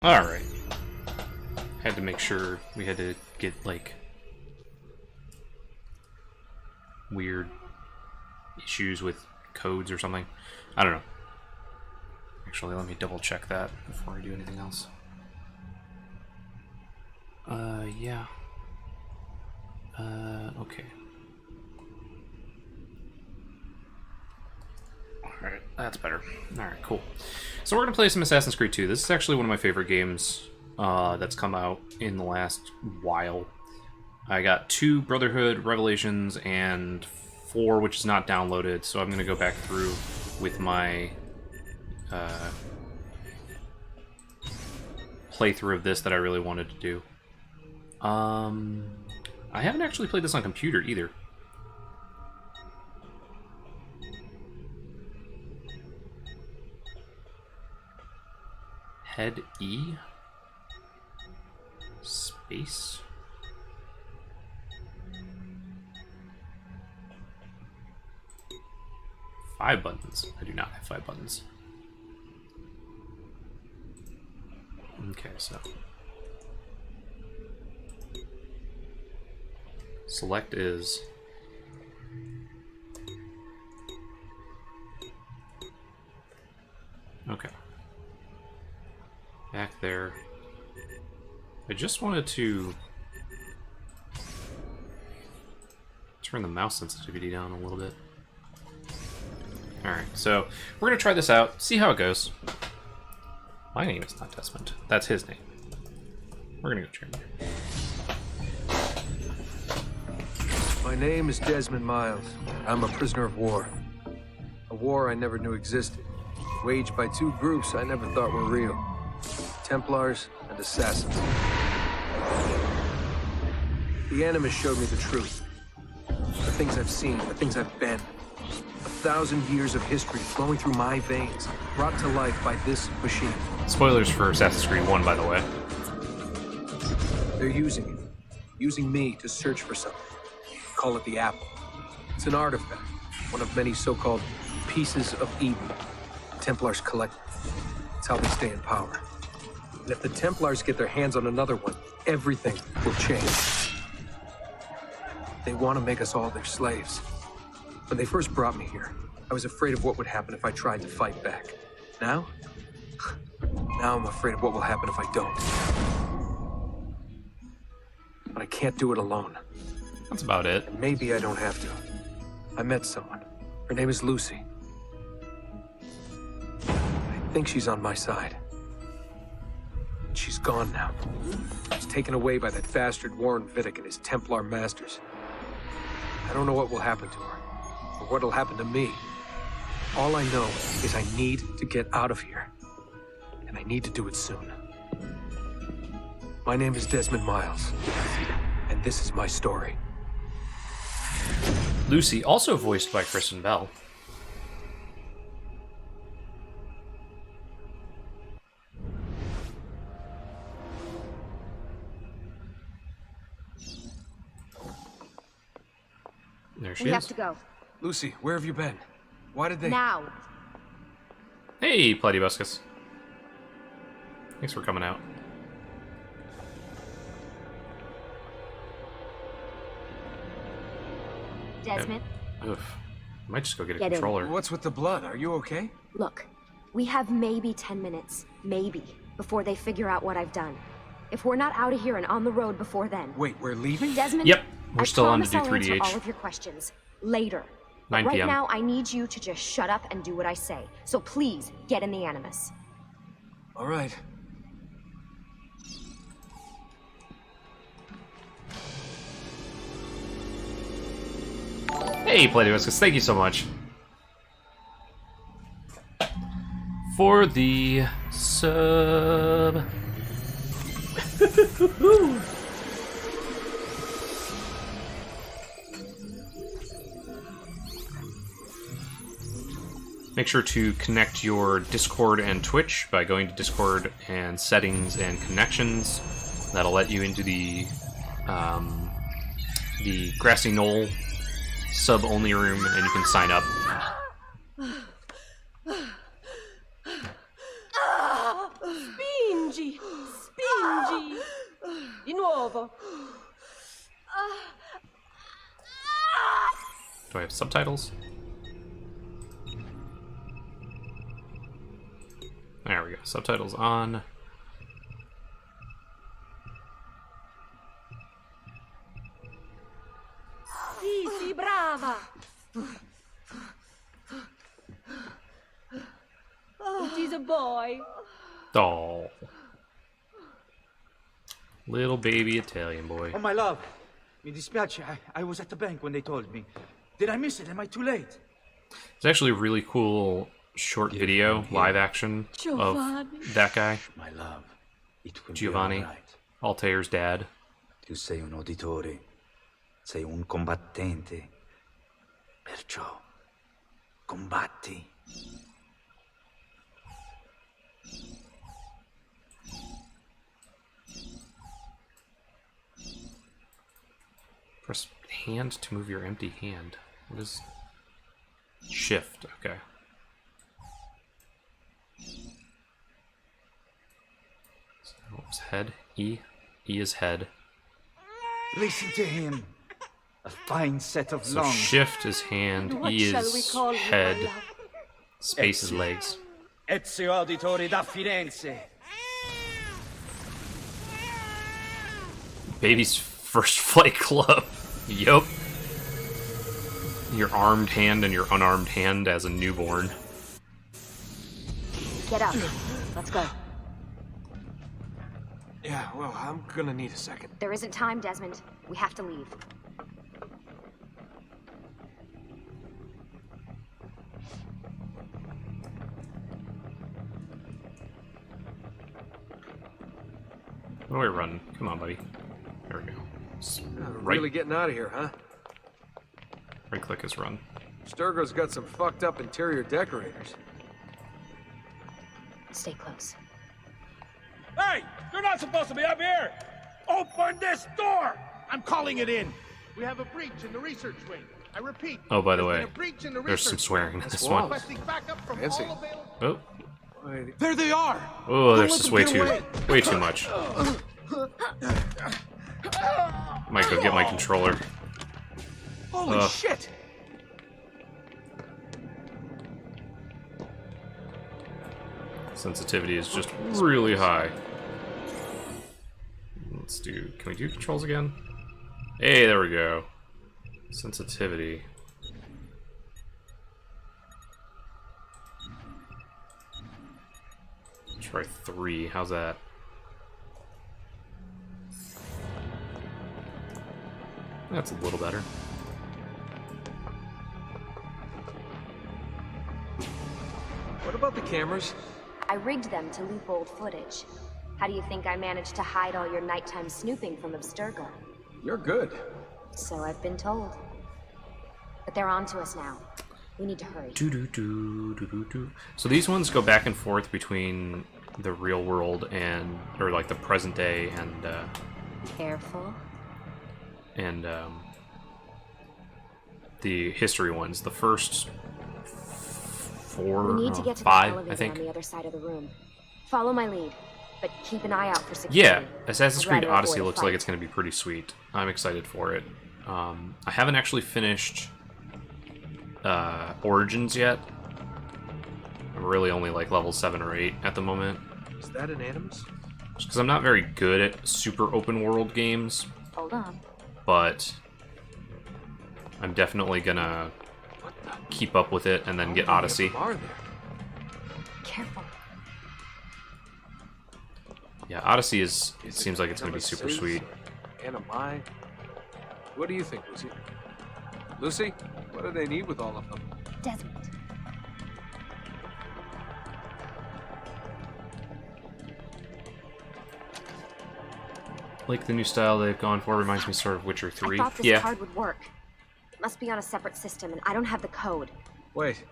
Alright. Had to make sure we had to get, like, weird issues with codes or something. I don't know. Actually, let me double check that before I do anything else. Yeah. Okay. Alright, that's better. Alright, cool. So we're going to play some Assassin's Creed 2. This is actually one of my favorite games that's come out in the last while. I got 2 Brotherhood Revelations and 4, which is not downloaded, so I'm going to go back through with my playthrough of this that I really wanted to do. I haven't actually played this on computer either. Head E space. Five buttons. I do not have 5 buttons. Okay, so select is okay. Back there. I just wanted to turn the mouse sensitivity down a little bit. Alright, so we're going to try this out, see how it goes. My name is not Desmond. That's his name. We're going to go Jeremy. My name is Desmond Miles. I'm a prisoner of war. A war I never knew existed. Waged by 2 groups I never thought were real. Templars and Assassins. The Animus showed me the truth. The things I've seen, the things I've been. 1,000 years of history flowing through my veins, brought to life by this machine. Spoilers for Assassin's Creed 1, by the way. They're using it. Using me to search for something. Call it the Apple. It's an artifact. One of many so-called pieces of Eden. Templars collect them. It's how they stay in power. And if the Templars get their hands on another one, everything will change. They want to make us all their slaves. When they first brought me here, I was afraid of what would happen if I tried to fight back. Now? Now I'm afraid of what will happen if I don't. But I can't do it alone. That's about it. And maybe I don't have to. I met someone. Her name is Lucy. I think she's on my side. She's gone now. She's taken away by that bastard Warren Vidic and his Templar masters. I don't know what will happen to her, or what will happen to me. All I know is I need to get out of here. And I need to do it soon. My name is Desmond Miles, and this is my story. Lucy, also voiced by Kristen Bell. There she We is. have to go. Lucy, where have you been? Why did they... Now. Hey, Platybuscus. Thanks for coming out. Desmond, Ugh. I might just go get a Get in. controller. What's with the blood? Are you okay? look. We have maybe 10 minutes, maybe, before they figure out what I've done. If we're not out of here and on the road before then... Wait, we're leaving? Desmond, Yep, we're I still on to promise do I'll answer 3DH. all of your questions later. 9 Right p.m. now, I need you to just shut up and do what I say. So please, get in the Animus. All right. Hey, Platybuscus, thank you so much for the sub. Make sure to connect your Discord and Twitch by going to Discord and Settings and Connections. That'll let you into the Grassy Knoll sub-only room, and you can sign up. Spingi! nuovo. Do I have subtitles? There we go. Subtitles on. Sì, brava. It is a boy. Oh. Little baby Italian boy. Oh, my love. Mi dispiace. I was at the bank when they told me. Did I miss it? Am I too late? It's actually a really cool short video, live action, Giovanni. of that guy, My love. It will Giovanni, be all right. Altair's dad. Tu sei un uditore. Sei un combattente. Perciò, combatti. Press hand to move your empty hand. What is... Shift, okay. So what was head? E? E is head. Listen to him. A fine set of So lungs. shift is hand, What E shall we is call you, my head, love? space is legs. Ezio Auditori da Firenze. Baby's first flight club. Yup. Your armed hand and your unarmed hand as a newborn. Get up. Let's go. Yeah, well, I'm gonna need a second. There isn't time, Desmond. We have to leave. Where do I run? Come on, buddy. There we go. Really getting out of here, huh? Right click is run. Sturgo's got some fucked up interior decorators. Stay close. Hey! You're not supposed to be up here! Open this door! I'm calling it in! We have a breach in the research wing. I repeat. Oh, by the there's way, been a breach in the there's some research swearing in wing. this Wow. one. Requesting backup from Fancy. all available. Oh, There they are! oh, Don't there's let just them way get too, away. way too much. Might go get my controller. Holy Ugh. shit! Sensitivity is just really high. Let's do. Can we do controls again? Hey, there we go. Sensitivity. Try 3. How's that? That's a little better. What about the cameras? I rigged them to loop old footage. How do you think I managed to hide all your nighttime snooping from Abstergo? You're good. So I've been told. But they're on to us now. We need to hurry. So these ones go back and forth between the real world and, or like the present day Careful. and the history ones. The first 4, We need to get to the 5, elevator I think. on the other side of the room. Follow my lead, but keep an eye out for security. Yeah, Assassin's I'd Creed rather Odyssey avoid a looks like fight. it's going to be pretty sweet. I'm excited for it. I haven't actually finished Origins yet. I'm really only like level 7 or 8 at the moment. Is that an Animus? Just because I'm not very good at super open world games, Hold on. but I'm definitely gonna keep up with it and then get Odyssey. Bar there. Careful. Yeah, Odyssey is. It seems like it's gonna be Animus super is, sweet. Animi. What do you think, Lucy? Lucy, what do they need with all of them? Desmond. Like the new style they've gone for reminds me sort of Witcher 3. I thought this Yeah. card would work. It must be on a separate system, and I don't have the code. Wait.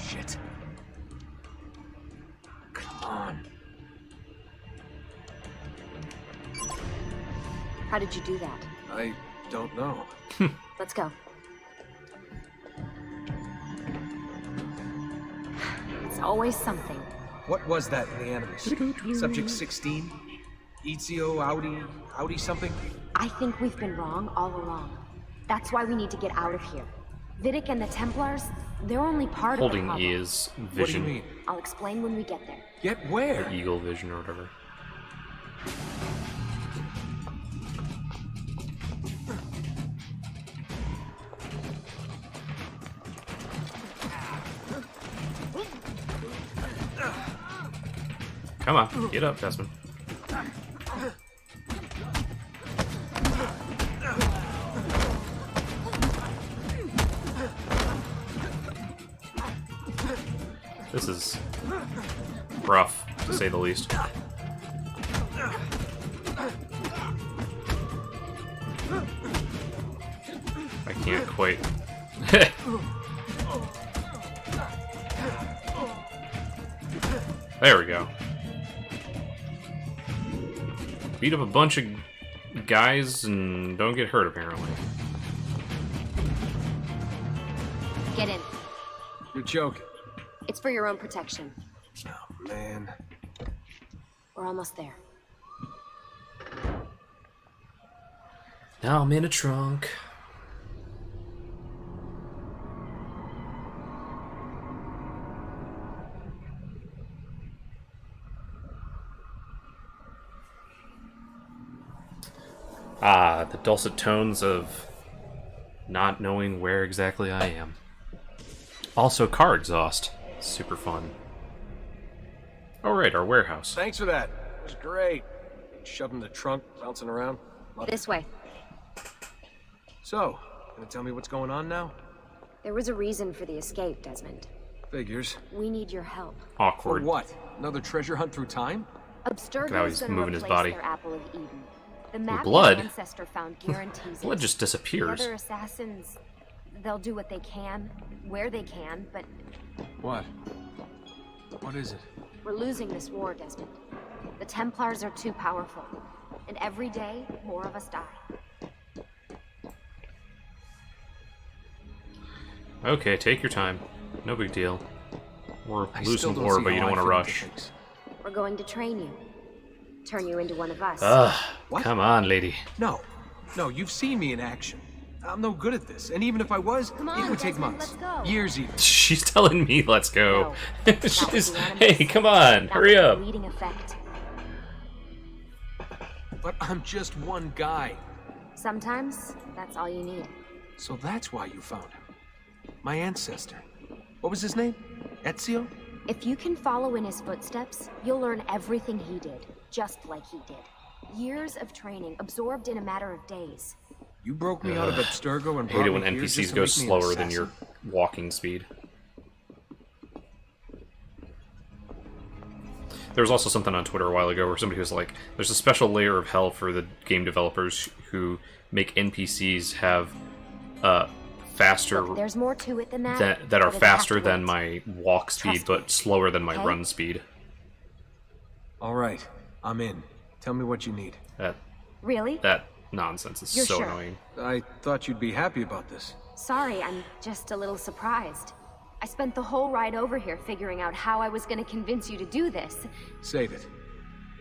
Shit. Come on. How did you do that? I don't know. Let's go. It's always something. what was that in the Animus? Subject 16? Ezio, Audi something? I think we've been wrong all along. That's why we need to get out of here. Vidic and the Templars, they're only part of the Holding problem. E is What do vision. you mean? I'll explain when we get there. Get where? Eagle vision or whatever. Come on, get up, Desmond. This is rough, to say the least. I can't quite. There we go. Beat up a bunch of guys and don't get hurt, apparently. Get in. You're joking. It's for your own protection. Oh, man. We're almost there. Now I'm in a trunk. Ah, the dulcet tones of not knowing where exactly I am. Also, car exhaust. Super fun. Oh, right, our warehouse. Thanks for that. It was great. Shoving the trunk, bouncing around. This way. So, gonna tell me what's going on now? There was a reason for the escape, Desmond. Figures. We need your help. For Awkward. what? Another treasure hunt through time? Look how Abstergo's he's gonna moving his replace body. their apple of Eden. The map blood? your ancestor found guarantees Blood it. just The disappears. other assassins, they'll do what they can, where they can, but What? What is it? we're losing this war, Desmond. The Templars are too powerful, and every day, more of us die. Okay, take your time. No big deal. We're I losing still don't war, see but you how don't I want to fit into rush. things. We're going to train you. Turn you into one of us. Ugh, What? come on, lady. No, you've seen me in action. I'm no good at this, and even if I was, Come on, it would take Desmond, months. let's go. Years even. She's telling me, let's go. No, that was She's, the Animus. hey, come on, That hurry was the up. leading effect. But I'm just one guy. Sometimes, that's all you need. So that's why you found him. My ancestor. What was his name? Ezio? If you can follow in his footsteps, you'll learn everything he did, just like he did. Years of training, absorbed in a matter of days. You broke me out of Abstergo and I hate it brought when me here just NPCs to go make me an slower than your assassin? walking speed. There was also something on Twitter a while ago where somebody was like, there's a special layer of hell for the game developers who make NPCs have faster Look, there's more to it than that. that are but it'll have faster to than wait. my walk speed Trust but me. slower than my Okay? run speed. All right, I'm in. Tell me what you need. Really? That nonsense is You're so sure? annoying. I thought you'd be happy about this. Sorry, I'm just a little surprised. I spent the whole ride over here figuring out how I was going to convince you to do this. Save it.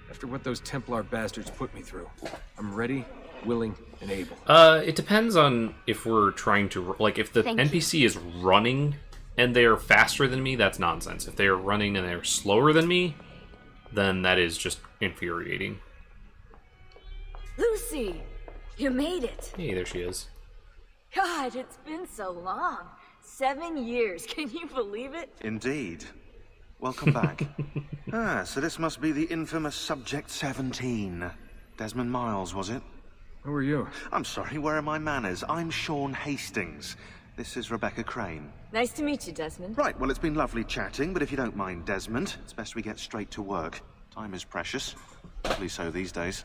After what those Templar bastards put me through, I'm ready, willing, and able. It depends on if we're trying to... Like, if the Thank you. NPC is running and they're faster than me, that's nonsense. If they are running and they're slower than me, then that is just infuriating. Lucy, you made it. Hey, there she is. God, it's been so long. 7 years. Can you believe it? Indeed. Welcome back. So this must be the infamous Subject 17. Desmond Miles, was it? Who are you? I'm sorry, where are my manners? I'm Sean Hastings. This is Rebecca Crane. Nice to meet you, Desmond. Right, well, it's been lovely chatting, but if you don't mind, Desmond, it's best we get straight to work. Time is precious. At least so these days.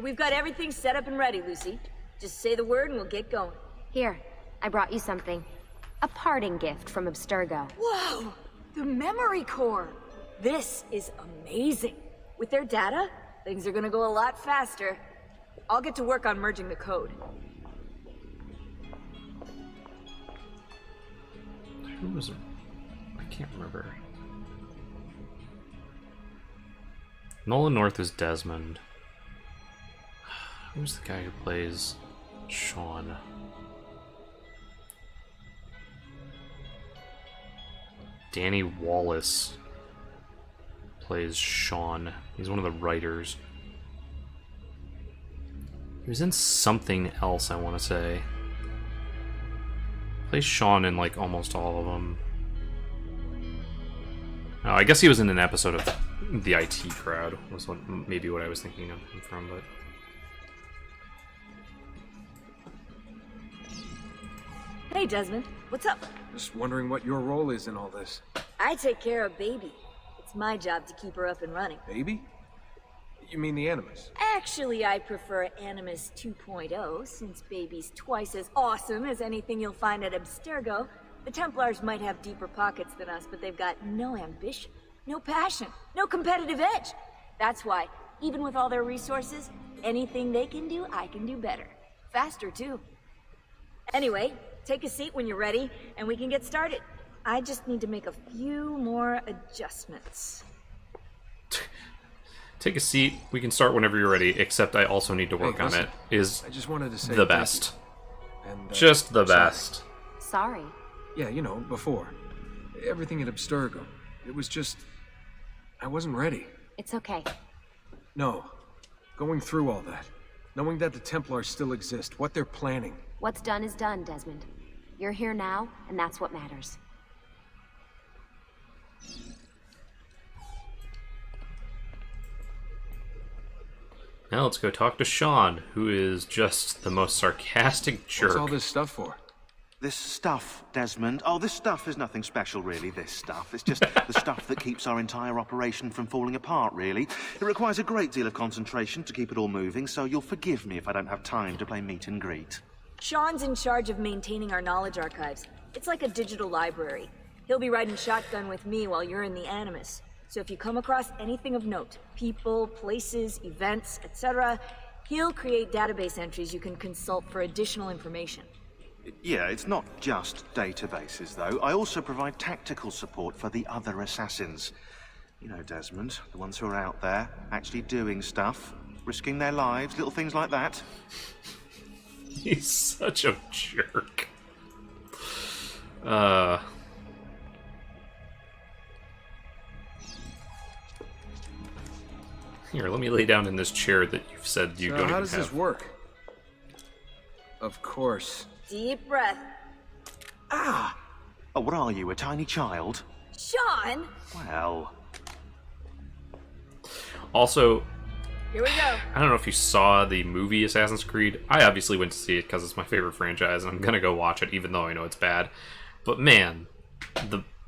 We've got everything set up and ready, Lucy. Just say the word and we'll get going. Here, I brought you something. A parting gift from Abstergo. Whoa! The memory core! This is amazing. With their data, things are gonna go a lot faster. I'll get to work on merging the code. Who was it? I can't remember. Nolan North is Desmond. Who's the guy who plays Sean? Danny Wallace plays Sean. He's one of the writers. He was in something else, I want to say. Plays Sean in like almost all of them. Oh, I guess he was in an episode of The IT Crowd. Was maybe what I was thinking of him from, but. Hey, Desmond. What's up? Just wondering what your role is in all this. I take care of Baby. It's my job to keep her up and running. Baby? You mean the Animus? Actually, I prefer Animus 2.0, since Baby's twice as awesome as anything you'll find at Abstergo. The Templars might have deeper pockets than us, but they've got no ambition, no passion, no competitive edge. That's why, even with all their resources, anything they can do, I can do better. Faster, too. Anyway, take a seat when you're ready, and we can get started. I just need to make a few more adjustments. Take a seat. We can start whenever you're ready, except I also need to work on it. Is I just wanted to say the best. And, just the sorry. best. Sorry. Yeah, you know, before. Everything at Abstergo. It was just... I wasn't ready. It's okay. No. Going through all that. Knowing that the Templars still exist, what they're planning. What's done is done, Desmond. You're here now, and that's what matters. Now let's go talk to Sean, who is just the most sarcastic jerk. What's all this stuff for? This stuff, Desmond. Oh, this stuff is nothing special, really, this stuff. It's just the stuff that keeps our entire operation from falling apart, really. It requires a great deal of concentration to keep it all moving, so you'll forgive me if I don't have time to play meet and greet. Sean's in charge of maintaining our knowledge archives. It's like a digital library. He'll be riding shotgun with me while you're in the Animus. So if you come across anything of note, people, places, events, etc., he'll create database entries you can consult for additional information. Yeah, it's not just databases, though. I also provide tactical support for the other assassins. You know, Desmond, the ones who are out there, actually doing stuff, risking their lives, little things like that. He's such a jerk. Here, let me lay down in this chair that you've said you don't even have. How does this work? Of course. Deep breath. Ah! Oh, what are you, a tiny child? Sean! Well... Also, Here we go. I don't know if you saw the movie Assassin's Creed. I obviously went to see it because it's my favorite franchise, and I'm gonna go watch it, even though I know it's bad. But man,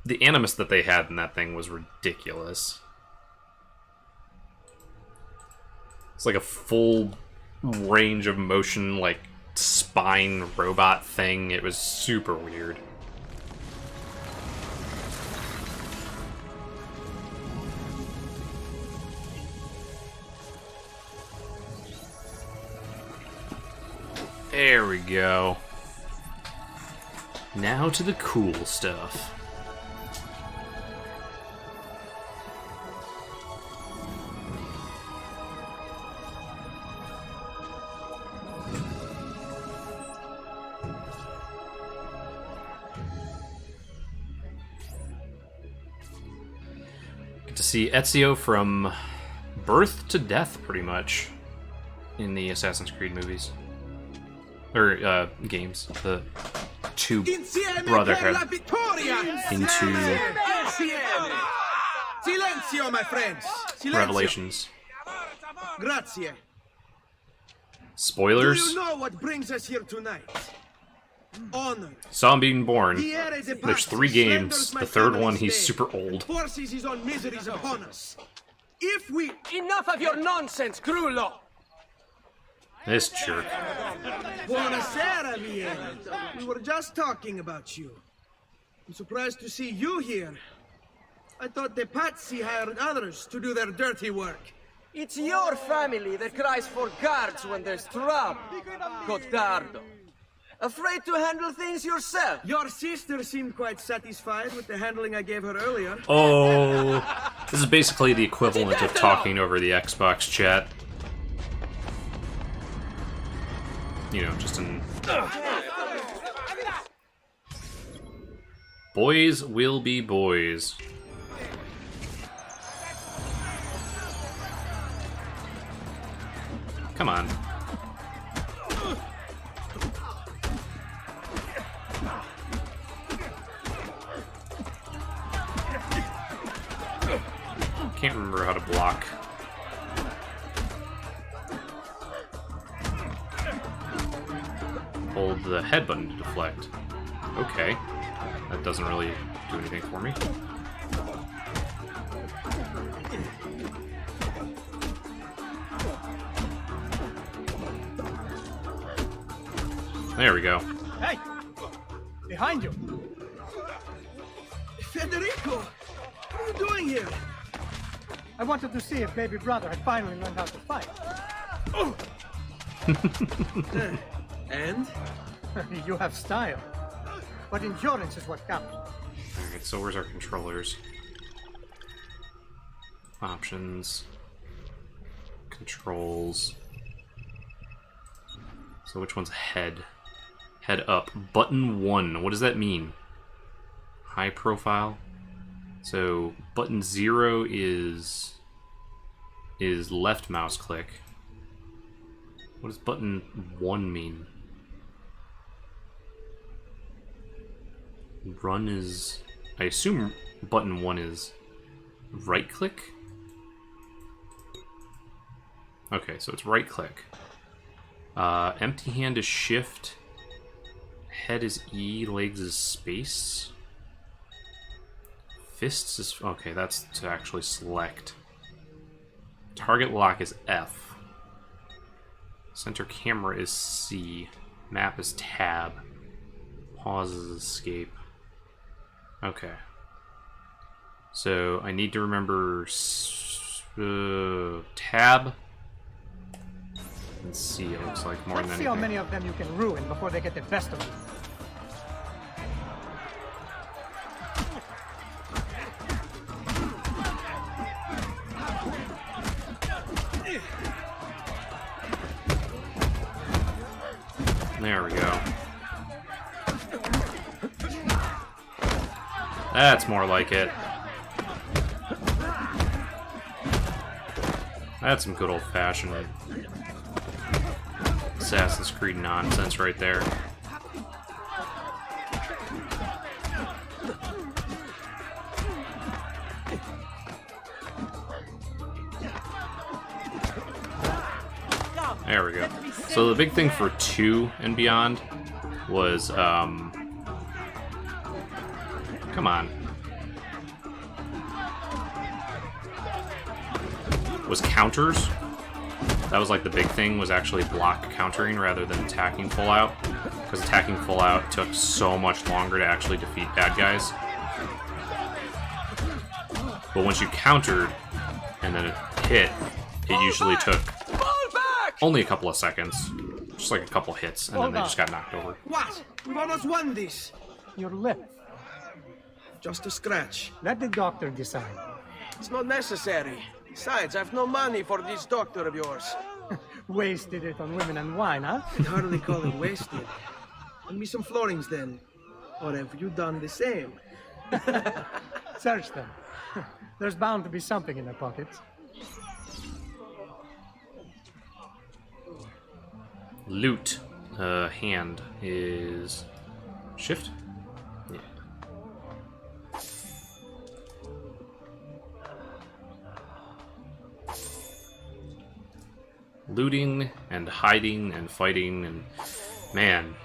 the animus that they had in that thing was ridiculous. It's like a full range of motion, like spine robot thing. It was super weird. There we go. Now to the cool stuff. Get to see Ezio from birth to death, pretty much, in the Assassin's Creed movies. Or, games. The two brotherhood into Silenzio, my friends. Silenzio. Revelations. Grazie. Spoilers. Do you know what brings us here tonight? Honor. Saw him being born. There's There's 3 games. The third one, he's super old. Forces his own miseries upon us. If we... Enough of your nonsense, Grullo! This jerk. Buonasera, Viera. We were just talking about you. I'm surprised to see you here. I thought the Pazzi hired others to do their dirty work. It's your family that cries for guards when there's trouble, Cotardo. Afraid to handle things yourself? Your sister seemed quite satisfied with the handling I gave her earlier. Oh. This is basically the equivalent of talking over the Xbox chat. You know, just in... Boys will be boys. Come on. Can't remember how to block. Hold the head button to deflect. Okay. That doesn't really do anything for me. There we go. Hey! Behind you! Federico! What are you doing here? I wanted to see if baby brother had finally learned how to fight. Oh! And? You have style. But endurance is what counts. Alright, so where's our controllers? Options. Controls. So which one's head? Head up. Button 1. What does that mean? High profile? So button 0 is left mouse click. What does button 1 mean? Run is... I assume button 1 is right click? Okay, so it's right click. Empty hand is shift. Head is E. Legs is space. Fists is... Okay, that's to actually select. Target lock is F. Center camera is C. Map is tab. Pause is escape. Okay. So I need to remember tab and C. It looks like more Let's than see how anything. many of them you can ruin before they get the best of you. There we go. That's more like it. That's some good old-fashioned Assassin's Creed nonsense right there. There we go. So the big thing for 2 and beyond was, come on. Was counters. That was like the big thing, was actually block countering rather than attacking full out. Because attacking full out took so much longer to actually defeat bad guys. But once you countered and then it hit, it usually took only a couple of seconds. Just like a couple hits, and then they just got knocked over. What? We've almost won this. Your lip. Just a scratch. Let the doctor decide. It's not necessary. Besides, I've no money for this doctor of yours. Wasted it on women and wine, huh? I'd hardly call it wasted. Lend me some florins then. Or have you done the same? Search them. There's bound to be something in their pockets. Loot. Hand is shift? Yeah. Looting and hiding and fighting and... Man,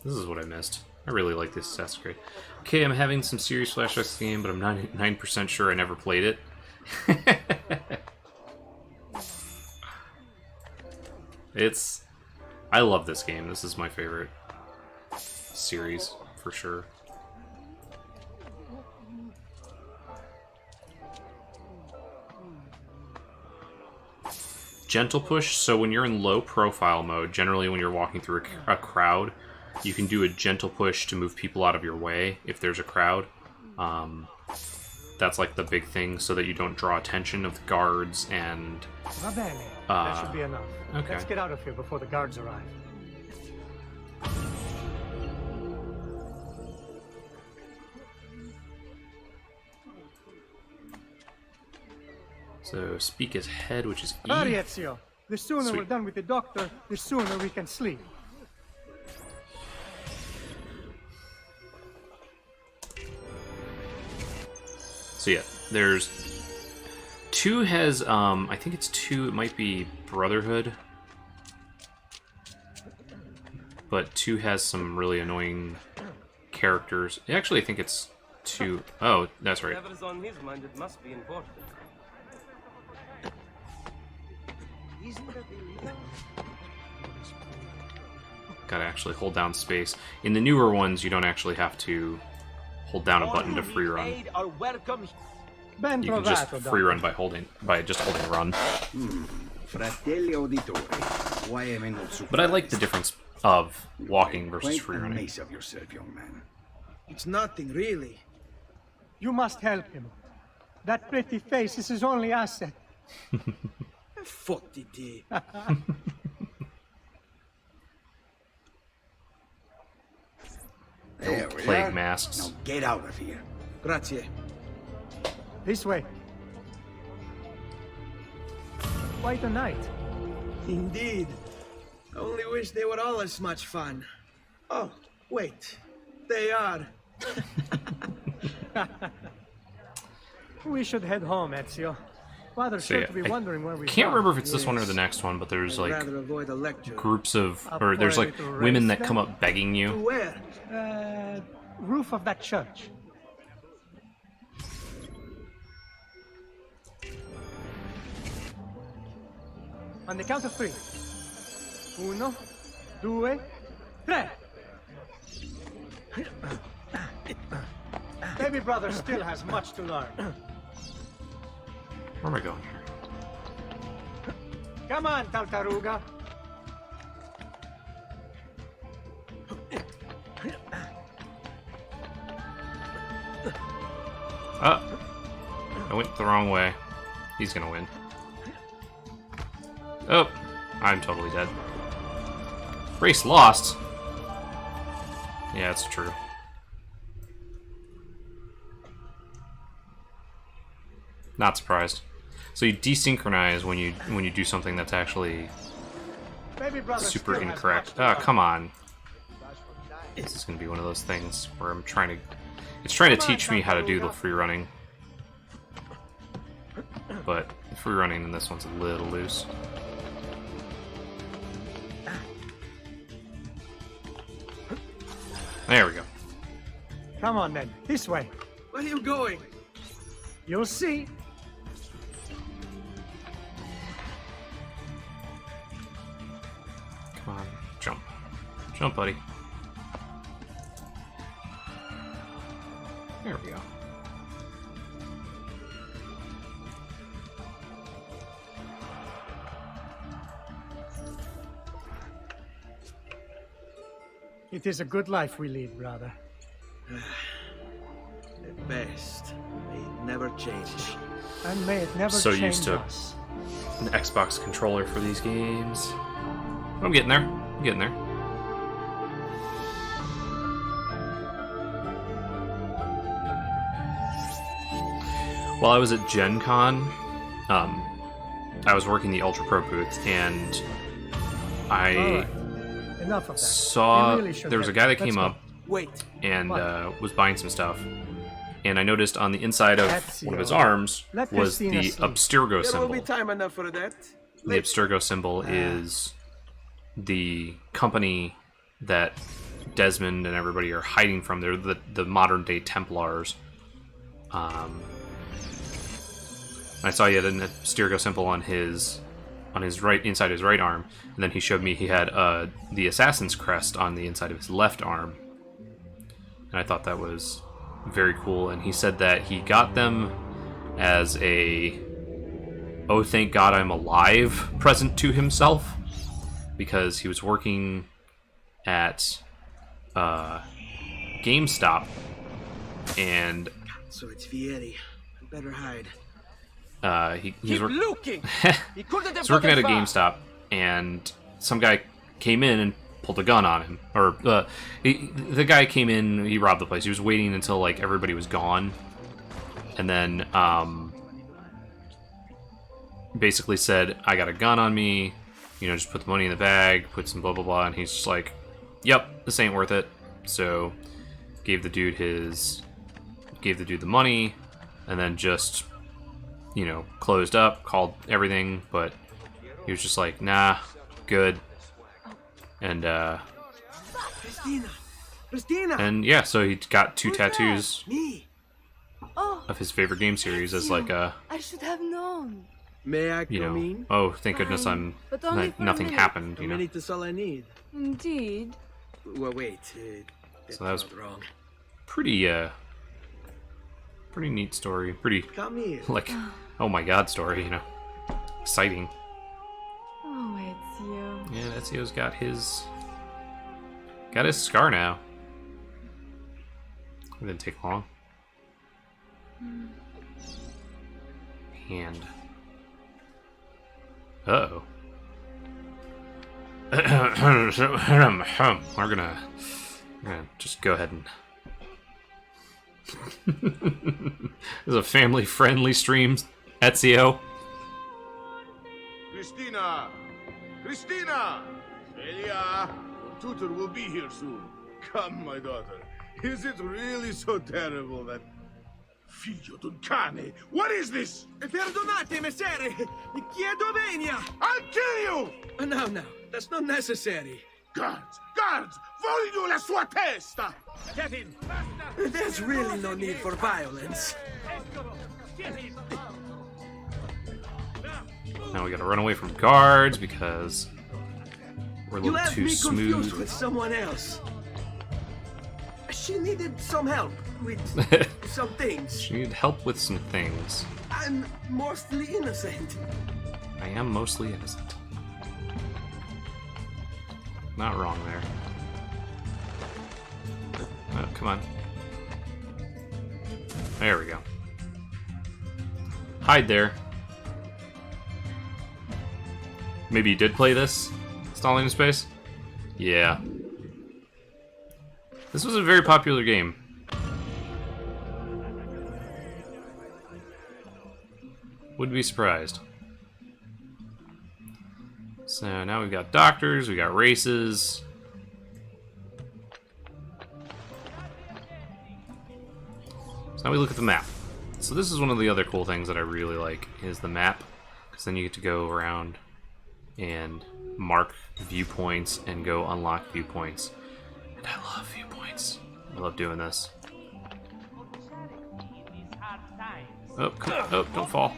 this is what I missed. I really like this Assassin's Creed. Okay, I'm having some serious flashbacks to the game, but I'm 99% sure I never played it. I love this game. This is my favorite series, for sure. Gentle push, so when you're in low profile mode, generally when you're walking through a crowd, you can do a gentle push to move people out of your way if there's a crowd. that's like the big thing, so that you don't draw attention of the guards and... Va bene. That should be enough. Okay. Let's get out of here before the guards arrive. So speak as head, which is E. Hurry, Ezio. The sooner Sweet. we're done with the doctor, the sooner we can sleep. So yeah, there's 2 has I think it's 2. It might be Brotherhood, but 2 has some really annoying characters. Actually, I think it's 2. Oh, that's right. Whatever's on his mind, it must be important. Gotta actually hold down space. In the newer ones, you don't actually have to hold down a button to free run. Ben You can just trovato, free run doctor. by just holding run. Fratelli auditori, why am I not surprised? But I like the difference of walking versus Quite free running. nice of yourself, young man. It's nothing, really. You must help him. That pretty face is his only asset. Fottiti. There we Plague are. masks. Now get out of here. Grazie. This way. Quite a night. Indeed. I only wish they were all as much fun. Oh, wait. They are. We should head home, Ezio. Father's So sure yeah, to be I wondering where we can't are. remember if it's this one or the next one, but there's I'd like rather avoid a lecture. groups of, Up or for there's a like little women rest that come then? up begging you. Where? Roof of that church. On the count of 3. 1, 2, 3. Baby brother still has much to learn. Where am I going here? Come on, Tartaruga. I went the wrong way. He's gonna win. Oh, I'm totally dead. Race lost. Yeah, it's true. Not surprised. So you desynchronize when you do something that's actually Baby brother super still has incorrect. much to Ah, learn. come on. This is gonna be one of those things where I'm trying to. It's trying to Come on, teach me how to do the Tartaruga. free running, but the free running in this one's a little loose. There we go. Come on then, this way. Where are you going? You'll see. Come on, jump. Jump, buddy. There we go. It is a good life we lead, brother. The best. May it never change. And may it never So change used to us. an Xbox controller for these games. I'm getting there. I'm getting there. While I was at Gen Con, I was working the Ultra Pro booth, and I Alright. Enough of that. saw We really should there was a head. guy that Let's came go. up Wait. and What? was buying some stuff, and I noticed on the inside of one of his Ezio. arms Let was the Christina sleep. Abstergo There will symbol. be time enough for that. The Abstergo symbol is the company that Desmond and everybody are hiding from. They're the modern day Templars. I saw he had an Abstergo symbol on his right, inside his right arm, and then he showed me he had the assassin's crest on the inside of his left arm, and I thought that was very cool. And he said that he got them as a "oh, thank God I'm alive" present to himself, because he was working at GameStop, and So it's Fieri. Better hide. He's Keep looking. He couldn't have he's working at a gotten far. GameStop, and some guy came in and pulled a gun on him. Or the guy came in, he robbed the place. He was waiting until like everybody was gone, and then basically said, "I got a gun on me. You know, just put the money in the bag, put some blah blah blah." And he's just like, "Yep, this ain't worth it." So gave the dude the money, and then just, you know, closed up, called everything, but he was just like, "Nah, good." And Christina! and yeah, so he got 2 tattoos Me! Oh, of his favorite game series as like a, I should have known. May I you come know, in? oh, thank goodness Fine, but only for a nothing minute. happened, A you know. minute is all I need. Indeed. Well, wait. That's So that was not wrong. pretty neat story, pretty Come here. like, oh my god story, you know. Exciting. Oh, Ezio. Yeah, Ezio's got his scar now. It didn't take long. Hand. Uh-oh. We're gonna just go ahead and... This is a family-friendly stream, Ezio. Christina! Christina! Elia! Your tutor will be here soon. Come, my daughter. Is it really so terrible that... Figlio d'un cane! What is this? Perdonate, messere! Chiedo venia! I'll kill you! No, that's not necessary. Guards! Guards! Voglio la sua testa! Get in! There's really no need for violence. Now we gotta run away from guards because we're a You little left too me confused smooth. with someone else. She needed some help with some things. She needed help with some things. I'm mostly innocent. I am mostly innocent. Not wrong there. Oh, come on. There we go. Hide there. Maybe you did play this? Stalling in Space? Yeah. This was a very popular game. Wouldn't be surprised. So now we've got doctors, we got races. So now we look at the map. So this is one of the other cool things that I really like, is the map. Because then you get to go around and mark viewpoints and go unlock viewpoints. And I love viewpoints. I love doing this. Oh, oh, don't fall.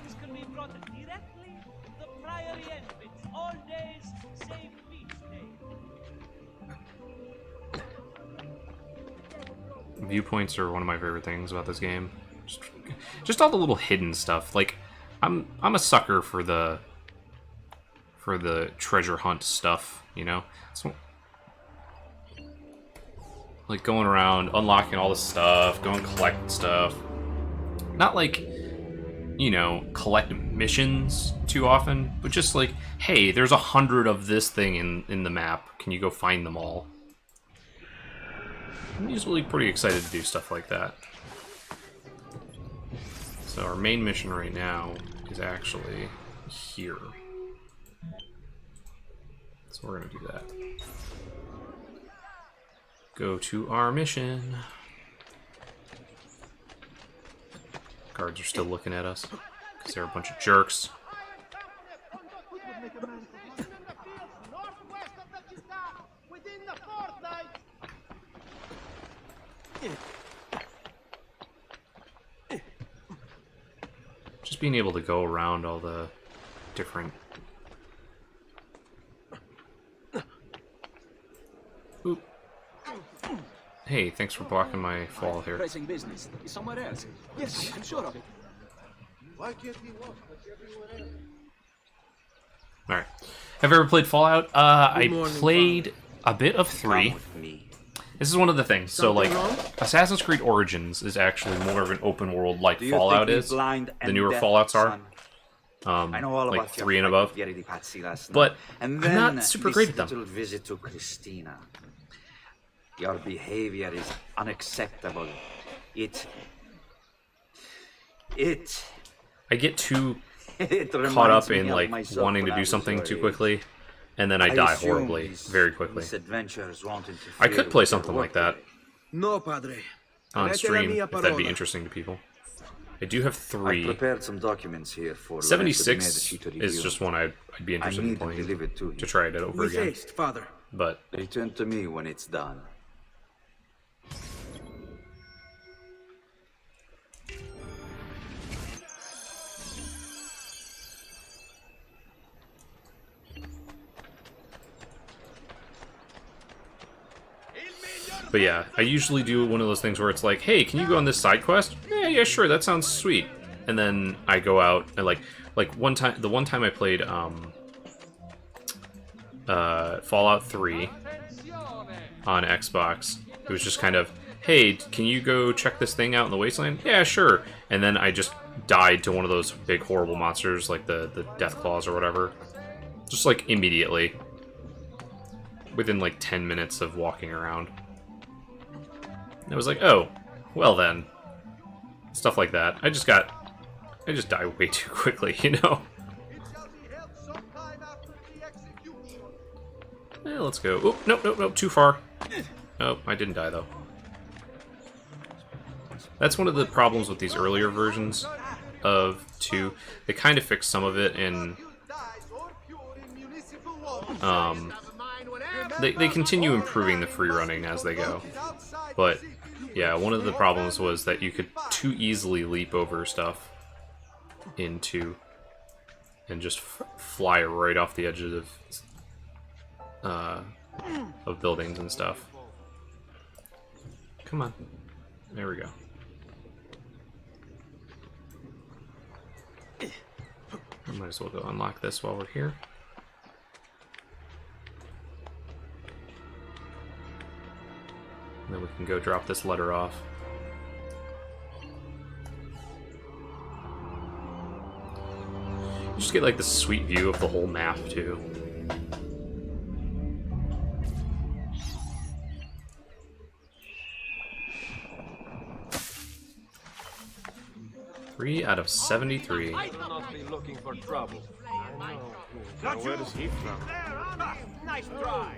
Viewpoints are one of my favorite things about this game. Just all the little hidden stuff. Like, I'm a sucker for the treasure hunt stuff, you know? So, like going around, unlocking all this stuff, going collect stuff. Not like, you know, collect missions too often, but just like, hey, there's 100 of this thing in the map. Can you go find them all? I'm usually pretty excited to do stuff like that. So our main mission right now is actually here. So we're gonna do that. Go to our mission. Guards are still looking at us because they're a bunch of jerks. Just being able to go around all the different... Oop. Hey, thanks for blocking my fall here. Pressing business is somewhere else. Yes, I'm sure of it. Why can't he walk like everyone else? Alright. Have you ever played Fallout? I played a bit of 3. This is one of the things. So, like, Something wrong? Assassin's Creed Origins is actually more of an open world like Do you Fallout think me is. blind The and newer deaf, Fallouts are. son? I know all Like about 3 and your above. fight with Yeri Pazzi last night. But and I'm then not super this great at them. little visit to Christina. Your behavior is unacceptable. I get too It caught reminds up me in of like myself wanting to when I do was something your too age. quickly, and then I die assume horribly, very these quickly. misadventures won't interfere I could play with your something like that work. No, padre. on Rete la stream mia if that'd be parola. interesting to people. I do have I've 3. prepared some documents here for 76 Lorenzo to is review. just one I'd be I interested in need to playing deliver it to you. to try it over With again. haste, father. But Return to me when it's done. yeah, I usually do one of those things where it's like, hey, can you go on this side quest? Yeah, sure, that sounds sweet. And then I go out and like one time, the one time I played Fallout 3 on Xbox, it was just kind of, hey, can you go check this thing out in the wasteland? Yeah, sure. And then I just died to one of those big horrible monsters, like the Death Claws or whatever. Just like immediately. Within like 10 minutes of walking around. And I was like, oh, well then. Stuff like that. I just die way too quickly, you know? Let's go. Oh, nope, too far. Oh, I didn't die though. That's one of the problems with these earlier versions of 2. They kind of fixed some of it in... They continue improving the free running as they go. But, yeah, one of the problems was that you could too easily leap over stuff in 2 and just fly right off the edges of buildings and stuff. Come on. There we go. I might as well go unlock this while we're here. And then we can go drop this letter off. You just get like this sweet view of the whole map too. Three out of 73. I will not be looking for trouble. I know. Now, where is he from? Nice try.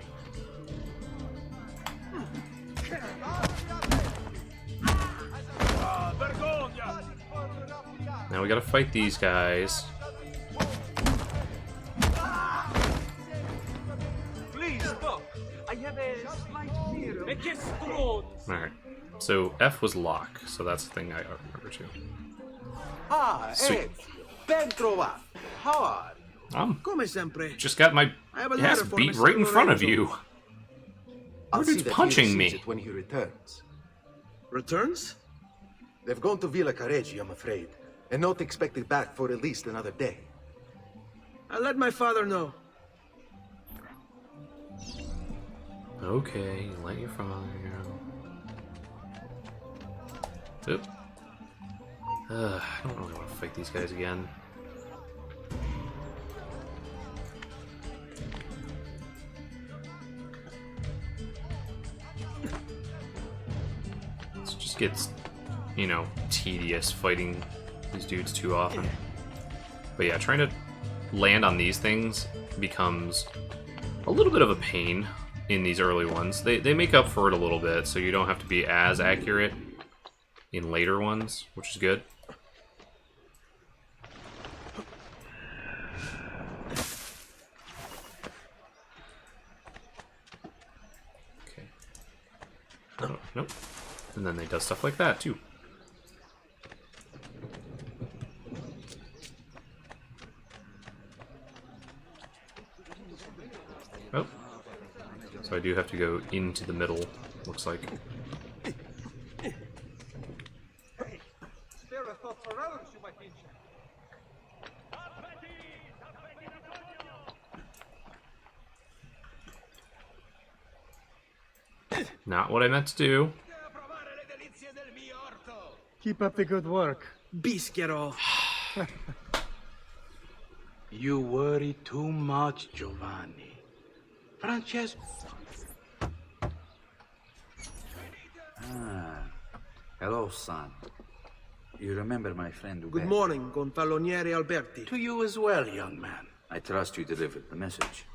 Now we gotta fight these guys. Please stop. I have a slight fear. Alright. So F was lock, so that's the thing I remember too. Ah, Sweet. ben trovato. How are you? Come sempre. Just got my I have a ass letter for beat Mr. right in front of Lorenzo. you. I'll Dude's see that he punching receives me. it when he returns. Returns? They've gone to Villa Careggi, I'm afraid, and not expected back for at least another day. I'll let my father know. Okay, you let your father go. Oop. I don't really want to fight these guys again. It just gets, you know, tedious fighting these dudes too often. But yeah, trying to land on these things becomes a little bit of a pain in these early ones. They make up for it a little bit, so you don't have to be as accurate in later ones, which is good. Okay. Oh, nope. And then they do stuff like that, too. Oh. So I do have to go into the middle, looks like. Not what I meant to do. Keep up the good work. Bischero. You worry too much, Giovanni. Francesco. Hello, son. You remember my friend Uber? Good morning, Gonfaloniere Alberti. To you as well, young man. I trust you delivered the message.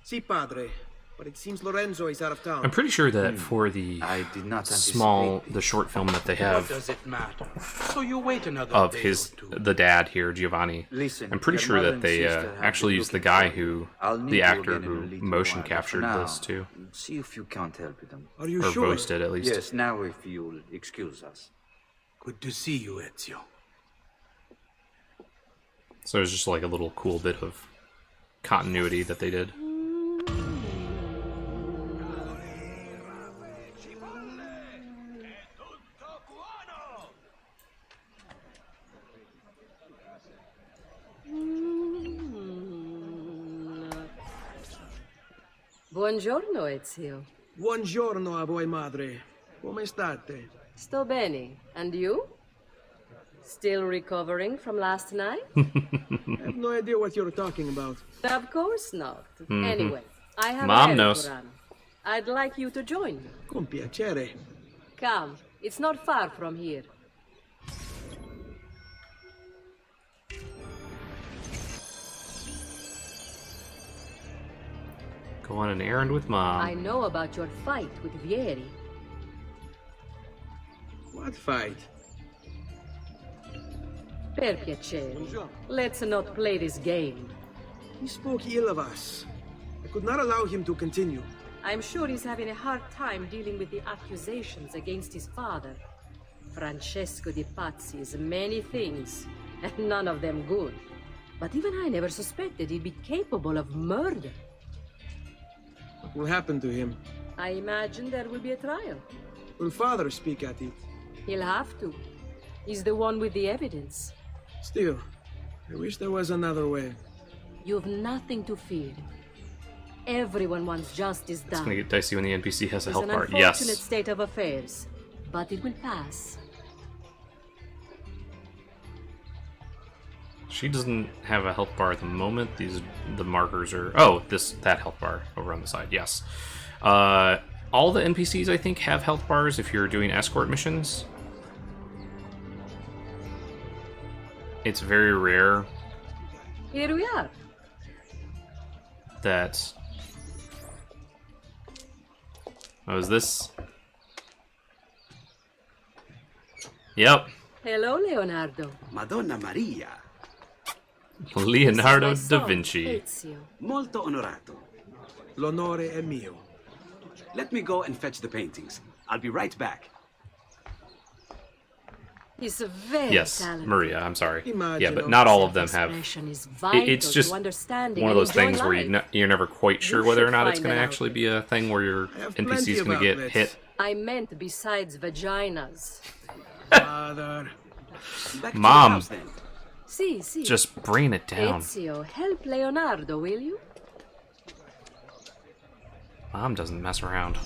Si, padre. But it seems Lorenzo is out of town. I'm pretty sure that for the the short film that they have What does it matter? So you wait another of day his or two. the dad here, Giovanni. Listen, I'm pretty your sure mother that and they sister have actually been used the looking guy for you. who, I'll need the you actor again in a who little motion while. captured For now, this too, see if you can't help them. Are you or sure? voiced it at least. Yes, now if you'll excuse us. Good to see you, Ezio. So there's just like a little cool bit of continuity that they did. Buongiorno, Ezio. Buongiorno a voi, madre. Come state? Sto bene. And you? Still recovering from last night? I have no idea what you're talking about. Of course not. Anyway, I have Mom a knows. run. I'd like you to join me. Con piacere. Come, it's not far from here. Go on an errand with Mom. I know about your fight with Vieri. What fight? Per piacere. Let's not play this game. He spoke ill of us. I could not allow him to continue. I'm sure he's having a hard time dealing with the accusations against his father. Francesco Di Pazzi is many things, and none of them good. But even I never suspected he'd be capable of murder. What will happen to him? I imagine there will be a trial. Will father speak at it? He'll have to. He's the one with the evidence. Still, I wish there was another way. You've nothing to fear. Everyone wants justice It's done. gonna get dicey when the NPC has a It's health an bar. unfortunate Yes. state of affairs, but it will pass. She doesn't have a health bar at the moment. The markers are that health bar over on the side. Yes. All the NPCs I think have health bars if you're doing escort missions. It's very rare Here we are. that. Oh, is this? Yep. Hello, Leonardo. Madonna Maria. Leonardo This is da my son, Vinci. Ezio. Molto onorato. L'onore è mio. Let me go and fetch the paintings. I'll be right back. He's very Yes, talented. Maria. I'm sorry. Imagino. Yeah, but not all of them have. Self-expression is vital It's just to understanding one of and those things where enjoying life. you're never quite sure You whether or should not it's find going to it actually be a thing where your have NPC plenty is of going to get outlets. hit. I meant besides vaginas. Father. Back to Mom. the house, then. Si. Just bring it down. Ezio, help Leonardo, will you? Mom doesn't mess around.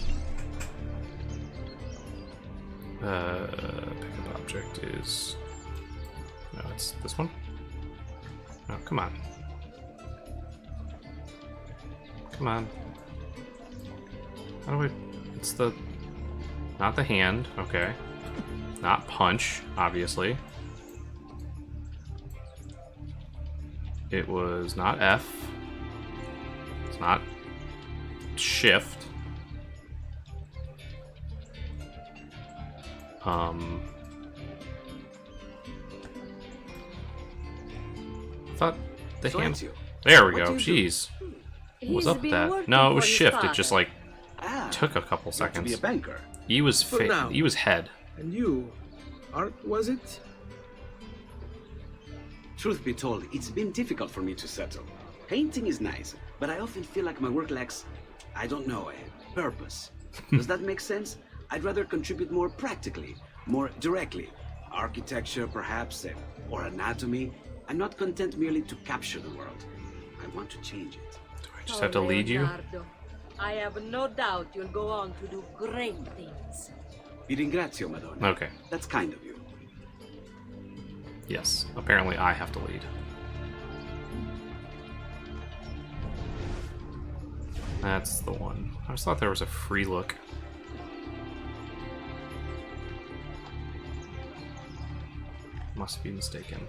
Pickup object is. No, it's this one. No, come on. Come on. How do I. It's the. Not the hand, okay. Not punch, obviously. It was not F. It's not shift. I thought the So, hand. Ezio, There we what go. do you do? Jeez. What was He's up with been that? working No, it was for his shift. It just father. like took a couple you have to be a seconds. banker. He was For now. he was head. And you? Art, was it? Truth be told, it's been difficult for me to settle. Painting is nice, but I often feel like my work lacks, I don't know, a purpose. Does that make sense? I'd rather contribute more practically, more directly. Architecture, perhaps, or anatomy. I'm not content merely to capture the world. I want to change it. Do I just have to lead you? Leonardo. I have no doubt you'll go on to do great things. Vi ringrazio, Madonna. Okay. That's kind of you. Yes. Apparently I have to lead. That's the one. I just thought there was a free look. Must be mistaken.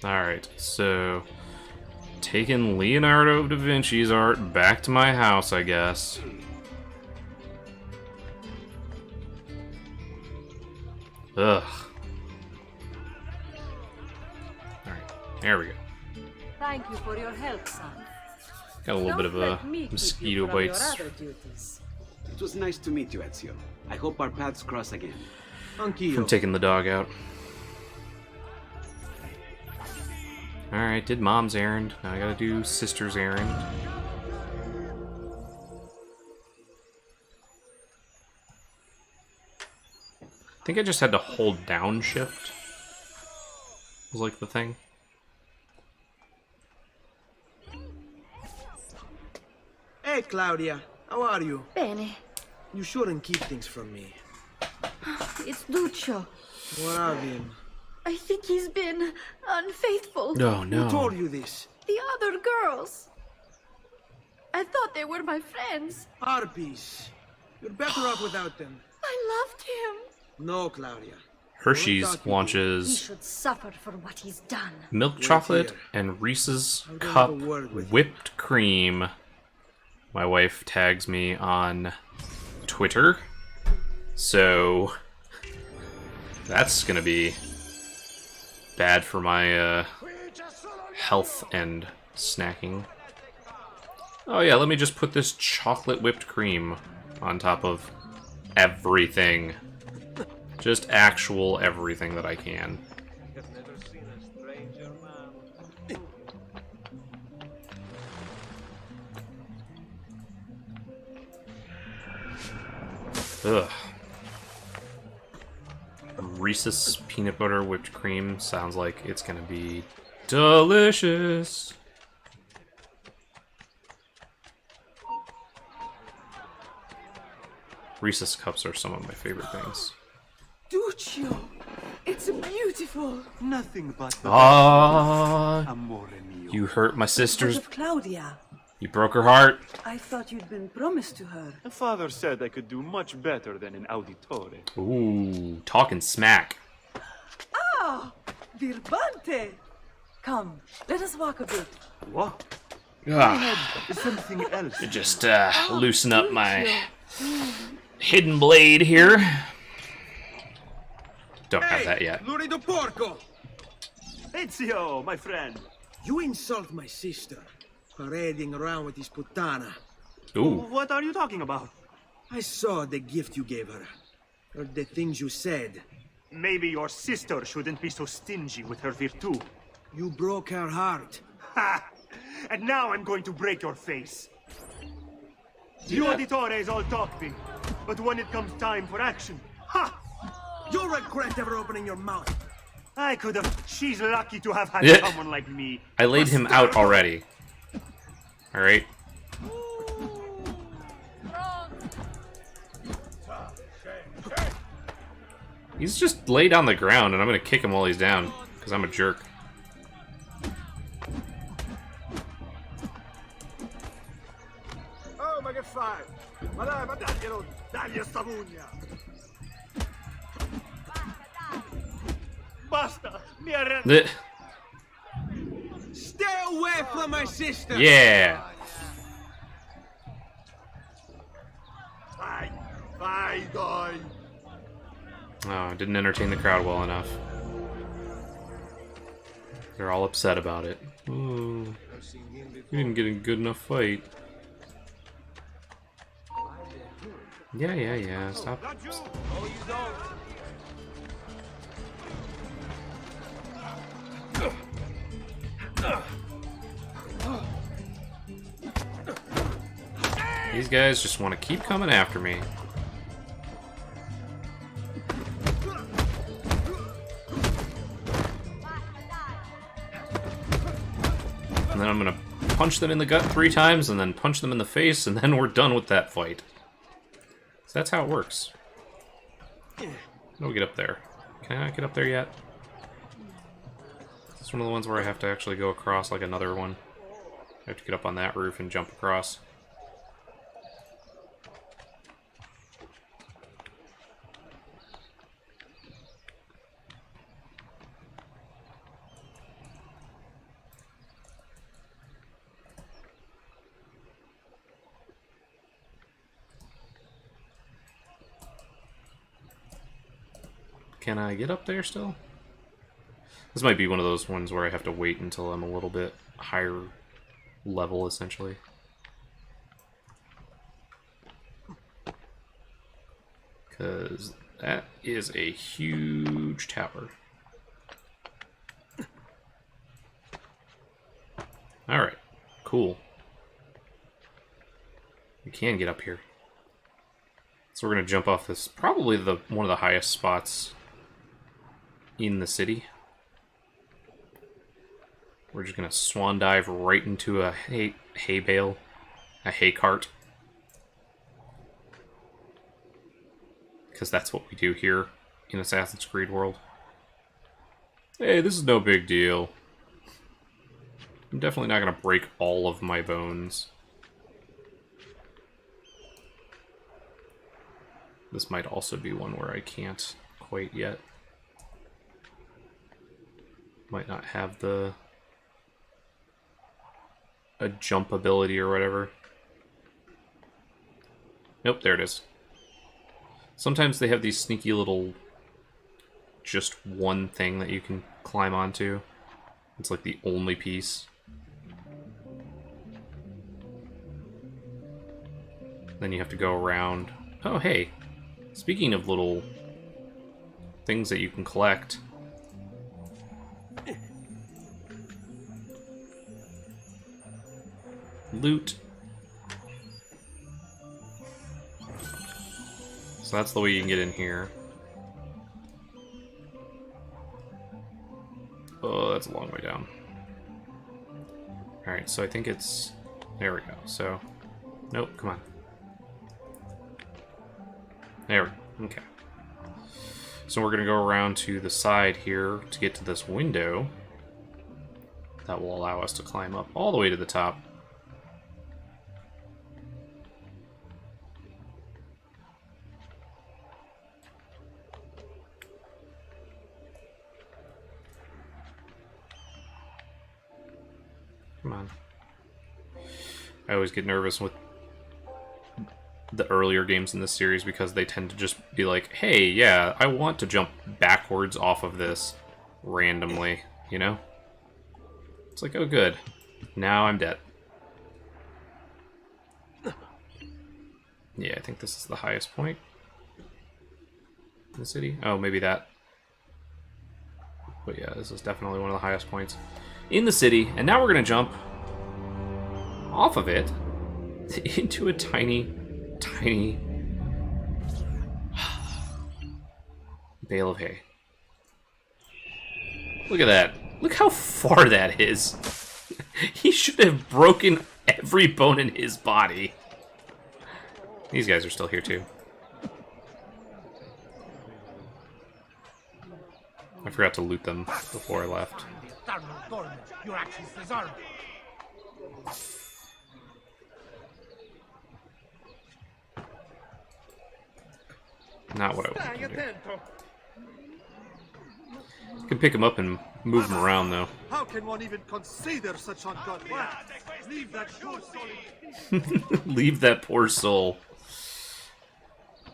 Alright, so taking Leonardo da Vinci's art back to my house, I guess. Ugh. Alright, there we go. Thank you for your help, son. Got a little bit of a mosquito bites. It was nice to meet you, Ezio. I hope our paths cross again. From taking the dog out. Alright, did mom's errand. Now I gotta do sister's errand. I think I just had to hold down shift. Was like the thing. Hey, Claudia. How are you? Bene. You shouldn't keep things from me. It's Lucio. What of him? I think he's been unfaithful. Oh, no. Who told you this? The other girls. I thought they were my friends. Harpies. You're better off without them. I loved him. No, Claudia. Hershey's He launches should suffer for what he's done. milk chocolate and Reese's cup whipped cream. My wife tags me on Twitter, so that's gonna be bad for my health and snacking. Oh yeah, let me just put this chocolate whipped cream on top of everything. Just actual everything that I can. Ugh. Reese's peanut butter whipped cream sounds like it's gonna be delicious. Reese's cups are some of my favorite things. Duccio, it's beautiful. Nothing but Amore mio. You hurt my sister's. Of Claudia. You broke her heart. I thought you'd been promised to her. Father said I could do much better than an auditore. Ooh, talking smack. Ah, Birbante. Come, let us walk a bit. What? Something else. To just loosen up my hidden blade here. Don't have that yet. Lurido porco! Ezio, my friend. You insult my sister, parading around with this putana. Ooh. What are you talking about? I saw the gift you gave her. Heard the things you said. Maybe your sister shouldn't be so stingy with her virtù. You broke her heart. Ha! And now I'm going to break your face. You auditores all talking, but when it comes time for action, ha! You'll regret ever opening your mouth. I could have. She's lucky to have had Yeah. someone like me. I laid him out already. Alright. He's just laid on the ground, and I'm gonna kick him while he's down, because I'm a jerk. Oh, ma che fai? Ma dai, ma daglielo, dagli sta pugna! Basta! Mi arrendo! Stay away from my sister! Yeah! Vai, vai, dai! Oh, didn't entertain the crowd well enough. They're all upset about it. Oh, we didn't get a good enough fight. Yeah. Stop. These guys just want to keep coming after me. And then I'm gonna punch them in the gut 3 times, and then punch them in the face, and then we're done with that fight. So that's how it works. How do we get up there? Can I not get up there yet? It's one of the ones where I have to actually go across like another one. I have to get up on that roof and jump across. Can I get up there still? This might be one of those ones where I have to wait until I'm a little bit higher level, essentially. Because that is a huge tower. Alright, cool. We can get up here. So we're going to jump off this, probably one of the highest spots in the city. We're just going to swan dive right into a hay bale, a hay cart. Because that's what we do here in Assassin's Creed world. Hey, this is no big deal. I'm definitely not going to break all of my bones. This might also be one where I can't quite yet. Might not have a jump ability or whatever. Nope, there it is. Sometimes they have these sneaky little just one thing that you can climb onto. It's like the only piece. Then you have to go around. Oh, hey. Speaking of little things that you can collect. Loot. So that's the way you can get in here. Oh, that's a long way down. Alright, so I think it's... There we go. So... Nope, come on. There we go. Okay. So we're going to go around to the side here to get to this window. That will allow us to climb up all the way to the top. Come on. I always get nervous with the earlier games in this series because they tend to just be like, hey, yeah, I want to jump backwards off of this randomly, you know? It's like, oh good, now I'm dead. Yeah, I think this is the highest point in the city. Oh, maybe that. But yeah, this is definitely one of the highest points in the city. And now we're going to jump off of it into a tiny bale of hay. Look at that. Look how far that is. He should have broken every bone in his body. These guys are still here too. I forgot to loot them before I left. Your actions deserve. Not what I wanted to do. You can pick them up and move them around, though. How can one even consider such ungodly acts? Leave that poor soul. Leave that poor soul.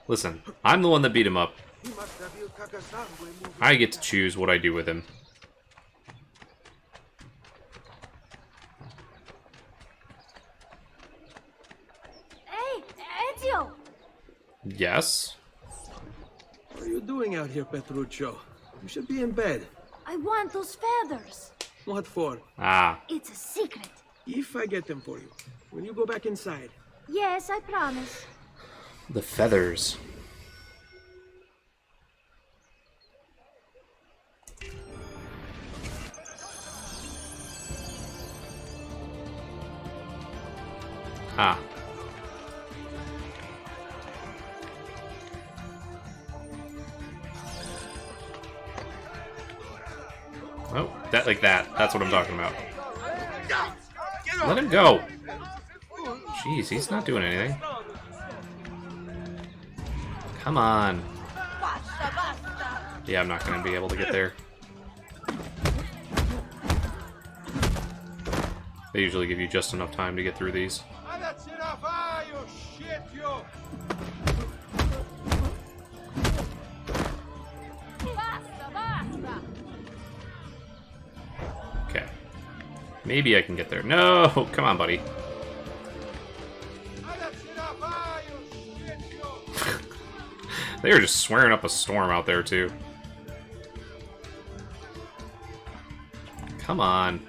Listen, I'm the one that beat him up. I get to choose what I do with him. Hey, Ezio! Yes? What are you doing out here, Petruccio? You should be in bed. I want those feathers. What for? Ah. It's a secret. If I get them for you, when you go back inside. Yes, I promise. The feathers. Ah. Oh, that like that. That's what I'm talking about. Let him go. Jeez, he's not doing anything. Come on. Yeah, I'm not going to be able to get there. They usually give you just enough time to get through these. That's enough, you shit, you! Okay. Maybe I can get there. No! Come on, buddy. They were just swearing up a storm out there, too. Come on.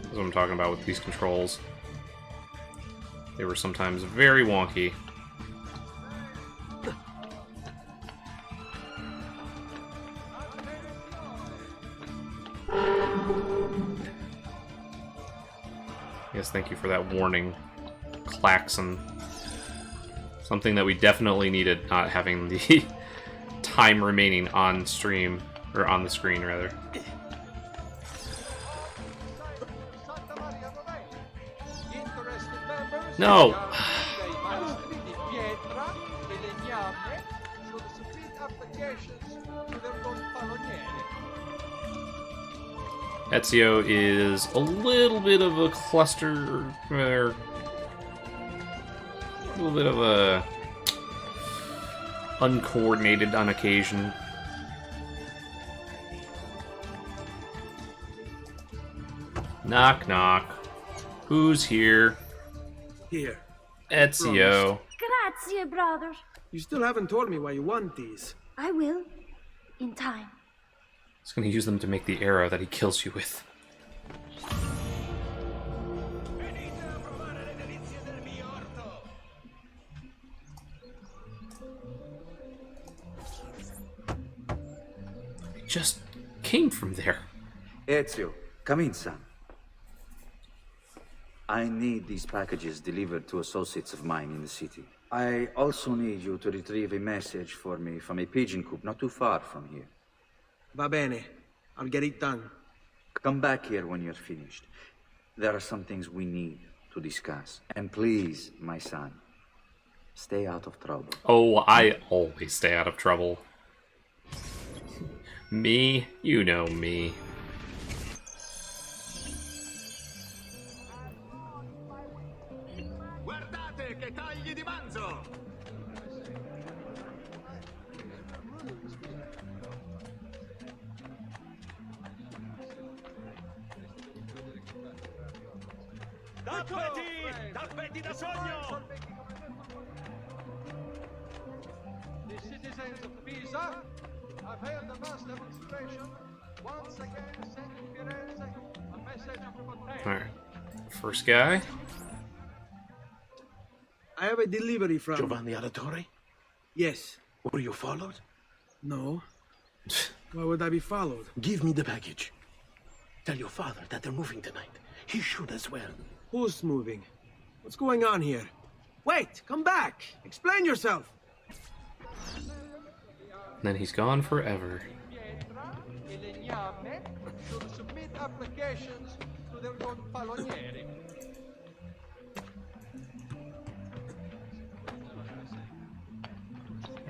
That's what I'm talking about with these controls. They were sometimes very wonky. Yes, thank you for that warning, klaxon. Something that we definitely needed, not having the time remaining on stream, or on the screen, rather. No! Ezio is a little bit of a cluster, or a little bit of a uncoordinated on occasion. Knock knock. Who's here? Here. Ezio. Grazie, brother. You still haven't told me why you want these. I will. In time. He's gonna use them to make the arrow that he kills you with. It just came from there. Ezio, come in, son. I need these packages delivered to associates of mine in the city. I also need you to retrieve a message for me from a pigeon coop not too far from here. Va bene. I'll get it done. Come back here when you're finished. There are some things we need to discuss. And please, my son, stay out of trouble. Oh, I always stay out of trouble. Me? You know me. Guardate che tagli di manzo! Tappeti da sogno! The citizens of Pisa have held a mass demonstration, once again sending Firenze a message of protest. Alright. First guy. I have a delivery from... Giovanni Auditore? Yes. Were you followed? No. Why would I be followed? Give me the package. Tell your father that they're moving tonight. He should as well. Who's moving? What's going on here? Wait! Come back! Explain yourself! Then he's gone forever. Should submit applications to the Gonfalonieri.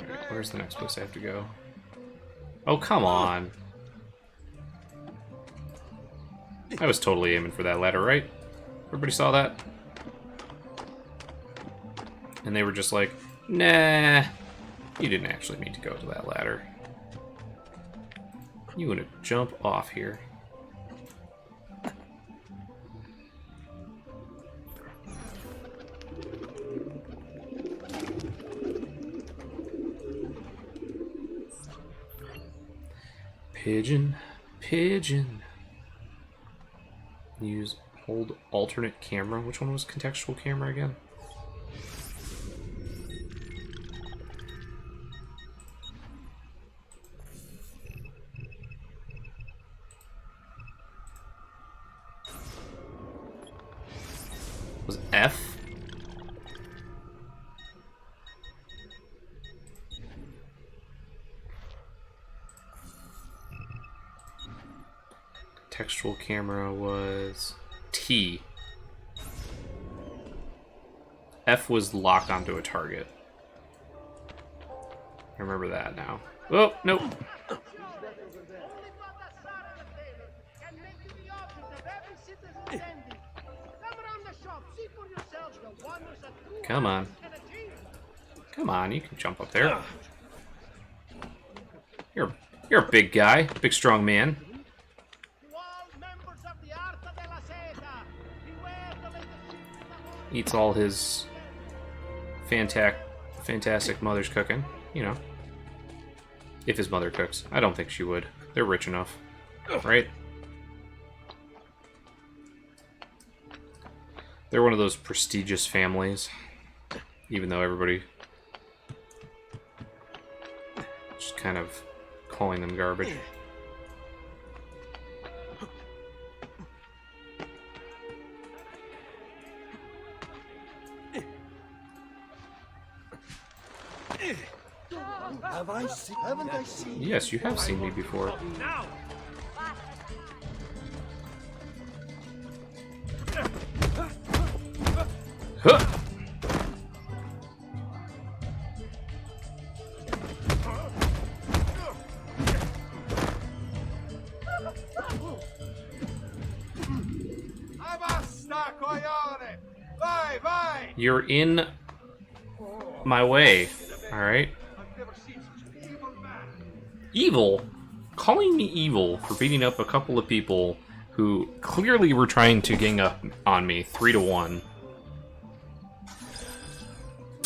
Alright, where's the next place I have to go? Oh, come on. I was totally aiming for that ladder, right? Everybody saw that? And they were just like, nah, you didn't actually mean to go to that ladder. You want to jump off here. Pigeon, pigeon. Use, hold alternate camera. Which one was contextual camera again? Was F? Actual camera was T. F was lock onto a target. I remember that now. Oh, nope. Come on. Come on, you can jump up there. You're a big guy, big strong man. Eats all his fantastic mother's cooking, you know. If his mother cooks. I don't think she would. They're rich enough, right? They're one of those prestigious families, even though everybody just kind of calling them garbage. Haven't I seen? Yes, you have seen me before. Huh. You're in my way, alright? Evil? Calling me evil for beating up a couple of people who clearly were trying to gang up on me 3-1.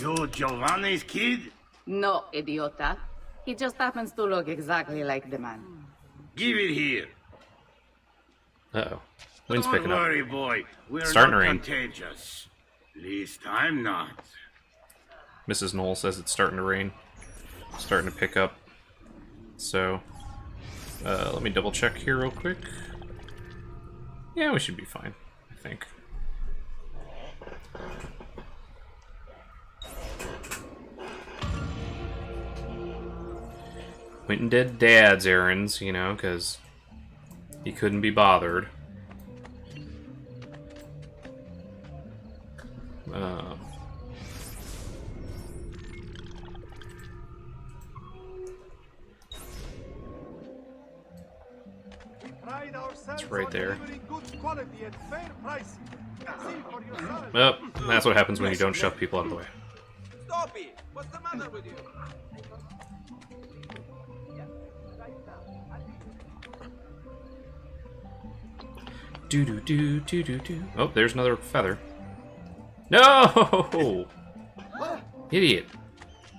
You Giovanni's kid? No, idiota. He just happens to look exactly like the man. Give it here. Uh-oh. Wind's picking up. Don't worry, boy. We're Starting not to rain. contagious. Least I'm not. Mrs. Noell says it's starting to rain. Starting to pick up. So, let me double check here real quick. Yeah, we should be fine, I think. Went and did Dad's errands, you know, because he couldn't be bothered. It's right there. Oh, that's what happens when you don't shove people out of the way. Stop it! What's the matter with you? Do. Oh, there's another feather. No! Idiot.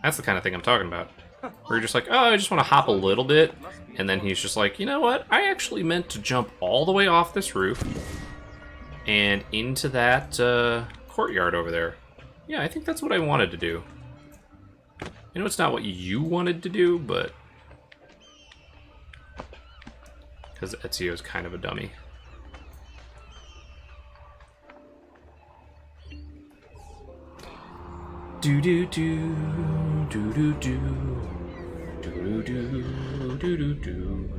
That's the kind of thing I'm talking about. Where you're just like, oh, I just want to hop a little bit. And then he's just like, you know what? I actually meant to jump all the way off this roof and into that courtyard over there. Yeah, I think that's what I wanted to do. I know it's not what you wanted to do, but... because Ezio's kind of a dummy. Do-do-do, do-do-do, do-do-do, do-do-do.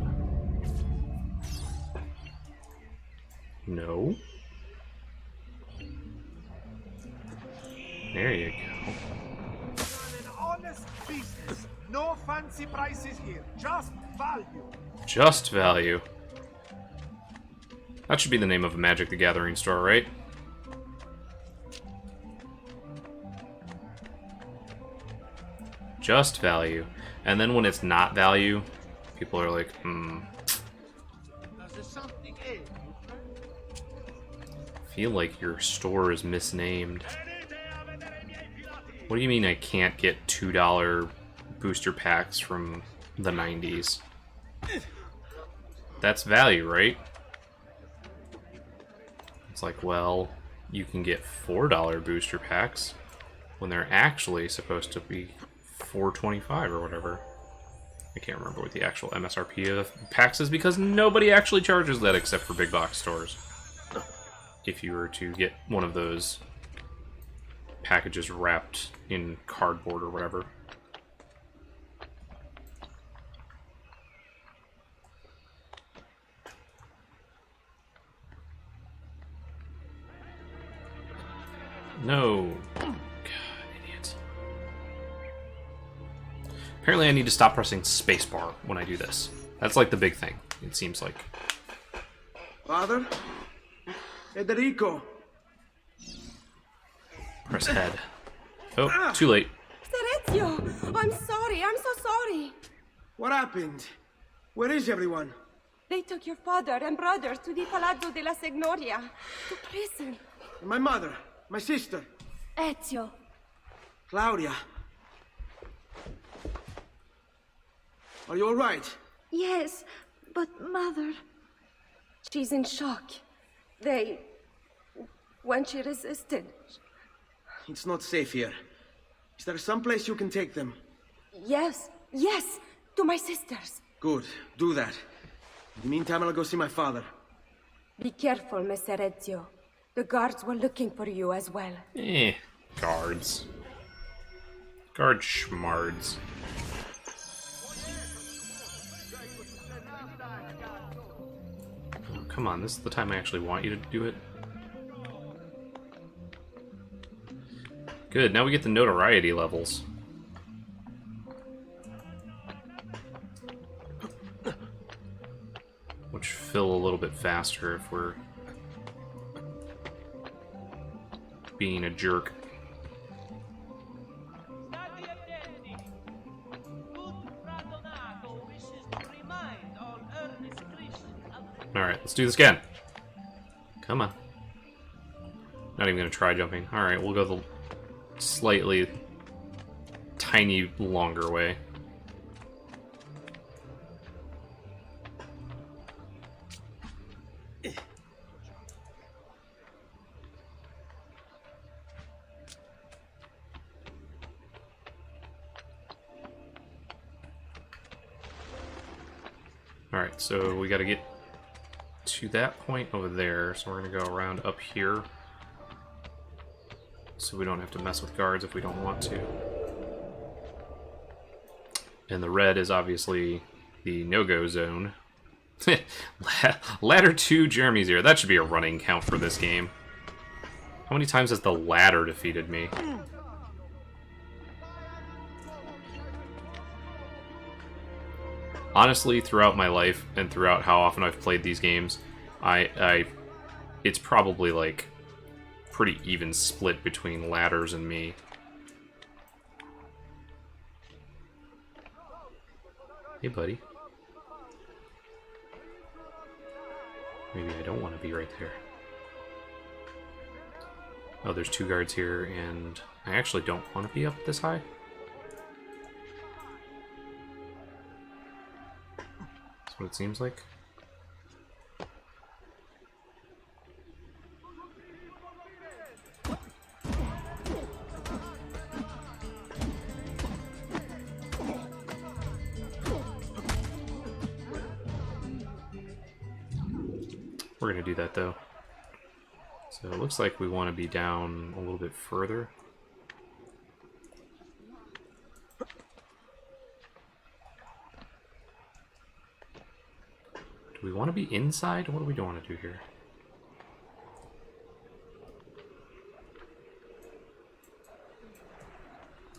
No. There you go. An honest business. No fancy prices here. Just value. Just value. That should be the name of a Magic the Gathering store, right? Just value. And then when it's not value, people are like, feel like your store is misnamed. What do you mean I can't get $2 booster packs from the 90s? That's value, right? It's like, well, you can get $4 booster packs when they're actually supposed to be $4.25 or whatever. I can't remember what the actual MSRP of packs is because nobody actually charges that except for big box stores. If you were to get one of those packages wrapped in cardboard or whatever. No. God, idiot. Apparently I need to stop pressing spacebar when I do this. That's like the big thing, it seems like. Father? Federico! Press head. Oh, too late. Sergio! I'm sorry, I'm so sorry. What happened? Where is everyone? They took your father and brothers to the Palazzo della Signoria, to prison. And my mother, my sister. Ezio. Claudia. Are you all right? Yes, but Mother... She's in shock. When she resisted... It's not safe here. Is there some place you can take them? Yes, to my sisters. Good, do that. In the meantime, I'll go see my father. Be careful, Mr. Ezio. The guards were looking for you as well. Guards. Guard schmards. Oh, come on, this is the time I actually want you to do it. Good, now we get the notoriety levels. Which fill a little bit faster if we're being a jerk. Alright, let's do this again. Come on. Not even gonna try jumping. Alright, we'll go the slightly tiny longer way. Alright, so we gotta get to that point over there, so we're gonna go around up here. So we don't have to mess with guards if we don't want to. And the red is obviously the no-go zone. Ladder 2, Jeremy's here. That should be a running count for this game. How many times has the ladder defeated me? Honestly, throughout my life and throughout how often I've played these games, it's probably like pretty even split between ladders and me. Hey, buddy. Maybe I don't want to be right there. Oh, there's 2 guards here, and I actually don't want to be up this high. That's what it seems like. We're going to do that, though. So it looks like we want to be down a little bit further. Do we want to be inside? What do we want to do here?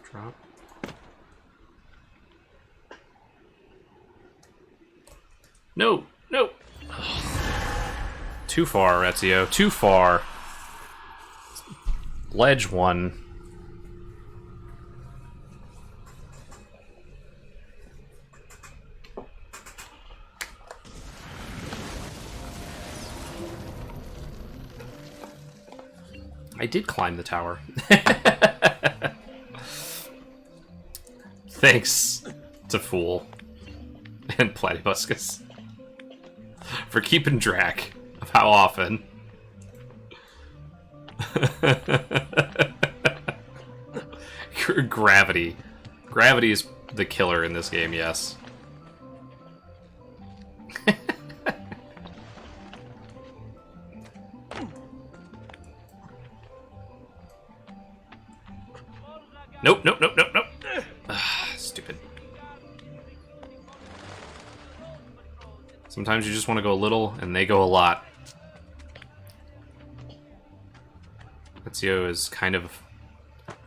Drop. No! No! Too far, Ezio. Too far. Ledge 1. I did climb the tower. Thanks to Fool and Platypuscus for keeping track of how often. Gravity. Gravity is the killer in this game, yes. Nope, nope, nope, nope, nope. Stupid. Sometimes you just want to go a little, and they go a lot. Ezio is kind of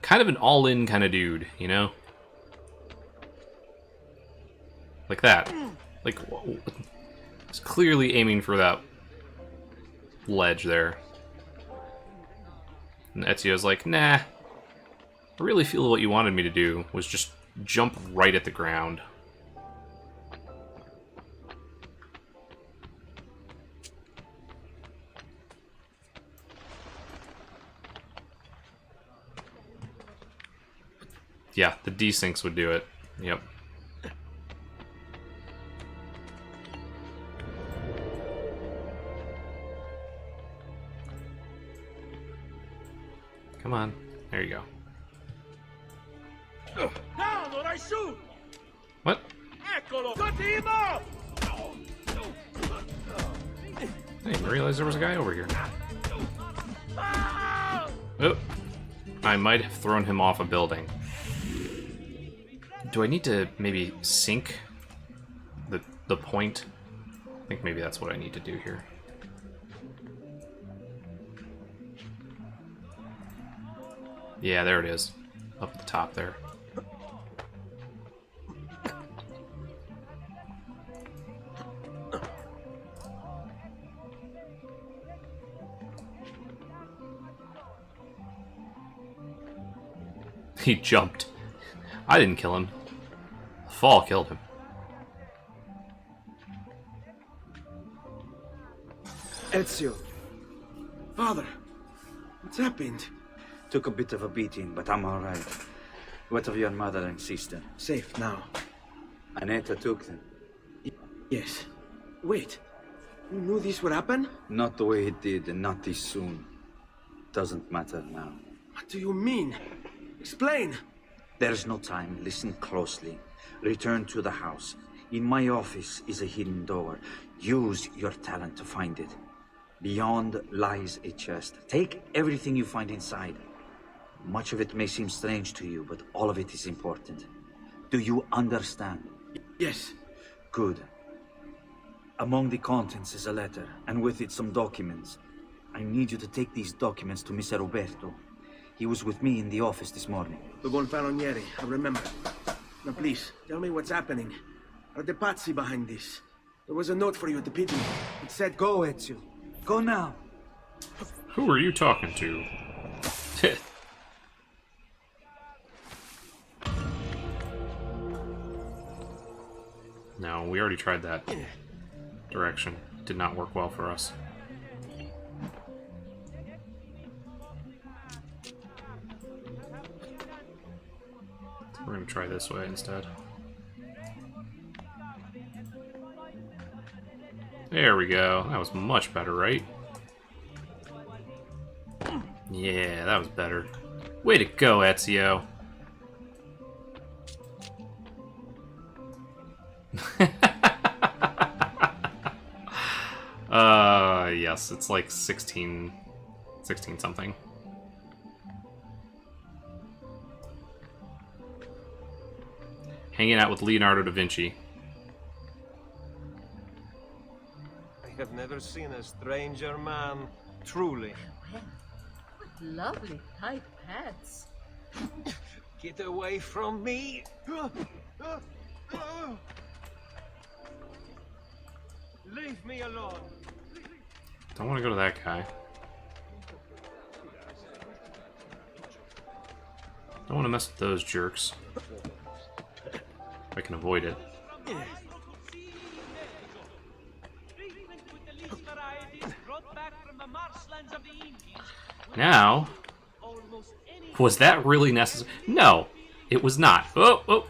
an all-in kind of dude, you know? Like that. Like, whoa. He's clearly aiming for that ledge there. And Ezio's like, nah. I really feel what you wanted me to do was just jump right at the ground. Yeah, the desyncs would do it. Yep. Come on. There you go. Down or I shoot! What? Eccolo! Cut him off! I didn't realize there was a guy over here. Oh. I might have thrown him off a building. Do I need to maybe sink the point? I think maybe that's what I need to do here. Yeah, there it is. Up at the top there. He jumped. I didn't kill him. The fall killed him. Ezio. Father, what's happened? Took a bit of a beating, but I'm all right. What of your mother and sister? Safe now. Annetta took them. Yes. Wait. You knew this would happen? Not the way it did, and not this soon. Doesn't matter now. What do you mean? Explain! There's no time. Listen closely. Return to the house. In my office is a hidden door. Use your talent to find it. Beyond lies a chest. Take everything you find inside. Much of it may seem strange to you, but all of it is important. Do you understand? Yes. Good. Among the contents is a letter, and with it some documents. I need you to take these documents to Mr. Roberto. He was with me in the office this morning. The Gonfalonieri, I remember. Now please, tell me what's happening. Are the Pazzi behind this? There was a note for you at the pigeon. It said go, Ezio. Go now. Who are you talking to? No, we already tried that direction. Did not work well for us. We're gonna try this way instead. There we go. That was much better, right? Yeah, that was better. Way to go, Ezio. Yes, it's like 16 something. Hanging out with Leonardo da Vinci. I have never seen a stranger man, truly. Well, what lovely tight pants. Get away from me! Leave me alone! Don't want to go to that guy. Don't want to mess with those jerks. If I can avoid it. Now, was that really necessary? No, it was not. Oh, oh.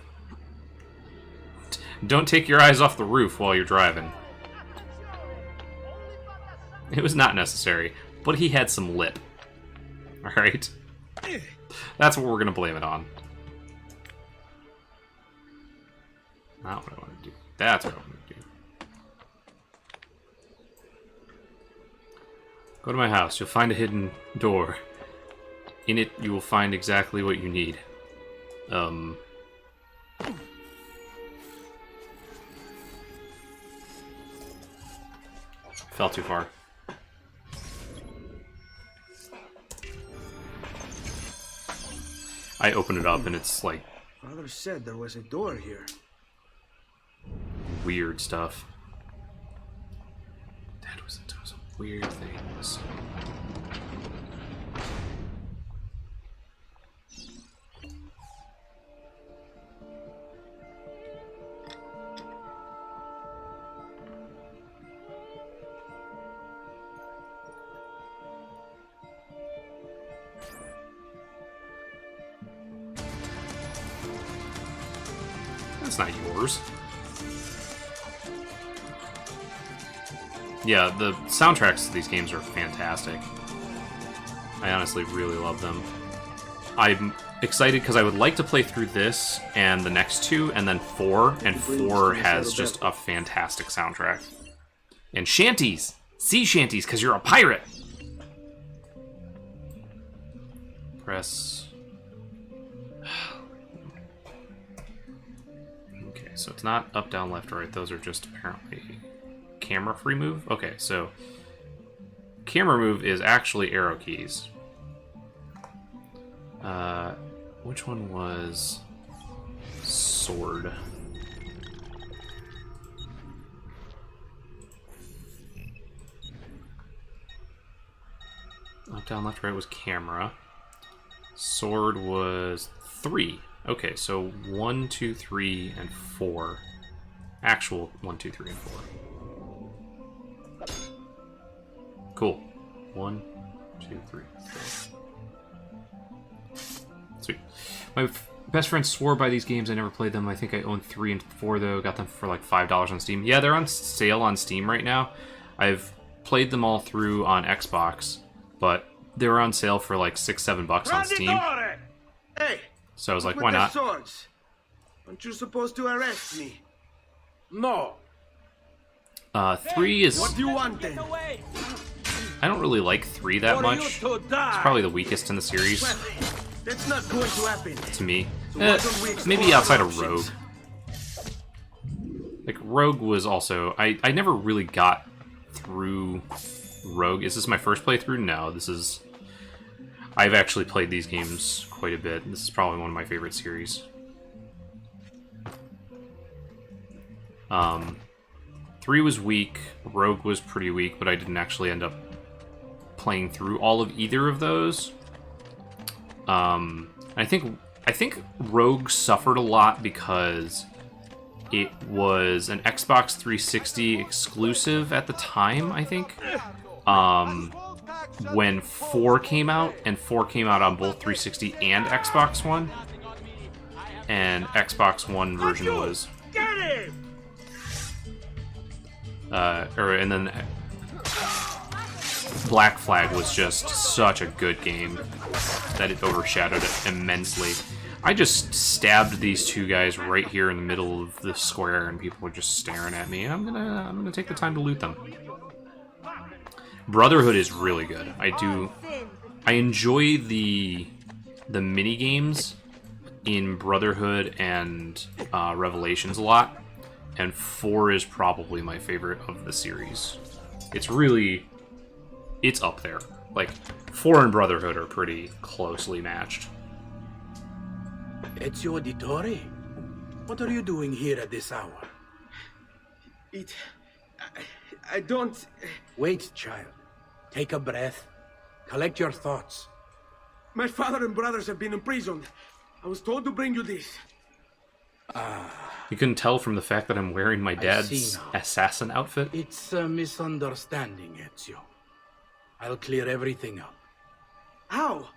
Don't take your eyes off the roof while you're driving. It was not necessary, but he had some lip. Alright? That's what we're going to blame it on. Not what I want to do. That's what I want to do. Go to my house. You'll find a hidden door. In it, you will find exactly what you need. Fell too far. I open it up and it's like Father said there was a door here. weird stuff. Dad was into some weird things. That's not yours. Yeah, the soundtracks to these games are fantastic. I honestly really love them. I'm excited because I would like to play through this and the next two, and then 4, and 4 has just a fantastic soundtrack. And shanties! Sea shanties, because you're a pirate! Press... Okay, so it's not up, down, left, right. Those are just apparently camera free move. Okay, so camera move is actually arrow keys. Which one was sword? Up, down, left, right was camera. Sword was 3. Okay, so 1, 2, 3, and 4. Actual 1, 2, 3, and 4. Cool. 1, 2, 3, 4. Sweet. My best friend swore by these games. I never played them. I think I own 3 and 4 though. Got them for like $5 on Steam. Yeah, they're on sale on Steam right now. I've played them all through on Xbox, but they were on sale for like $6-7 on Steam. Hey! So I was like, with why the not? Swords. Aren't you supposed to arrest me? No. 3 is... What do you want then? I don't really like 3 that For much. you to die. It's probably the weakest in the series, Well, that's not going to happen. to me. So why don't we explore Maybe outside our of Rogue. options? Like, Rogue was also... I never really got through Rogue. Is this my first playthrough? No, this is... I've actually played these games quite a bit. This is probably one of my favorite series. 3 was weak. Rogue was pretty weak, but I didn't actually end up playing through all of either of those. I think Rogue suffered a lot because it was an Xbox 360 exclusive at the time, I think. When 4 came out, and 4 came out on both 360 and Xbox One. And Xbox One version was... and then Black Flag was just such a good game that it overshadowed it immensely. I just stabbed these two guys right here in the middle of the square, and people were just staring at me. I'm gonna take the time to loot them. Brotherhood is really good. I enjoy the mini games in Brotherhood and Revelations a lot, and 4 is probably my favorite of the series. It's up there. Like, 4 and Brotherhood are pretty closely matched. Ezio Auditore? What are you doing here at this hour? I don't... Wait, child. Take a breath. Collect your thoughts. My father and brothers have been imprisoned. I was told to bring you this. You couldn't tell from the fact that I'm wearing my dad's assassin outfit? It's a misunderstanding, Ezio. I'll clear everything up. How?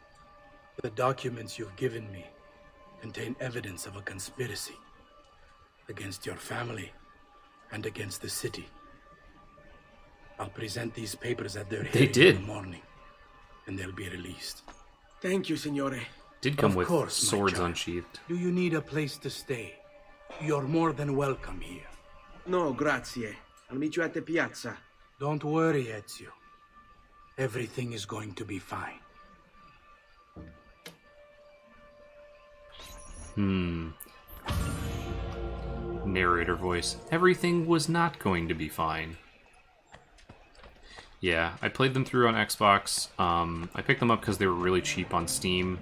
The documents you've given me contain evidence of a conspiracy against your family and against the city. I'll present these papers at their hearing in the morning, and they'll be released. Thank you, Signore. Did come Of with course, my swords child. unsheathed. Do you need a place to stay? You're more than welcome here. No, grazie. I'll meet you at the piazza. Don't worry, Ezio. Everything is going to be fine. Narrator voice. Everything was not going to be fine. Yeah, I played them through on Xbox. I picked them up because they were really cheap on Steam.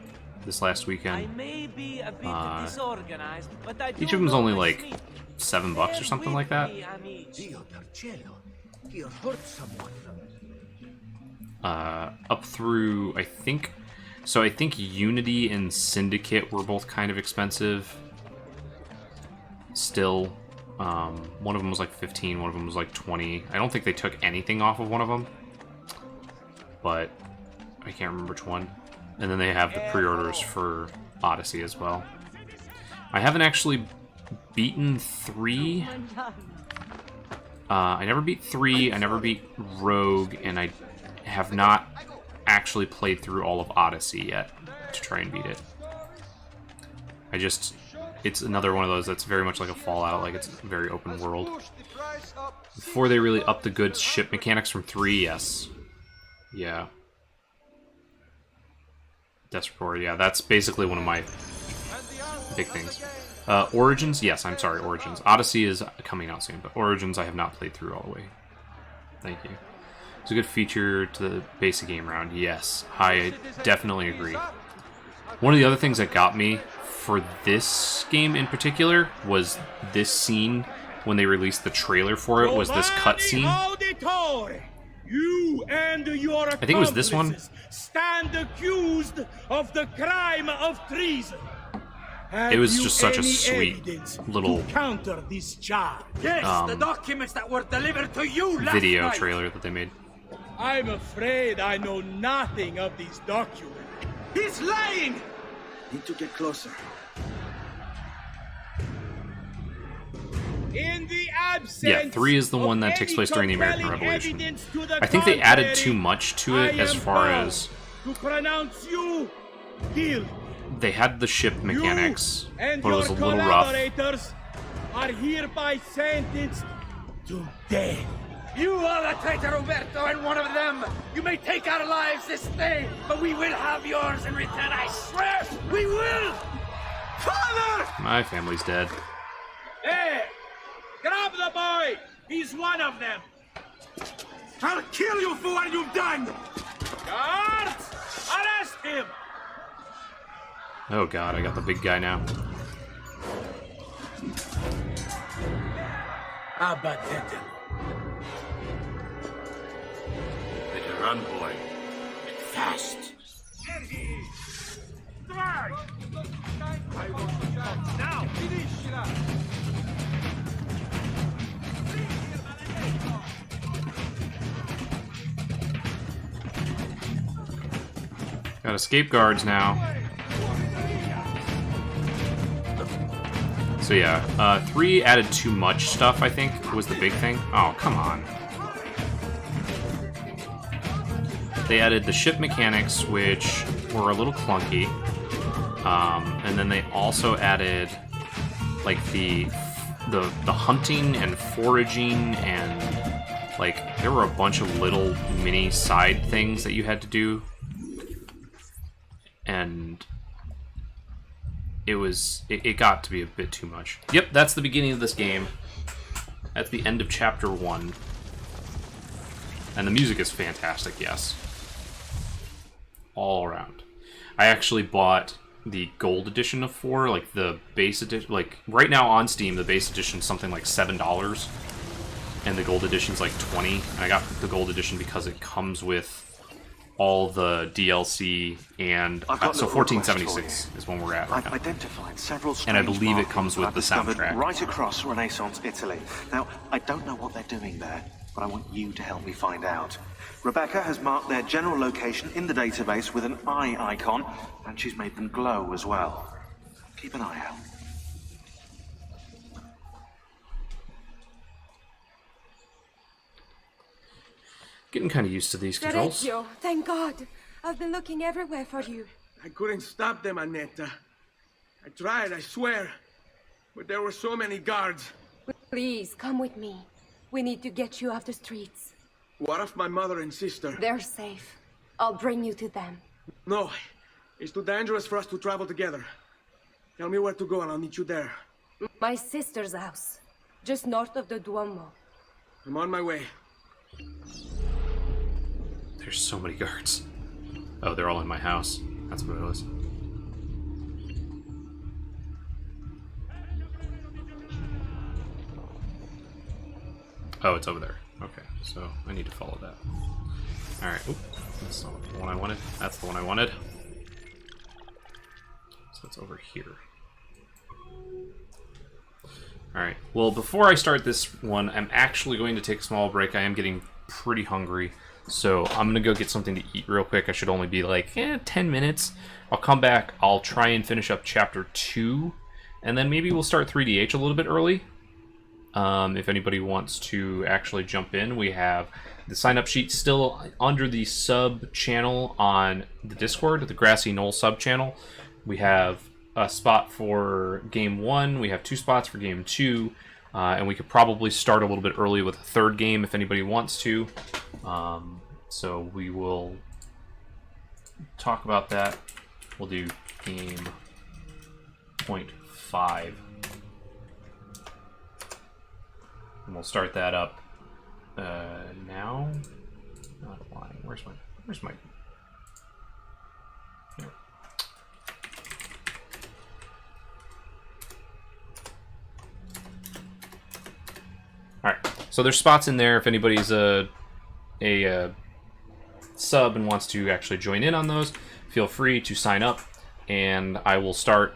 this last weekend. may be a bit disorganized, but I Each of them's only like $7 or something like that. Dio del cielo. He hurt someone. Up through, I think Unity and Syndicate were both kind of expensive. Still, one of them was like 15, one of them was like 20. I don't think they took anything off of one of them, but I can't remember which one. And then they have the pre-orders for Odyssey as well. I haven't actually beaten 3. I never beat 3, I never beat Rogue, and I have not actually played through all of Odyssey yet to try and beat it. It's another one of those that's very much like a Fallout, like it's very open world. Before they really upped the good ship mechanics from 3, yes. Yeah. Desperate, yeah, that's basically one of my big things. Origins, yes, I'm sorry, Origins. Odyssey is coming out soon, but Origins I have not played through all the way. Thank you. It's a good feature to the basic game round, yes. I definitely agree. One of the other things that got me for this game in particular was this scene when they released the trailer for it, was this cutscene. You and your I think it was this one. Stand accused of the crime of treason. It was just such a sweet little counter this charge. Yes, the documents that were delivered to you last video night. trailer that they made. I'm afraid I know nothing of these documents. He's lying! Need to get closer. In the absence Yeah, 3 is the one that takes place during the American Revolution. I think they added too much to it as far as to pronounce you guilty. they had the ship mechanics, And but it was a your little rough. collaborators are hereby sentenced to death. You are the traitor, Roberto, and one of them. You may take our lives this day, but we will have yours in return, I swear! We will! Father! My family's dead. Hey! Grab the boy! He's one of them! I'll kill you for what you've done! Guards! Arrest him! Oh god, I got the big guy now. Abatete. Better run, boy. Fast. Now, finiscila! Got escape guards now. So yeah, 3 added too much stuff, I think, was the big thing. Oh, come on. They added the ship mechanics, which were a little clunky. And then they also added, like, the hunting and foraging, and, like, there were a bunch of little mini side things that you had to do. And it got to be a bit too much. Yep, that's the beginning of this game. That's the end of chapter 1. And the music is fantastic, yes. All around. I actually bought the gold edition of 4, like the base edition. Like, right now on Steam, the base edition is something like $7. And the gold edition's like $20. And I got the gold edition because it comes with all the DLC, and so 1476 is when we're at right I've now. identified several And I strange believe it markings comes with I've the discovered soundtrack. right across Renaissance Italy. Now, I don't know what they're doing there, but I want you to help me find out. Rebecca has marked their general location in the database with an eye icon, and she's made them glow as well. Keep an eye out. Getting kind of used to these controls. Sergio, thank God. I've been looking everywhere for you. I couldn't stop them, Annetta. I tried, I swear. But there were so many guards. Please, come with me. We need to get you off the streets. What of my mother and sister? They're safe. I'll bring you to them. No, it's too dangerous for us to travel together. Tell me where to go and I'll meet you there. My sister's house, just north of the Duomo. I'm on my way. There's so many guards. Oh, they're all in my house. That's what it was. Oh, it's over there. Okay, so I need to follow that. Alright, oop, that's not the one I wanted. That's the one I wanted. So it's over here. Alright, well, before I start this one, I'm actually going to take a small break. I am getting pretty hungry, so I'm gonna go get something to eat real quick. I should only be like, 10 minutes. I'll come back, I'll try and finish up Chapter 2, and then maybe we'll start 3DH a little bit early. If anybody wants to actually jump in, we have the sign-up sheet still under the sub-channel on the Discord, the Grassy Knoll sub-channel. We have a spot for Game 1, we have 2 spots for Game 2, and we could probably start a little bit early with a 3rd game if anybody wants to. So we will talk about that. We'll do Game 0.5. And we'll start that up now. Not flying. Where's my? There. All right. So there's spots in there if anybody's a sub and wants to actually join in on those. Feel free to sign up, and I will start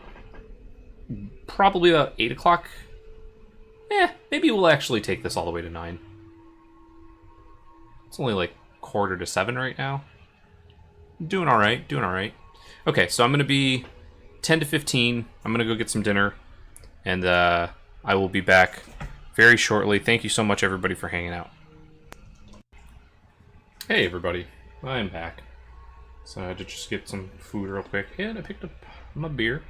probably about 8 o'clock. Maybe we'll actually take this all the way to 9. It's only like 6:45 right now. Doing all right, doing all right. Okay, so I'm going to be 10 to 15. I'm going to go get some dinner, and I will be back very shortly. Thank you so much, everybody, for hanging out. Hey, everybody. I'm back. So I had to just get some food real quick, and I picked up my beer.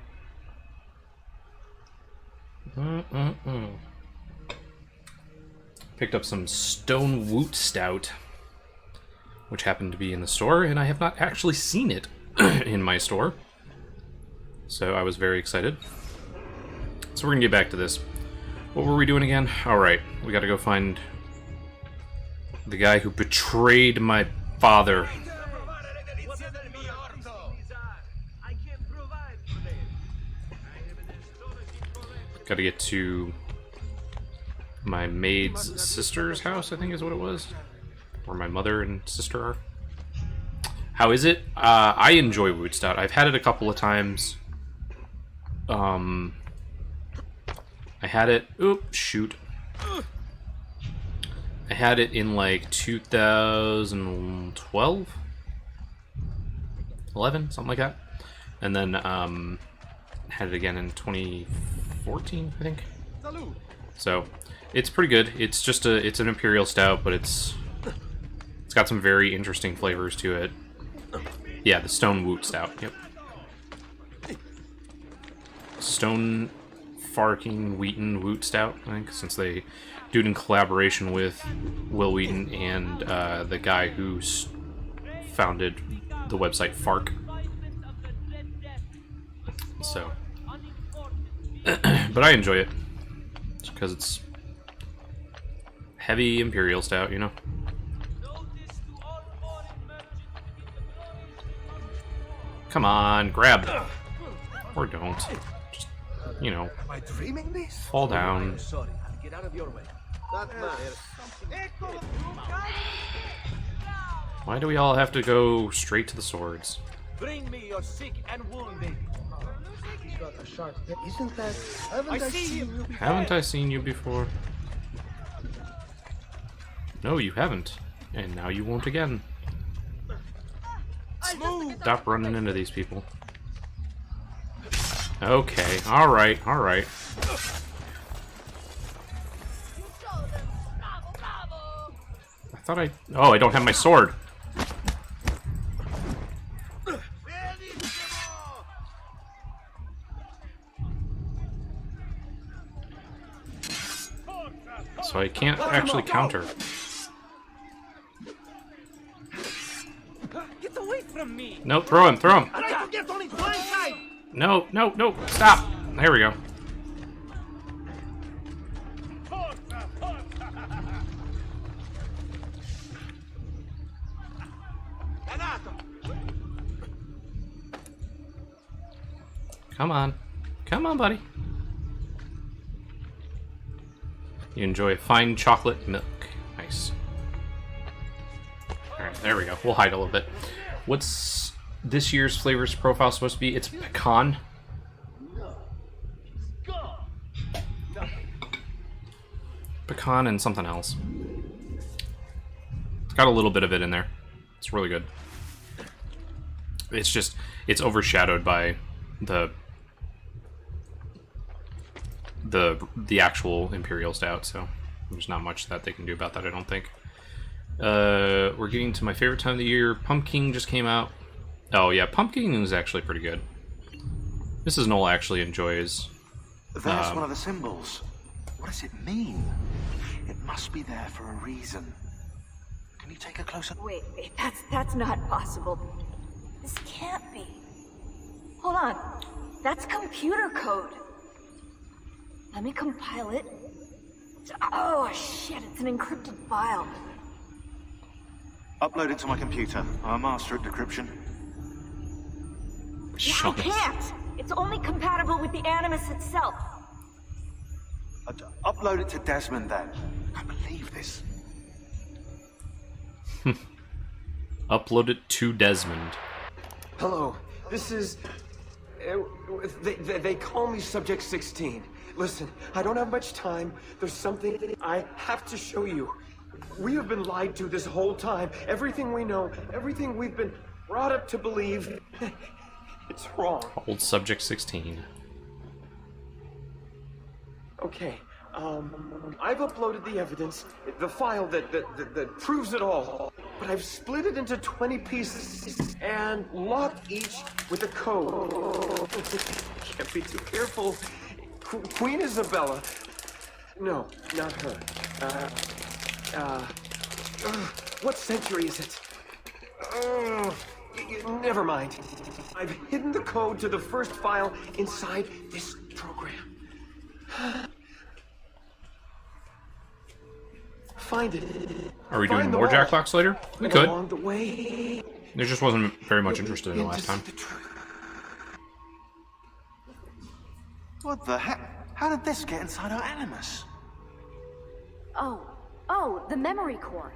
Picked up some Stone Woot Stout, which happened to be in the store, and I have not actually seen it in my store. So I was very excited. So we're gonna get back to this. What were we doing again? Alright, we gotta go find the guy who betrayed my father. Gotta get to my maid's sister's house, I think is what it was. Where my mother and sister are. How is it? I enjoy Woot Stout. I've had it a couple of times. I had it... Oop, shoot. I had it in like 2012? 11? Something like that. And then had it again in 2014, I think. So... it's pretty good. It's just it's an imperial stout, but it's got some very interesting flavors to it. Yeah, the Stone Woot Stout. Yep. Stone Farking Wheaton Woot Stout, I think, since they do it in collaboration with Will Wheaton and the guy who founded the website Fark. So, but I enjoy it just because it's heavy imperial stout, you know. Come on, grab. Or don't. Just, you know, Am I dreaming this? fall down. Sorry, I'll get out of your way. Why do we all have to go straight to the swords? Bring me your sick and wounded. He's got a sharp hit. Isn't that... Haven't I seen you before? No, you haven't. And now you won't again. Stop running into these people. Okay, alright, alright. I thought I... Oh, I don't have my sword. So I can't actually counter. Get away from me! No, throw him, throw him! I like to get on his blind side! No, no, no, stop! There we go. Come on. Come on, buddy. You enjoy fine chocolate milk. Nice. Alright, there we go. We'll hide a little bit. What's this year's flavors profile supposed to be? It's pecan. Pecan and something else. It's got a little bit of it in there. It's really good. It's just, it's overshadowed by the actual Imperial Stout, so there's not much that they can do about that, I don't think. We're getting to my favorite time of the year. Pumpkin just came out. Oh yeah, Pumpkin is actually pretty good. Mrs. Noel actually enjoys. There's one of the symbols. What does it mean? It must be there for a reason. Can you take a closer... Wait, that's not possible. This can't be. Hold on. That's computer code. Let me compile it. Oh, shit, it's an encrypted file. Upload it to my computer. I'm a master at decryption. Yeah, I can't! It's only compatible with the Animus itself. Upload it to Desmond, then. I can't believe this. Upload it to Desmond. Hello, this is... They call me Subject 16. Listen, I don't have much time. There's something I have to show you. We have been lied to this whole time. Everything we know, everything we've been brought up to believe, it's wrong. Old Subject 16. Okay, I've uploaded the evidence, the file that proves it all, but I've split it into 20 pieces and locked each with a code. Can't be too careful. Queen Isabella. No, not her. What century is it? Never mind. I've hidden the code to the first file inside this program. Find it. Are we doing more Jack Box later? We could. Along the way. There just wasn't very much interested in the last time. What the heck? How did this get inside our Animus? Oh, the memory core.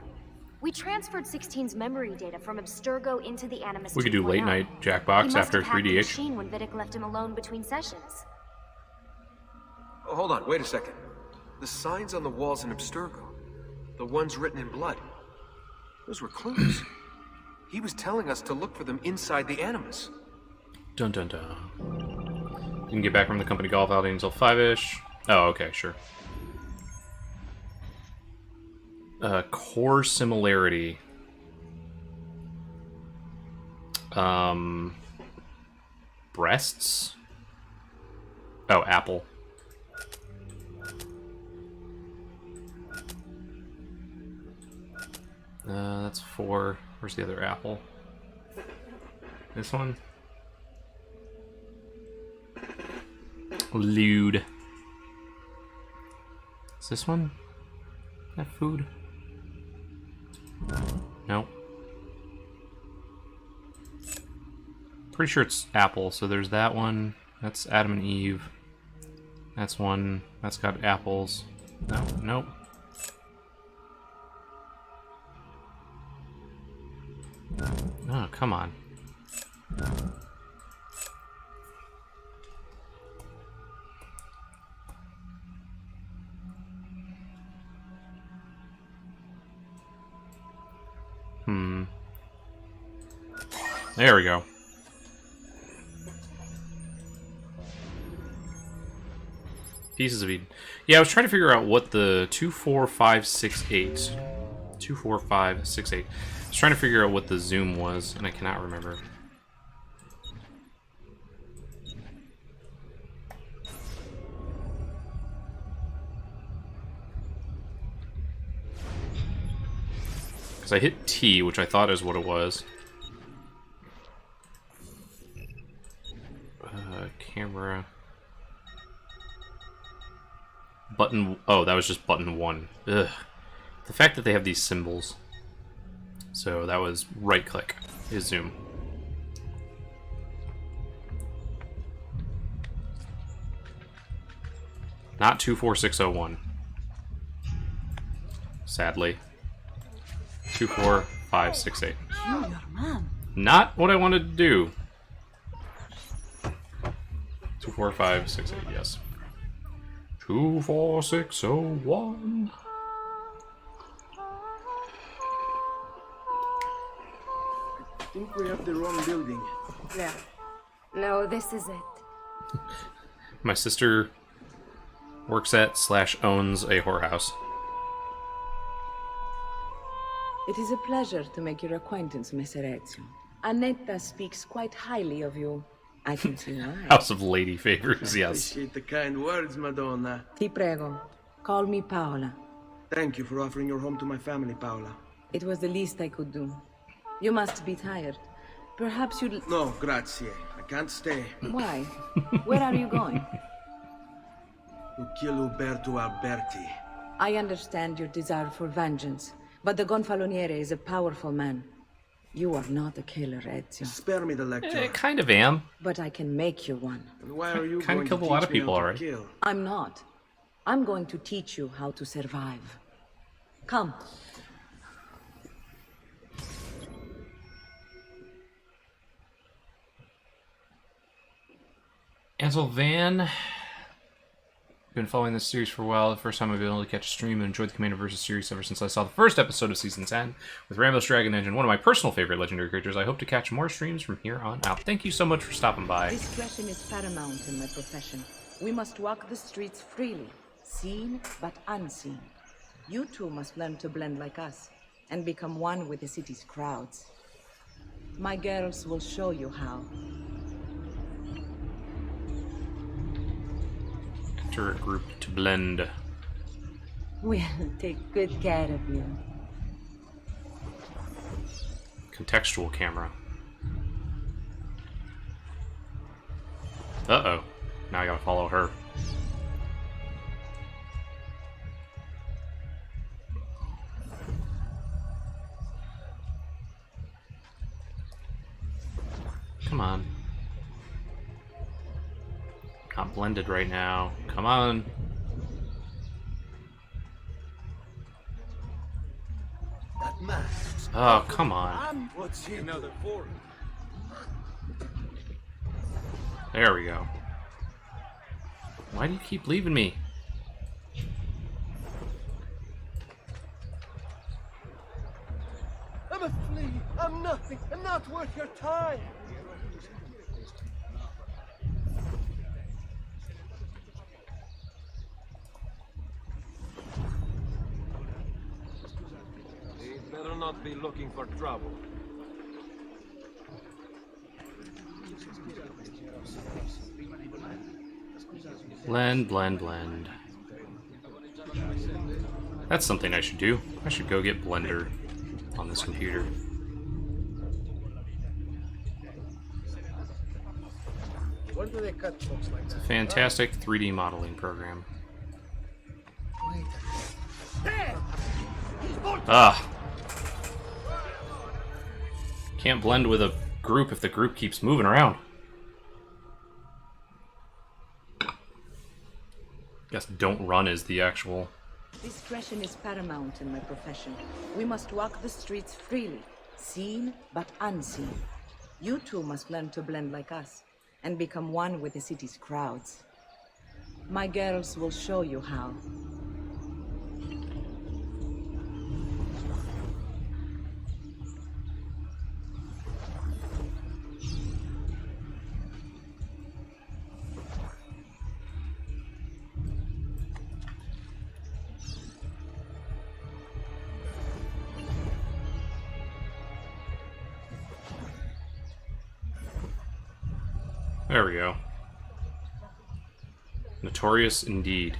We transferred 16's memory data from Abstergo into the Animus. We could do late night Jackbox after 3DH. Machine when Vidic left him alone between sessions. Oh, hold on, wait a second. The signs on the walls in Abstergo, the ones written in blood, those were clues. He was telling us to look for them inside the Animus. Dun dun dun. Didn't get back from the company golf outing until 5-ish. Oh, okay, sure. Core similarity. Breasts? Oh, apple. That's 4. Where's the other apple? This one? Lewd. Is this one? That food? Nope. Pretty sure it's apple, so there's that one. That's Adam and Eve. That's one. That's got apples. No, nope. Oh, come on. There we go. Pieces of Eden. Yeah, I was trying to figure out what the 24568. 24568. I was trying to figure out what the zoom was, and I cannot remember. Because I hit T, which I thought is what it was. Camera. Button. Oh, that was just button 1. Ugh. The fact that they have these symbols. So that was right click is zoom. Not 24601. Sadly. 2, 4, 5, 6, 8. You, your man. Not what I wanted to do. 2, 4, 5, 6, 8, yes. 2, 4, 6, 0, 1. I think we have the wrong building. Yeah. No, this is it. My sister works at / owns a whorehouse. It is a pleasure to make your acquaintance, Messer Ezio. Annetta speaks quite highly of you. I can see why. House of Lady Favors, yes. Appreciate the kind words, Madonna. Ti prego. Call me Paola. Thank you for offering your home to my family, Paola. It was the least I could do. You must be tired. Perhaps you'd... No, grazie. I can't stay. Why? Where are you going? To kill Uberto Alberti. I understand your desire for vengeance, but the Gonfaloniere is a powerful man. You are not a killer, Ezio. Spare me the lecture. Kind of am. But I can make you one. And why are you kind going of killed to a lot teach of me people how to already. kill? I'm not. I'm going to teach you how to survive. Come. Ansel Van. Been following this series for a while. The first time I've been able to catch a stream and enjoyed the Commander Versus series ever since I saw the first episode of Season 10 with Rambo's Dragon Engine, one of my personal favorite legendary characters. I hope to catch more streams from here on out. Thank you so much for stopping by. Discretion is paramount in my profession. We must walk the streets freely, seen but unseen. You too must learn to blend like us and become one with the city's crowds. My girls will show you how. Enter a group to blend. We'll take good care of you. Contextual camera. Uh-oh. Now I gotta follow her. Come on. Not blended right now. Come on. That man. Oh, come on. What's he? Another foreign. There we go. Why do you keep leaving me? I'm a flea. I'm nothing. I'm not worth your time. He'd better not be looking for trouble. Blend, blend, blend. That's something I should do. I should go get Blender on this computer. When do they cut folks like that? Fantastic 3D modeling program. Ah. Can't blend with a group if the group keeps moving around. Guess don't run is the actual... Discretion is paramount in my profession. We must walk the streets freely, seen but unseen. You too must learn to blend like us and become one with the city's crowds. My girls will show you how. There we go. Notorious indeed.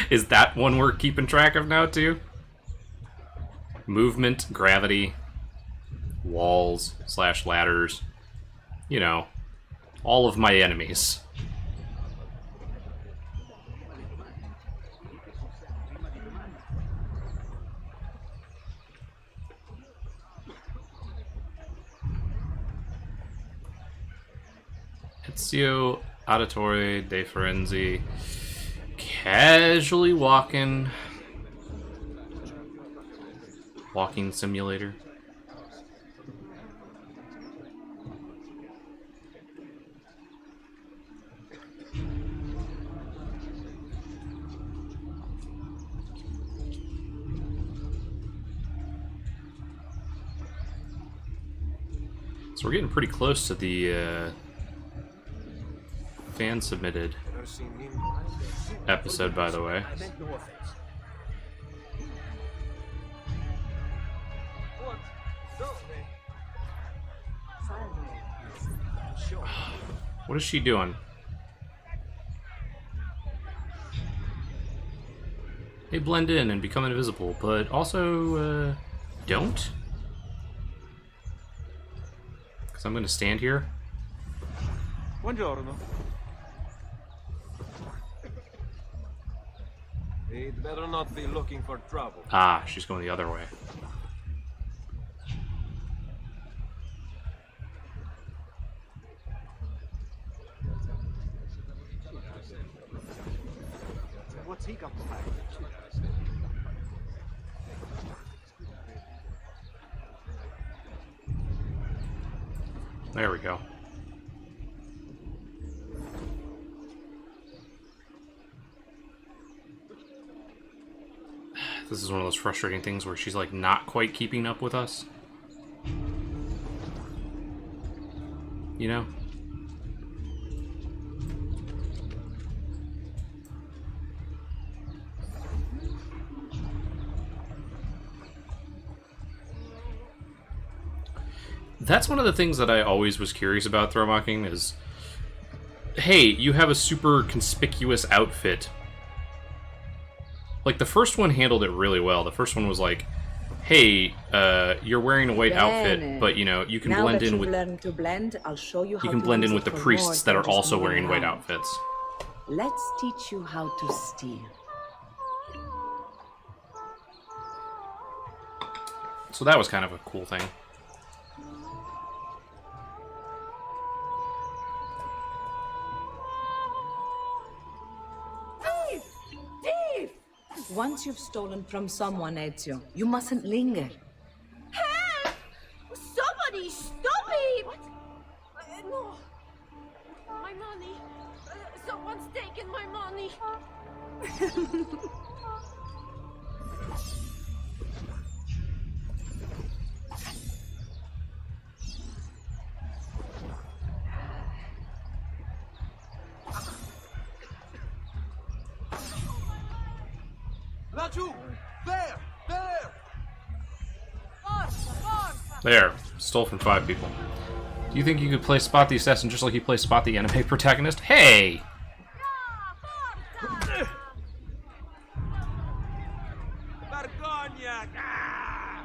Is that one we're keeping track of now too? Movement, gravity, walls / ladders. You know, all of my enemies. Ezio Auditore de Firenze. Casually walking simulator. So we're getting pretty close to the fan submitted episode, by the way. What is she doing? They blend in and become invisible, but also don't? Because I'm going to stand here. Buongiorno. He'd better not be looking for trouble. Ah, she's going the other way. What's he got to hide? There we go. This is one of those frustrating things where she's like not quite keeping up with us. You know? That's one of the things that I always was curious about Throwmocking is, hey, you have a super conspicuous outfit. Like, the first one handled it really well. The first one was like, hey, you're wearing a white outfit, but, you know, you can Now blend that in you've with... learned to blend, I'll show you how You can to blend use in it with the for priests more that are than just also moving wearing white around. outfits. Let's teach you how to steal. So that was kind of a cool thing. Thief! Thief! Once you've stolen from someone, Ezio, you mustn't linger. Help! Somebody stop him! What? No. My money. Someone's taken my money. Laggiù! There! There! There. Stole from 5 people. Do you think you could play Spot the Assassin just like you play Spot the anime protagonist? Hey! Vergogna! Ah!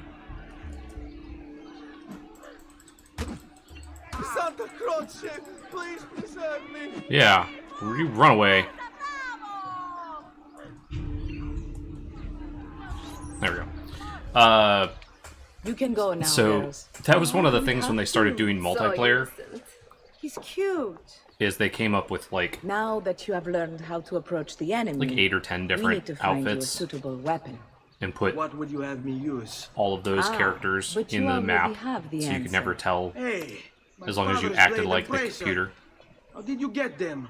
Santa Croce! Please preserve me! Yeah. You run away. There we go. You can go now, So, girls. that was one of the things when they started doing multiplayer, He's cute. is they came up with, like, Now that you have learned how to approach the enemy, 8 or 10 we different need to find you a outfits suitable weapon. and put What would you have me use? all of those Ah, characters but in you the already map, have the so you could answer. never tell Hey, my as long as you father's acted laid like a the bracer. computer. How did you get them?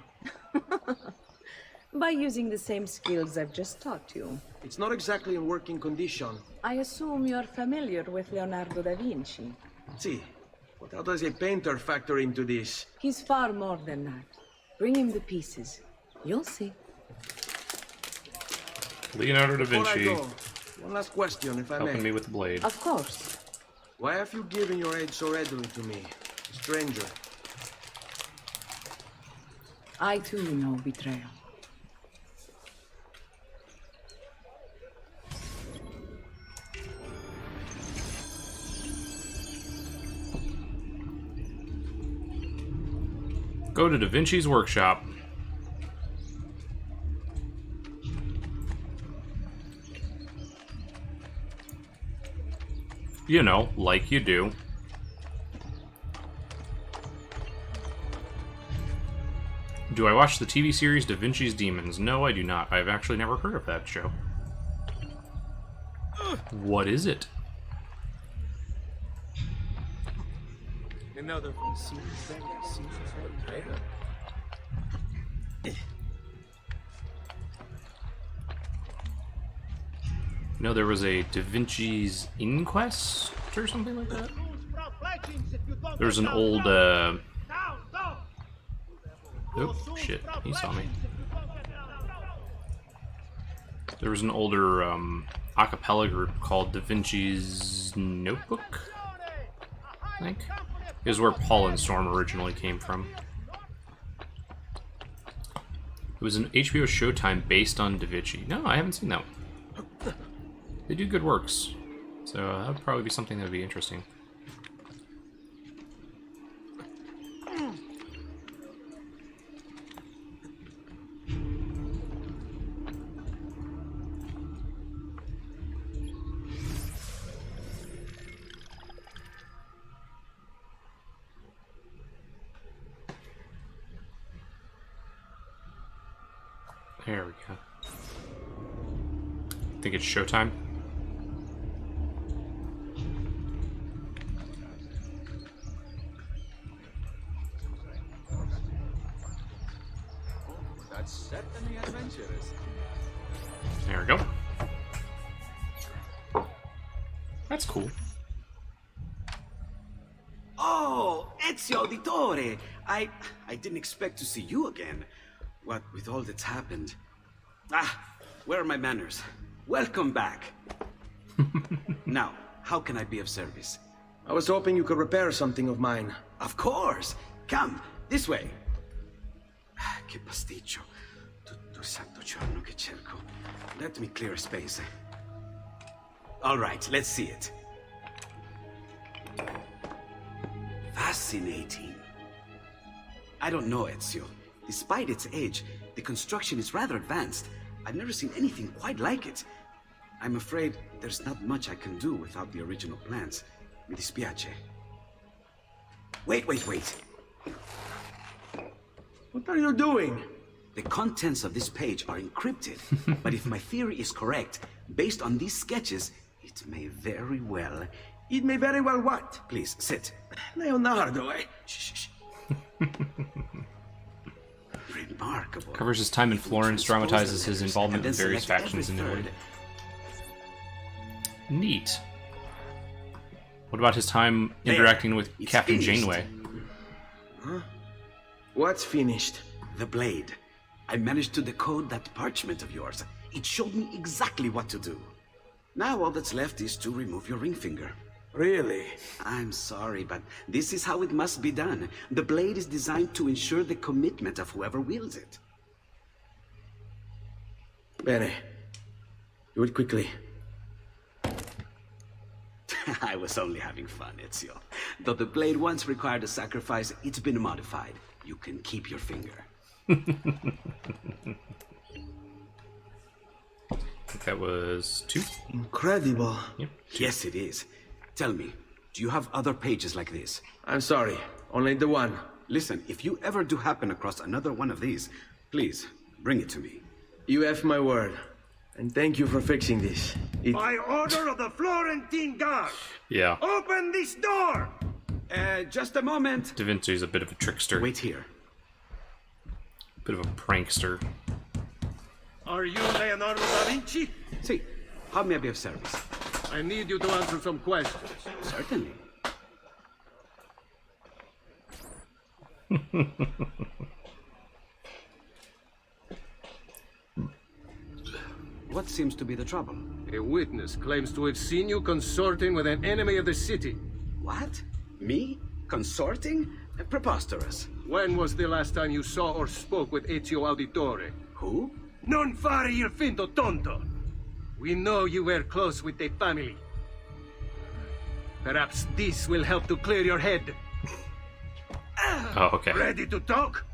By using the same skills I've just taught you. It's not exactly in working condition. I assume you're familiar with Leonardo da Vinci. See, but how does a painter factor into this? He's far more than that. Bring him the pieces. You'll see. Leonardo da Before I Vinci go, one last question, if I helping may. me with the blade. Of course. Why have you given your aid so readily to me, stranger? I too know betrayal. Go to Da Vinci's workshop. You know, like you do. Do I watch the TV series Da Vinci's Demons? No, I do not. I've actually never heard of that show. What is it? Another from No, there was a Da Vinci's Inquest or something like that. There's an old, oh, shit, he saw me. There was an older, a cappella group called Da Vinci's Notebook, I think. It was where Paul and Storm originally came from. It was an HBO Showtime based on Da Vinci. No, I haven't seen that one. They do good works, so that would probably be something that would be interesting. There we go. I think it's Showtime. That's certainly adventurous. There we go. That's cool. Oh, Ezio Auditore! I didn't expect to see you again. What with all that's happened. Ah, where are my manners? Welcome back. Now, how can I be of service? I was hoping you could repair something of mine. Of course! Come, this way. Che pasticcio. Tutto santo giorno che cerco. Let me clear a space. All right, let's see it. Fascinating. I don't know, Ezio. Despite its age, the construction is rather advanced. I've never seen anything quite like it. I'm afraid there's not much I can do without the original plans. Mi dispiace. Wait. What are you doing? The contents of this page are encrypted, but if my theory is correct, based on these sketches, it may very well... It may very well what? Please, sit. Leonardo, eh? Shh. Remarkable. Covers his time in Florence, dramatizes his involvement in various factions in Italy. Neat. What about his time interacting with Captain Janeway? Huh? What's finished? The blade. I managed to decode that parchment of yours. It showed me exactly what to do. Now all that's left is to remove your ring finger. Really? I'm sorry, but this is how it must be done. The blade is designed to ensure the commitment of whoever wields it. Bene. Do it quickly. I was only having fun, Ezio. Though the blade once required a sacrifice, it's been modified. You can keep your finger. I think that was 2. Incredible. Yep. Yes, it is. Tell me, do you have other pages like this? I'm sorry, only the one. Listen, if you ever do happen across another one of these, please, bring it to me. You have my word. And thank you for fixing this. By order of the Florentine Guard! Yeah. Open this door! Just a moment. Da Vinci's a bit of a trickster. Wait here. Bit of a prankster. Are you Leonardo da Vinci? See, how may I be of service? I need you to answer some questions. Certainly. What seems to be the trouble? A witness claims to have seen you consorting with an enemy of the city. What? Me? Consorting? Preposterous. When was the last time you saw or spoke with Ezio Auditore? Who? Non fare il finto tonto! We know you were close with the family. Perhaps this will help to clear your head. Oh, okay. Ready to talk?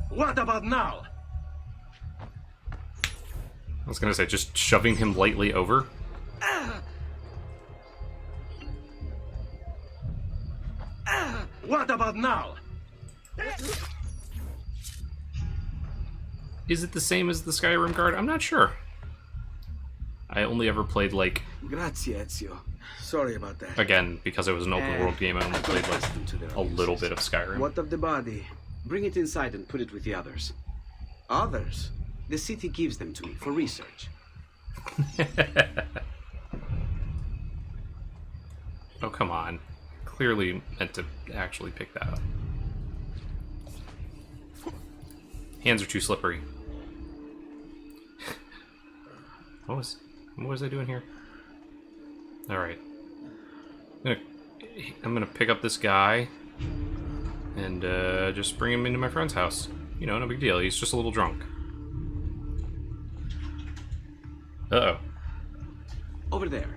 What about now? I was gonna say, just shoving him lightly over. What about now? Is it the same as the Skyrim guard? I'm not sure. I only ever played, like... Grazie, Ezio. Sorry about that. Again, because it was an open world game, I only played, like, a little bit of Skyrim. What of the body? Bring it inside and put it with the others. Others? The city gives them to me for research. Oh, come on. Clearly meant to actually pick that up. Hands are too slippery. What was I doing here? Alright. I'm gonna pick up this guy and just bring him into my friend's house. You know, no big deal. He's just a little drunk. Uh-oh. Over there.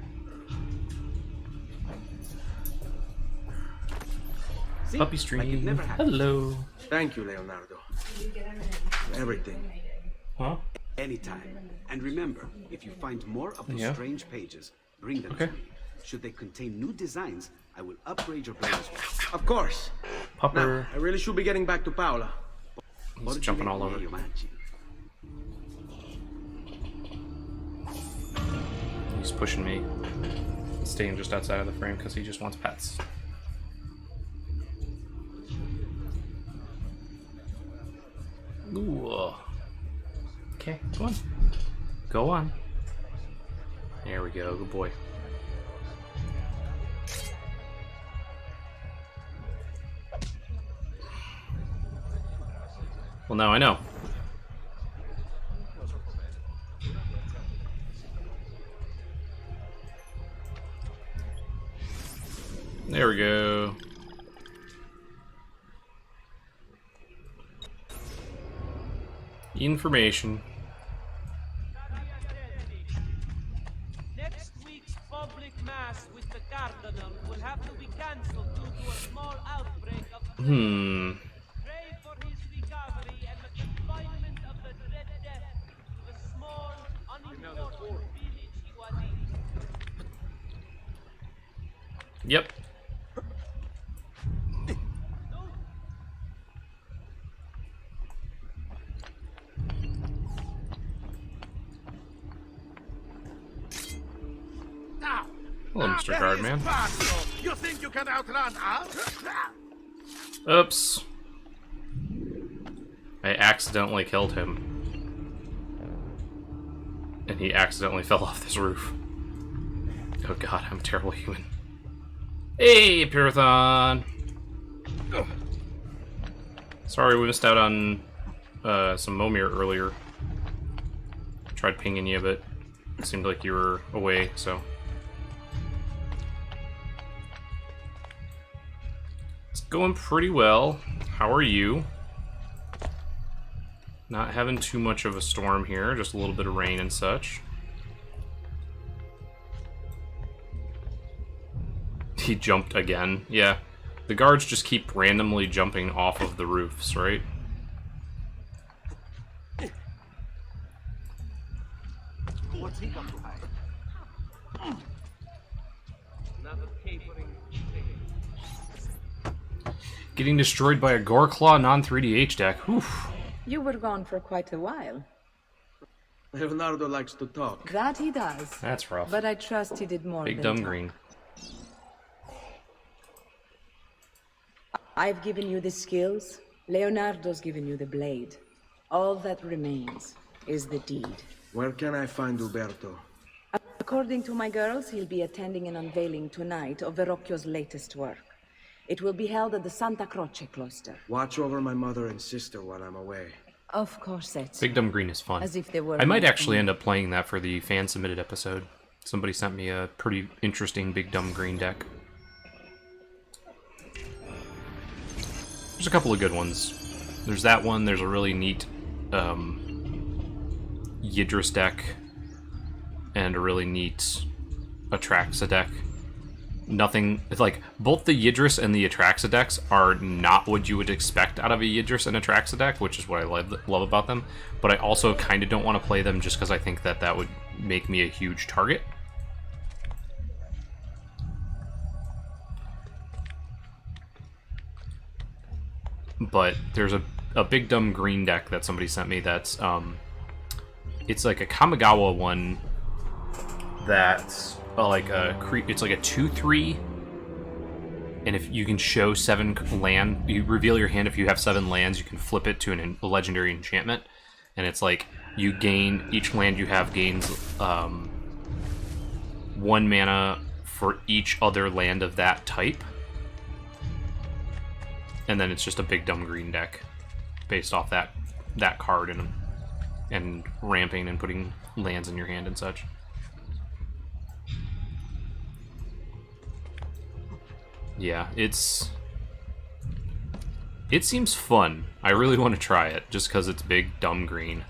See? Puppy stream. Like it never happened. Hello. Thank you, Leonardo. Everything. Huh? Anytime. And remember, if you find more of those strange pages, bring them to me. Should they contain new designs, I will upgrade your blade as well. Of course. Pupper. Now, I really should be getting back to Paola. He's jumping all over. He's pushing me. Staying just outside of the frame because he just wants pets. Ooh. Okay, go on. Go on. There we go, good boy. Well, now I know. There we go. Information. Next week's public mass with the Cardinal will have to be cancelled due to a small outbreak of Pray for his recovery and the confinement of the Red Death to the small, unimportant village he was in. Yep. Hello, Mr. Guardman. You think you can outrun us? Oops. I accidentally killed him. And he accidentally fell off this roof. Oh god, I'm a terrible human. Hey, Pyrathon! Sorry we missed out on some Momir earlier. Tried pinging you, but it seemed like you were away, so... Going pretty well. How are you? Not having too much of a storm here, just a little bit of rain and such. He jumped again. Yeah. The guards just keep randomly jumping off of the roofs, right? What's he got to hide? Another capering thing. Getting destroyed by a Goreclaw non-3DH deck. Oof. You were gone for quite a while. Leonardo likes to talk. That he does. That's rough. But I trust he did more Big than dumb talk. green. I've given you the skills. Leonardo's given you the blade. All that remains is the deed. Where can I find Uberto? According to my girls, he'll be attending an unveiling tonight of Verrocchio's latest work. It will be held at the Santa Croce cloister. Watch over my mother and sister while I'm away. Of course, that's Big dumb green is fun. As if they were I might actually end up playing that for the fan-submitted episode. Somebody sent me a pretty interesting big dumb green deck. There's a couple of good ones. There's that one, there's a really neat Yidris deck, and a really neat Atraxa deck. Nothing, it's like, both the Yidris and the Atraxa decks are not what you would expect out of a Yidris and Atraxa deck, which is what I love about them, but I also kind of don't want to play them just because I think that that would make me a huge target. But there's a a big dumb green deck that somebody sent me. That's it's like a Kamigawa one. That's like it's like a 2/3. And if you can show 7 land, you reveal your hand. If you have 7 lands, you can flip it to a legendary enchantment. And it's like you gain, each land you have gains 1 mana for each other land of that type. And then it's just a big dumb green deck based off that card and ramping and putting lands in your hand and such. Yeah, it seems fun. I really want to try it, just because it's big, dumb green.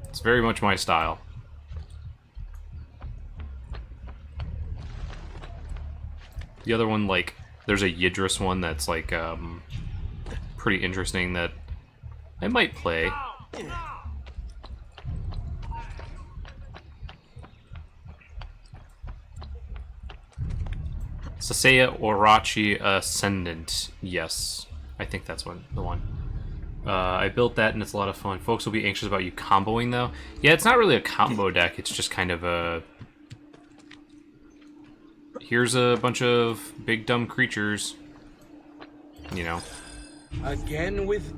It's very much my style. The other one, like, there's a Yidris one that's, like, pretty interesting that I might play. Sasaya Orachi Ascendant. Yes. I think that's the one. I built that and it's a lot of fun. Folks will be anxious about you comboing though. Yeah, it's not really a combo deck. It's just kind of a... Here's a bunch of big dumb creatures. You know. Again with...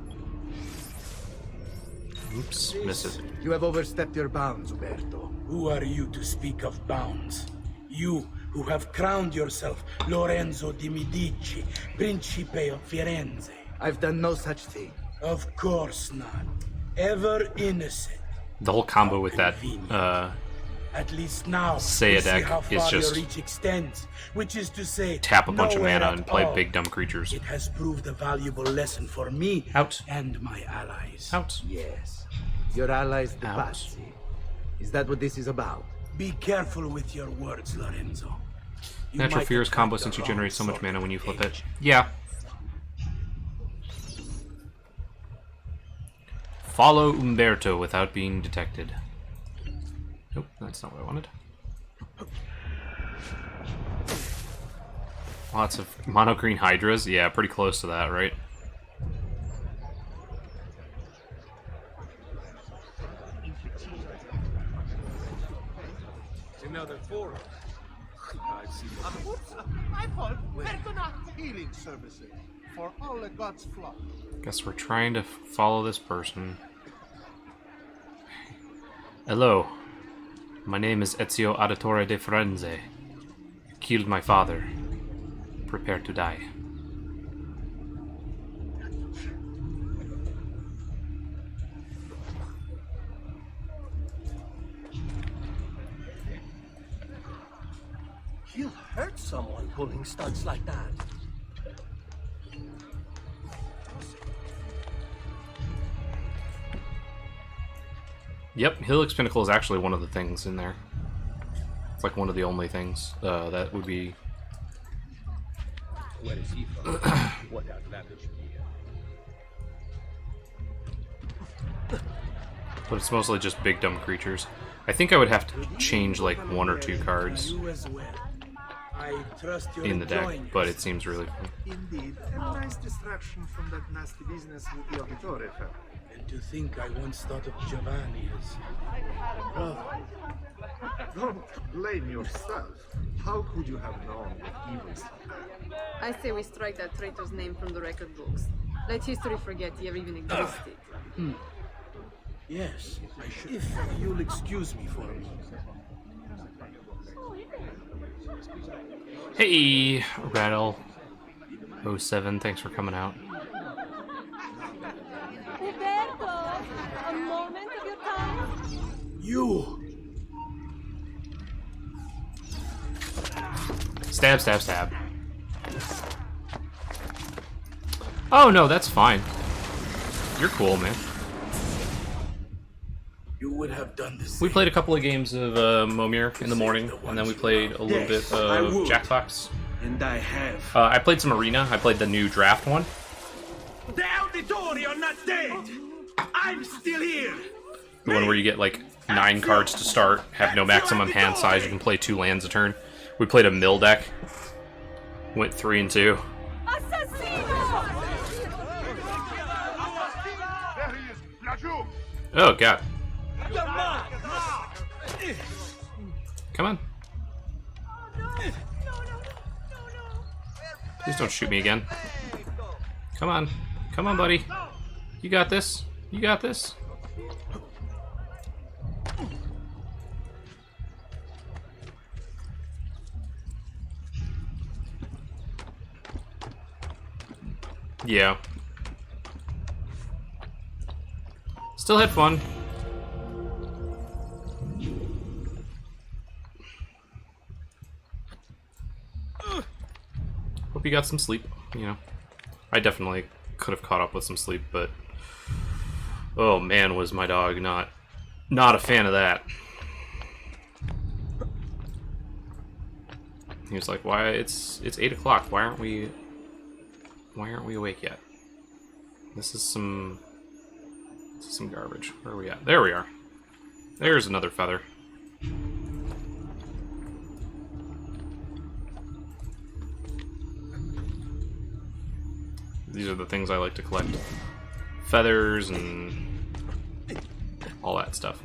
Oops, miss it. You have overstepped your bounds, Uberto. Who are you to speak of bounds? You who have crowned yourself Lorenzo di Medici, Principe of Firenze. I've done no such thing. Of course not. Ever innocent. The whole combo with that At least now, Seiya deck is just your reach extends, which is to say, tap a bunch of mana and play all. big dumb creatures. It has proved a valuable lesson for me and my allies. Out. Yes. Your allies, the Pazzi. Is that what this is about? Be careful with your words, Lorenzo. You Natural might Fears attract combo the since you wrong generate so much sort mana of when you flip age. it. Yeah. Follow Umberto without being detected. Nope, that's not what I wanted. Lots of mono green hydras. Yeah, pretty close to that, right? Another 4. My fault. Perdona. Healing services for all the gods' flock. Guess we're trying to follow this person. Hello. My name is Ezio Auditore de Firenze. Killed my father. Prepare to die. You'll hurt someone pulling stunts like that. Yep, Helix Pinnacle is actually one of the things in there. It's like one of the only things that would be... Where is he from? What advantage But it's mostly just big dumb creatures. I think I would have to change like 1 or 2 cards You as well. I trust you're in the deck, enjoying but it seems really fun. Indeed, a nice distraction from that nasty business with the Auditore family. And to think I once thought of Giovanni as brother. Don't blame yourself. How could you have known what evil something? I say we strike that traitor's name from the record books. Let history forget he ever even existed. Yes, I should. If you'll excuse me for a moment. Hey, Rattle 07, thanks for coming out. Roberto, a moment of your time. You! Stab, stab, stab. Oh no, that's fine. You're cool, man. You would have done this. We played a couple of games of Momir in the morning, and then we played a little bit of Jackbox. And I have. I played some Arena. I played the new draft one. The Auditore are not dead! I'm still here! The one where you get like 9 cards to start, have no maximum hand size, you can play 2 lands a turn. We played a mill deck. Went 3 and 2. Oh, God. Come on. Please don't shoot me again. Come on. Come on, buddy. You got this. You got this. Yeah. Still had fun. Hope you got some sleep, you know. I definitely could have caught up with some sleep, but oh man, was my dog not a fan of that. He was like, "Why? It's 8 o'clock. Why aren't we awake yet? This is some garbage. Where are we at? There we are. There's another feather." These are the things I like to collect. Feathers and all that stuff.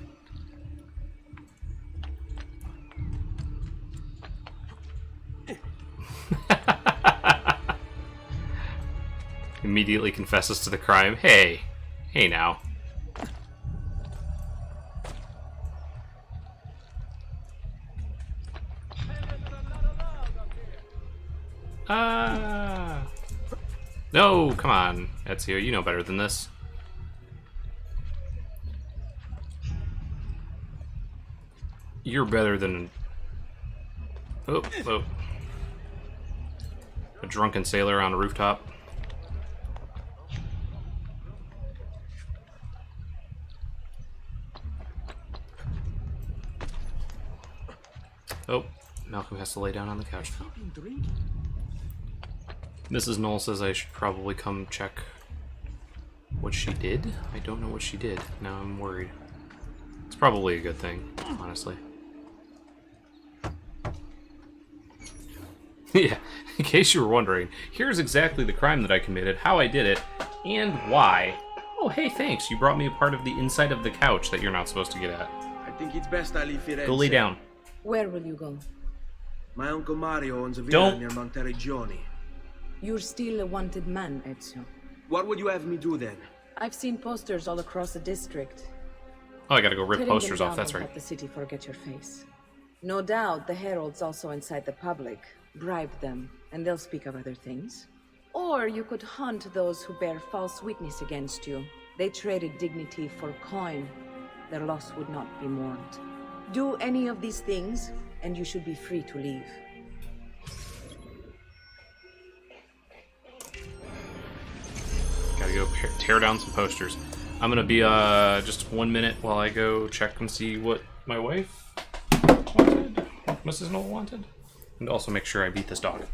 Immediately confesses to the crime. Hey now. No, come on, Ezio, you know better than this. You're better than... Oh. A drunken sailor on a rooftop. Oh, Malcolm has to lay down on the couch now. Mrs. Noell says I should probably come check what she did. I don't know what she did. Now I'm worried. It's probably a good thing, honestly. Yeah, in case you were wondering, here's exactly the crime that I committed, how I did it, and why. Oh, hey, thanks. You brought me a part of the inside of the couch that you're not supposed to get at. I think it's best I leave Firenze. Go lay down. Where will you go? My uncle Mario owns a villa near Monteriggioni. You're still a wanted man, Ezio. What would you have me do then? I've seen posters all across the district. Oh, I gotta go rip Tearing posters them off, down that's will right. help the city forget your face. No doubt the heralds also incite the public. Bribe them, and they'll speak of other things. Or you could hunt those who bear false witness against you. They traded dignity for coin. Their loss would not be mourned. Do any of these things, and you should be free to leave. Gotta go tear down some posters. I'm gonna be just 1 minute while I go check and see what my wife wanted, Mrs. Noell wanted, and also make sure I beat this dog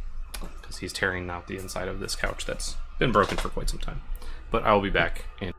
because he's tearing out the inside of this couch that's been broken for quite some time. But I will be back in.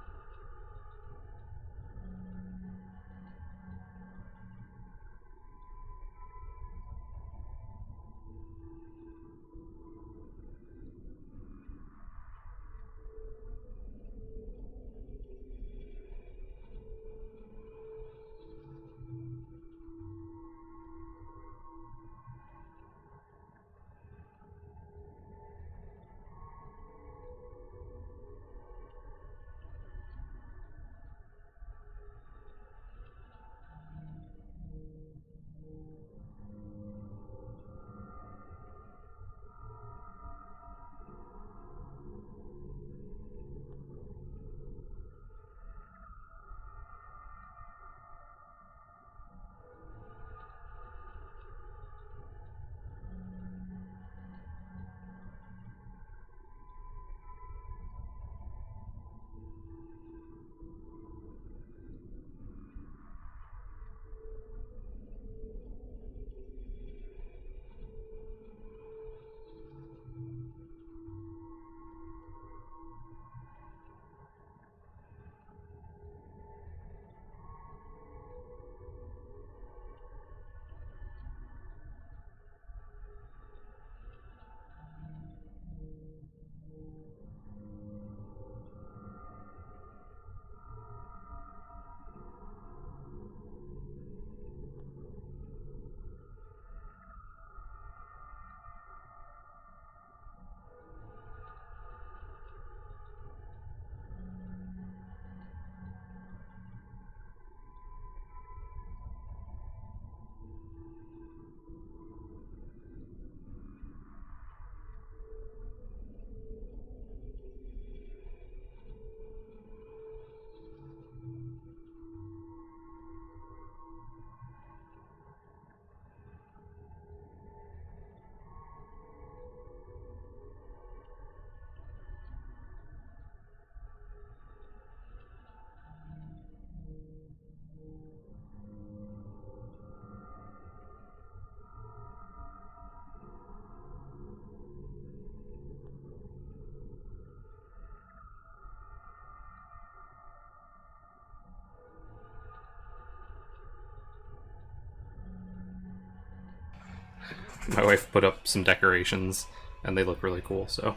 My wife put up some decorations, and they look really cool, so.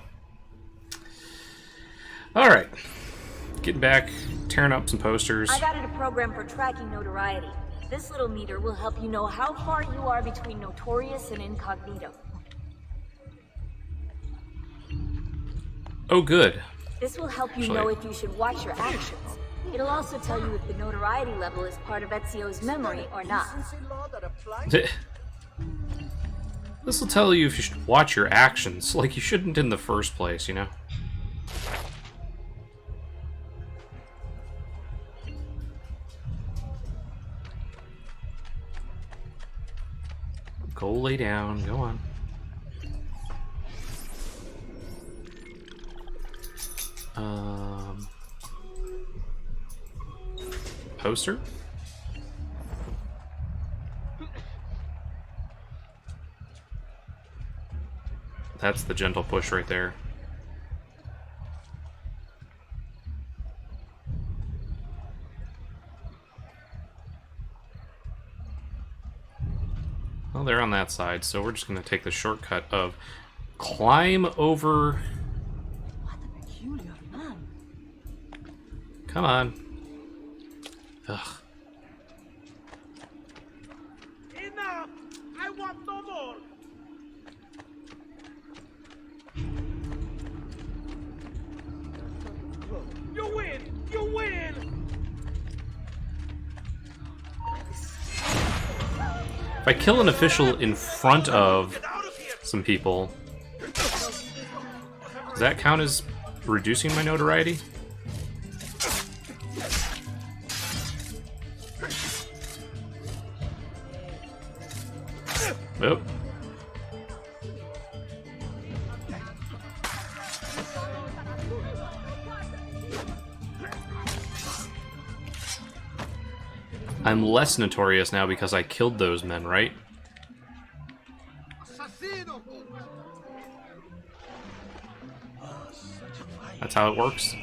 Alright. Getting back, tearing up some posters. I've added a program for tracking notoriety. This little meter will help you know how far you are between notorious and incognito. Oh, good. This will help you Actually- know if you should watch your actions. It'll also tell you if the notoriety level is part of Ezio's memory or not. This will tell you if you should watch your actions, like you shouldn't in the first place, you know? Go lay down, go on. Poster? That's the gentle push right there. Well, they're on that side, so we're just going to take the shortcut of climb over. What a peculiar man. Come on. Ugh. Enough! I want no more! You win! You win! If I kill an official in front of some people, does that count as reducing my notoriety? Nope. I'm less notorious now because I killed those men, right? That's how it works?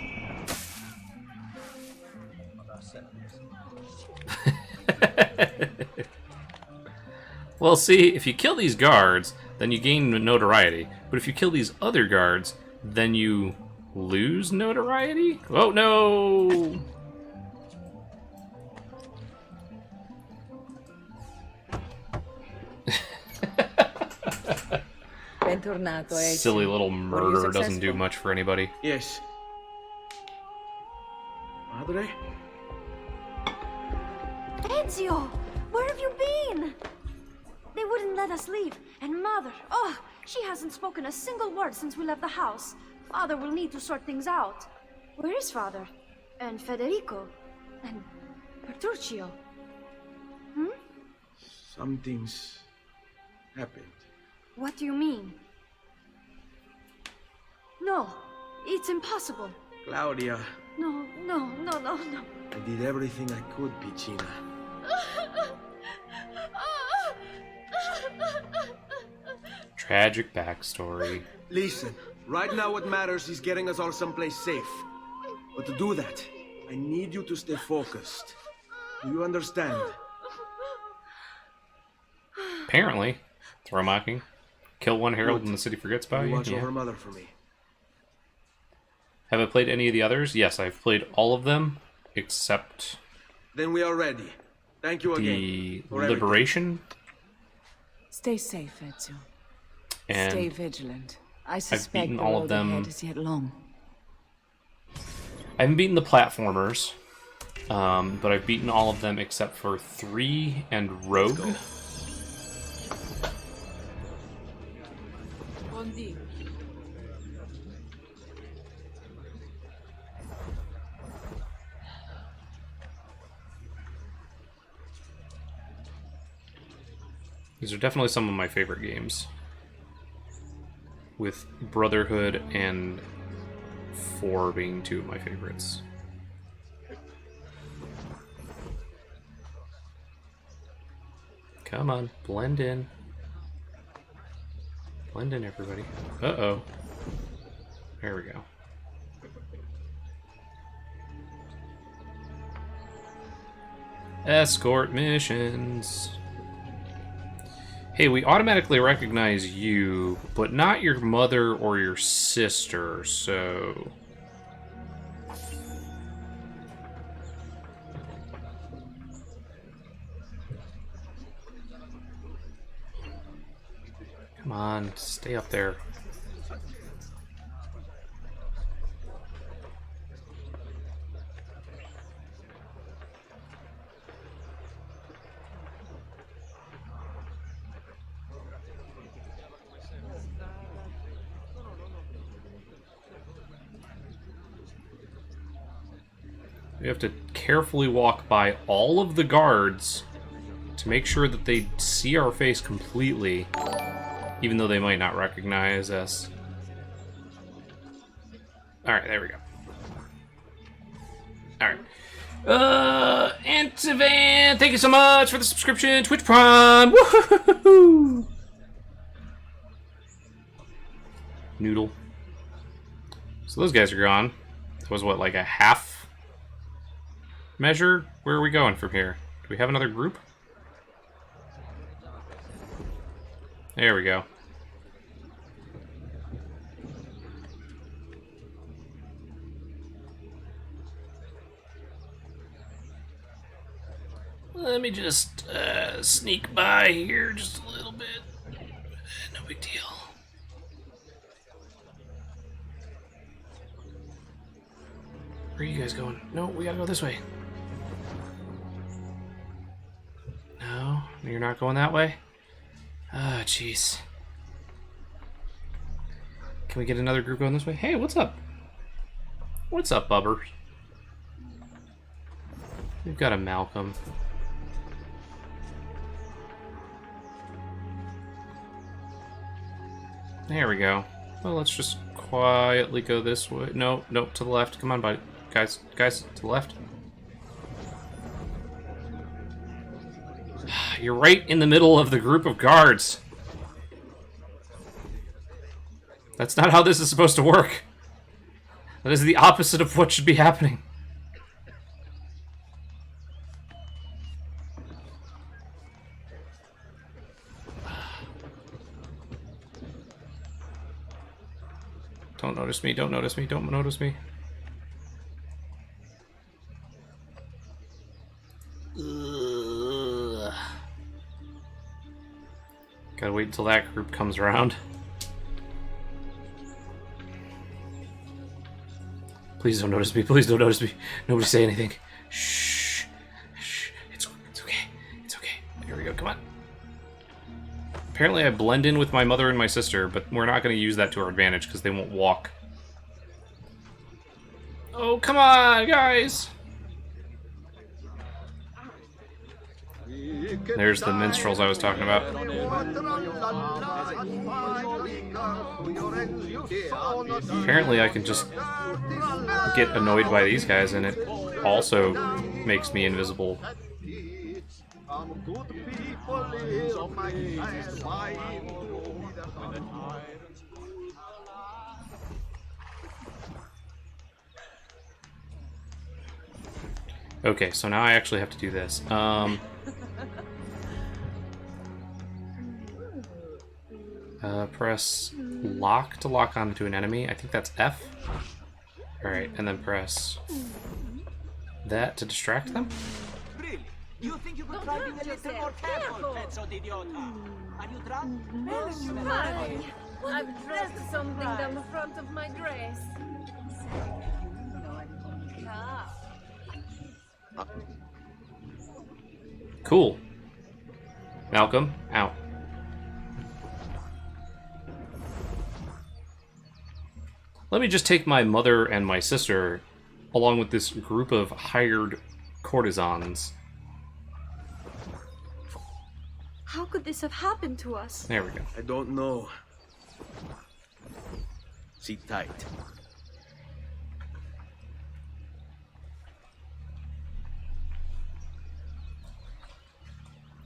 Well, see, if you kill these guards, then you gain notoriety. But if you kill these other guards, then you lose notoriety? Oh, no! Bentornato, Ezio. Silly little Were you murder doesn't do successful? much for anybody. Yes. Madre? Ezio! Where have you been? They wouldn't let us leave. And Mother, oh, she hasn't spoken a single word since we left the house. Father will need to sort things out. Where is Father? And Federico? And Petruccio? Hmm? Something's happened. What do you mean? No, it's impossible. Claudia, No. I did everything I could, Piccina. Tragic backstory. Listen, right now what matters is getting us all someplace safe. But to do that, I need you to stay focused. Do you understand? Apparently. Throw mocking. Kill one herald and the city forgets about You you. watch Yeah. over her mother for me. Have I played any of the others? Yes, I've played all of them, except Then we are ready. Thank you again. the for everything. Liberation. Stay safe, Ezio. And Stay vigilant. I suspect beaten the all of road them. ahead is yet long. I haven't beaten the platformers, but I've beaten all of them except for 3 and Rogue. Bondi. These are definitely some of my favorite games, with Brotherhood and 4 being 2 of my favorites. Come on, blend in. Blend in, everybody. Uh-oh. There we go. Escort missions. Hey, we automatically recognize you, but not your mother or your sister, so... Come on, stay up there. We have to carefully walk by all of the guards to make sure that they see our face completely, even though they might not recognize us. Alright, there we go. Alright. Antivan, thank you so much for the subscription. Twitch Prime. Woohoo! Noodle. So those guys are gone. That was what, like a half measure? Where are we going from here? Do we have another group? There we go. Let me just sneak by here just a little bit. No big deal. Where are you guys going? No, we gotta go this way. No, you're not going that way? Ah, jeez. Can we get another group going this way? Hey, what's up? What's up, Bubber? We've got a Malcolm. There we go. Well, let's just quietly go this way. No, no, to the left. Come on, buddy. Guys, to the left. You're right in the middle of the group of guards. That's not how this is supposed to work. That is the opposite of what should be happening. Don't notice me, don't notice me, don't notice me. Ugh. Gotta wait until that group comes around. Please don't notice me, please don't notice me. Nobody say anything. Shh. Shh. It's okay. It's okay. Here we go, come on. Apparently I blend in with my mother and my sister, but we're not going to use that to our advantage because they won't walk. Oh, come on, guys! There's the minstrels I was talking about. Apparently I can just get annoyed by these guys and it also makes me invisible. Okay, so now I actually have to do this. Press lock to lock onto an enemy. I think that's F. Alright, and then press that to distract them. Really? You think you could try being a little more careful, Pezzo d'idiota? Are you drunk? Sorry. I've dressed something down the front of my dress. Cool. Malcolm, out. Let me just take my mother and my sister along with this group of hired courtesans. How could this have happened to us? There we go. I don't know. Sit tight.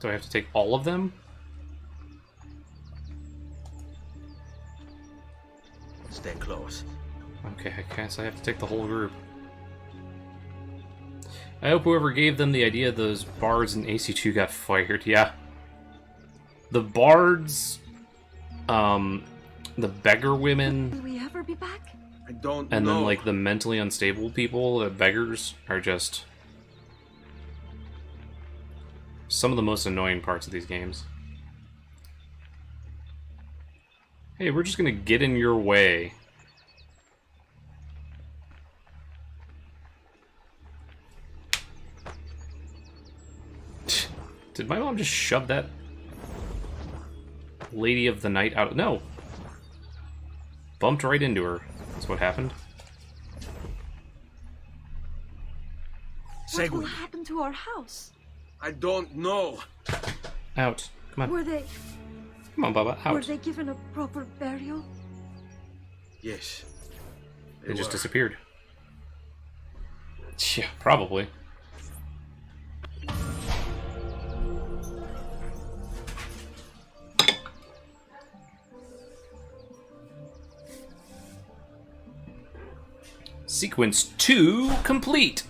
Do I have to take all of them? Stay close. Okay, I guess I have to take the whole group. I hope whoever gave them the idea of those bars in AC2 got fired, yeah. The bards, the beggar women, Will we ever be back? I don't and know. then like the mentally unstable people, the beggars, are just some of the most annoying parts of these games. Hey, we're just gonna get in your way. Did my mom just shove that lady of the night out? No. Bumped right into her. That's what happened. What will happen to our house? I don't know. Out. Come on. Were they Come on, Baba. were Out. they given a proper burial? Yes. They just disappeared. Yeah, probably. Sequence 2 complete.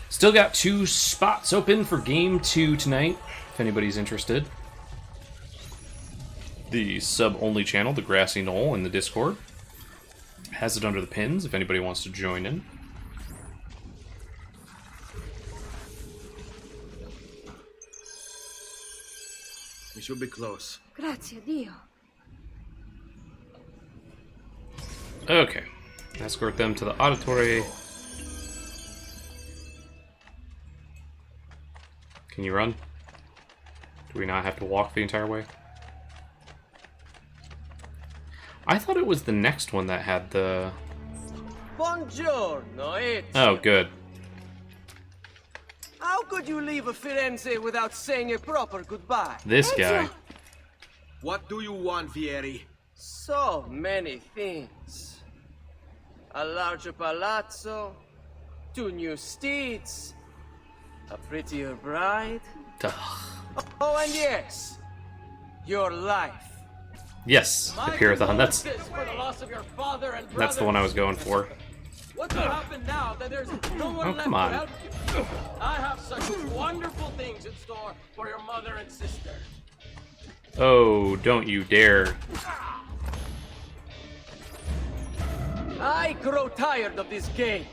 Still got 2 spots open for Game 2 tonight, if anybody's interested. The sub-only channel, the Grassy Knoll, in the Discord, has it under the pins if anybody wants to join in. We should be close. Grazie Dio. Okay. Escort them to the auditory. Can you run? Do we not have to walk the entire way? I thought it was the next one that had the... Buongiorno, Ezio. Oh, good. How could you leave Firenze without saying a proper goodbye? This guy. What do you want, Vieri? So many things. A larger palazzo, 2 new steeds, a prettier bride. Oh, and yes, your life. Yes, the Pyrathon. That's For the loss of your father and that's the one I was going for. What will happen now that there's no one Oh, left come to on. help you? I have such wonderful things in store for your mother and sister. Oh, don't you dare. I grow tired of this game.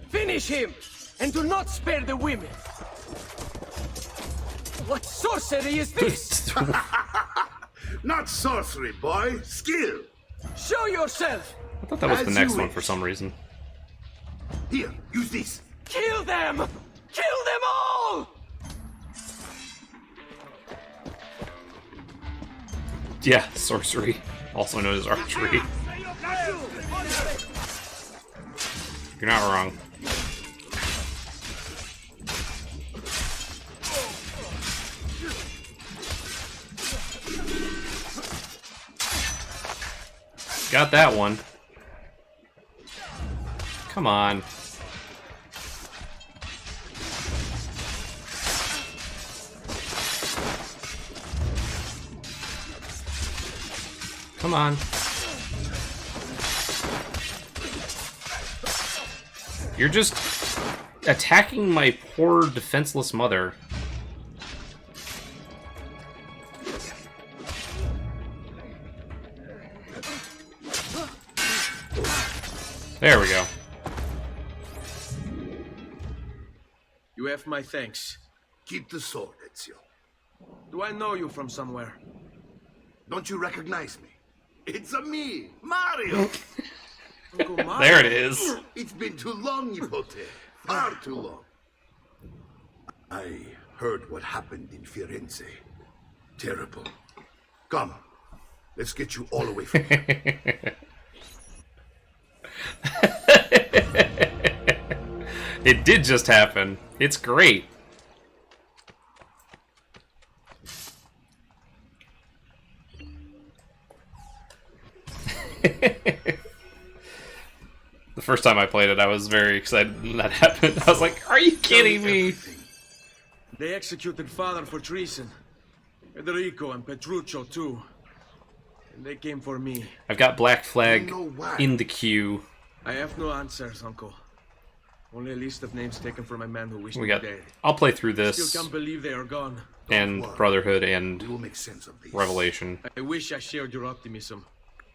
Finish him, and do not spare the women. What sorcery is this? Not sorcery, boy. Skill. Show yourself. I thought that was the As next you one wish. for some reason. Here, use this. Kill them! Kill them all! Yeah, sorcery. Also known as archery. You're not wrong. Got that one. Come on. Come on. You're just attacking my poor defenseless mother. There we go. You have my thanks. Keep the sword, Ezio. Do I know you from somewhere? Don't you recognize me? It's a me, Mario. Uncle Mario. There it is. It's been too long, Nipote. Far too long. I heard what happened in Firenze. Terrible. Come, let's get you all away from here. It did just happen. It's great. The first time I played it, I was very excited when that happened. I was like, are you kidding me? They executed father for treason. Federico and Petruccio, too. And they came for me. I've got Black Flag in the queue. I have no answers, Uncle. Only a list of names taken from my man who wished We me got. dead. I'll play through this. Still can't believe they are gone. And Brotherhood and We'll make sense of these. Revelation. I wish I shared your optimism.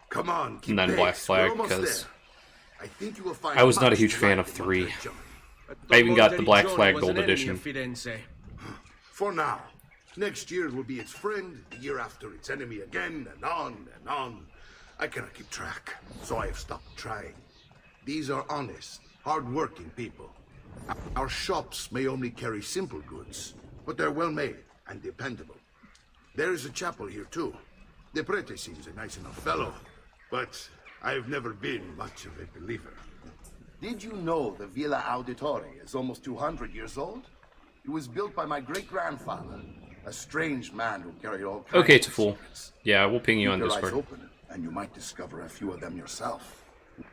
Come on, keep And then pace. Black We're Flag, almost because there. I think you will find I was not a much huge to fan like of in 3. Montreal. I even got the Black Johnny Flag was Gold an enemy Edition. of Firenze. For now. Next year it will be its friend, the year after its enemy again, and on and on. I cannot keep track, so I have stopped trying. These are honest, hard-working people. Our shops may only carry simple goods, but they're well-made and dependable. There is a chapel here, too. The prete seems a nice enough fellow, but I've never been much of a believer. Did you know the Villa Auditore is almost 200 years old? It was built by my great-grandfather, a strange man who carried all kinds Okay, of Taful. secrets. Yeah, we'll ping you on Keep your eyes Discord. open, and you might discover a few of them yourself.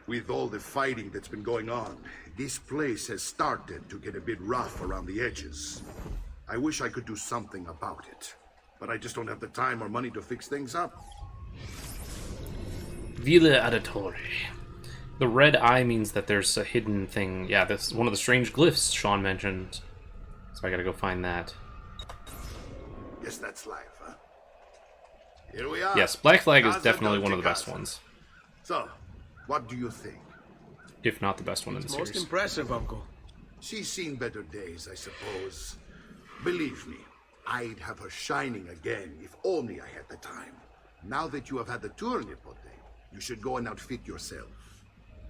With all the fighting that's been going on, this place has started to get a bit rough around the edges. I wish I could do something about it, but I just don't have the time or money to fix things up. Villa Auditore. The red eye means that there's a hidden thing. Yeah, this is one of the strange glyphs Sean mentioned. So I gotta go find that. Guess that's life, huh? Here we are. Yes, Black Flag is Casa definitely one of the Dolce best ones. So, what do you think? If not the best one in the Most series. impressive, Uncle. She's seen better days, I suppose. Believe me, I'd have her shining again if only I had the time. Now that you have had the tour, Nipote, you should go and outfit yourself.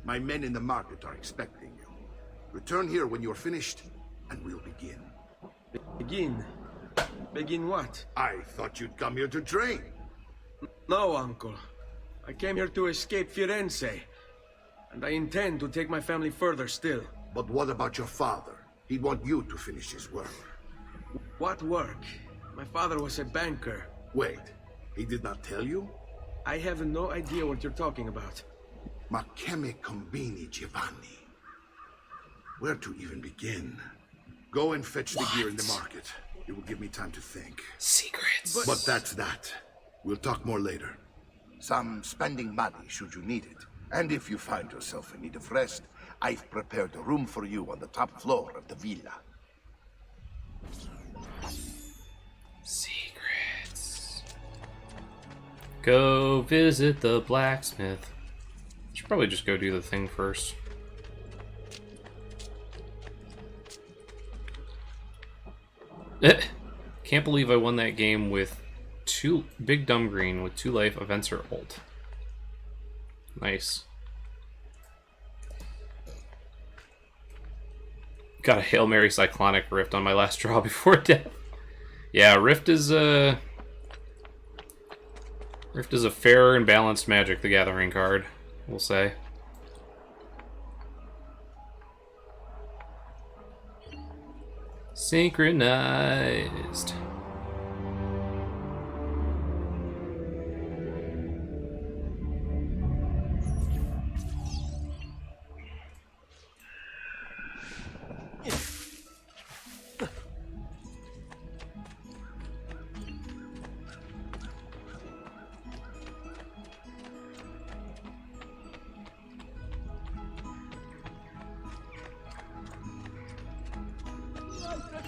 My men in the market are expecting you. Return here when you're finished, and we'll begin. Begin? Begin what? I thought you'd come here to train. No, Uncle. I came here to escape Firenze. And I intend to take my family further still. But what about your father? He'd want you to finish his work. What work? My father was a banker. Wait, he did not tell you? I have no idea what you're talking about. Ma che me combini, Giovanni? Where to even begin? Go and fetch the gear in the market. It will give me time to think. Secrets. But that's that. We'll talk more later. Some spending money should you need it. And if you find yourself in need of rest, I've prepared a room for you on the top floor of the villa. Secrets. Go visit the blacksmith. Should probably just go do the thing first. Can't believe I won that game with Big Dumb Green with 2 life, events or ult. Nice. Got a Hail Mary Cyclonic Rift on my last draw before death. Yeah, Rift is a fair and balanced Magic the Gathering card, we'll say. Synchronized.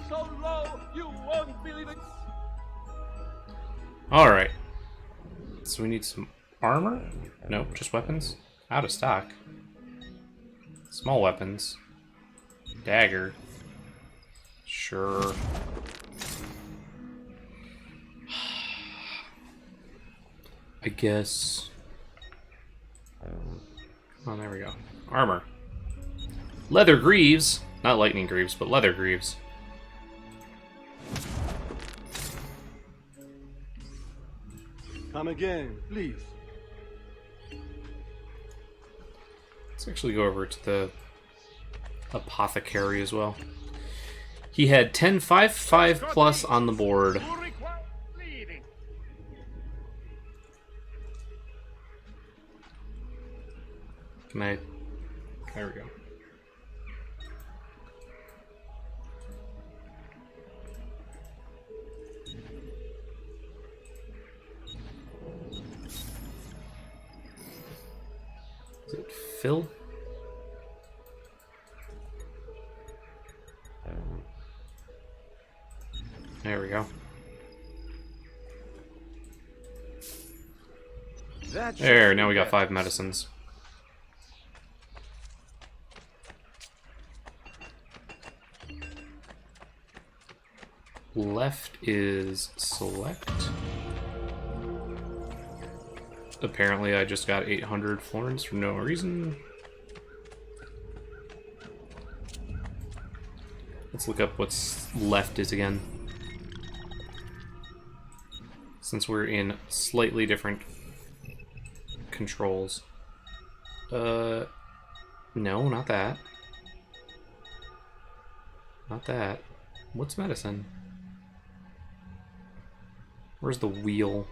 So low, you won't believe it. Alright. So we need some armor? Nope, just weapons. Out of stock. Small weapons. Dagger. Sure. I guess. Oh, there we go. Armor. Leather greaves. Not lightning greaves, but leather greaves. Come again, please. Let's actually go over to the apothecary as well. He had 10 5/5 plus on the board. Can I... There we go. Is it Phil? There we go. There, now we got 5 medicines. Left is select. Apparently I just got 800 florins for no reason. Let's look up what's left is again. Since we're in slightly different controls. No, not that. Not that. What's medicine? Where's the wheel?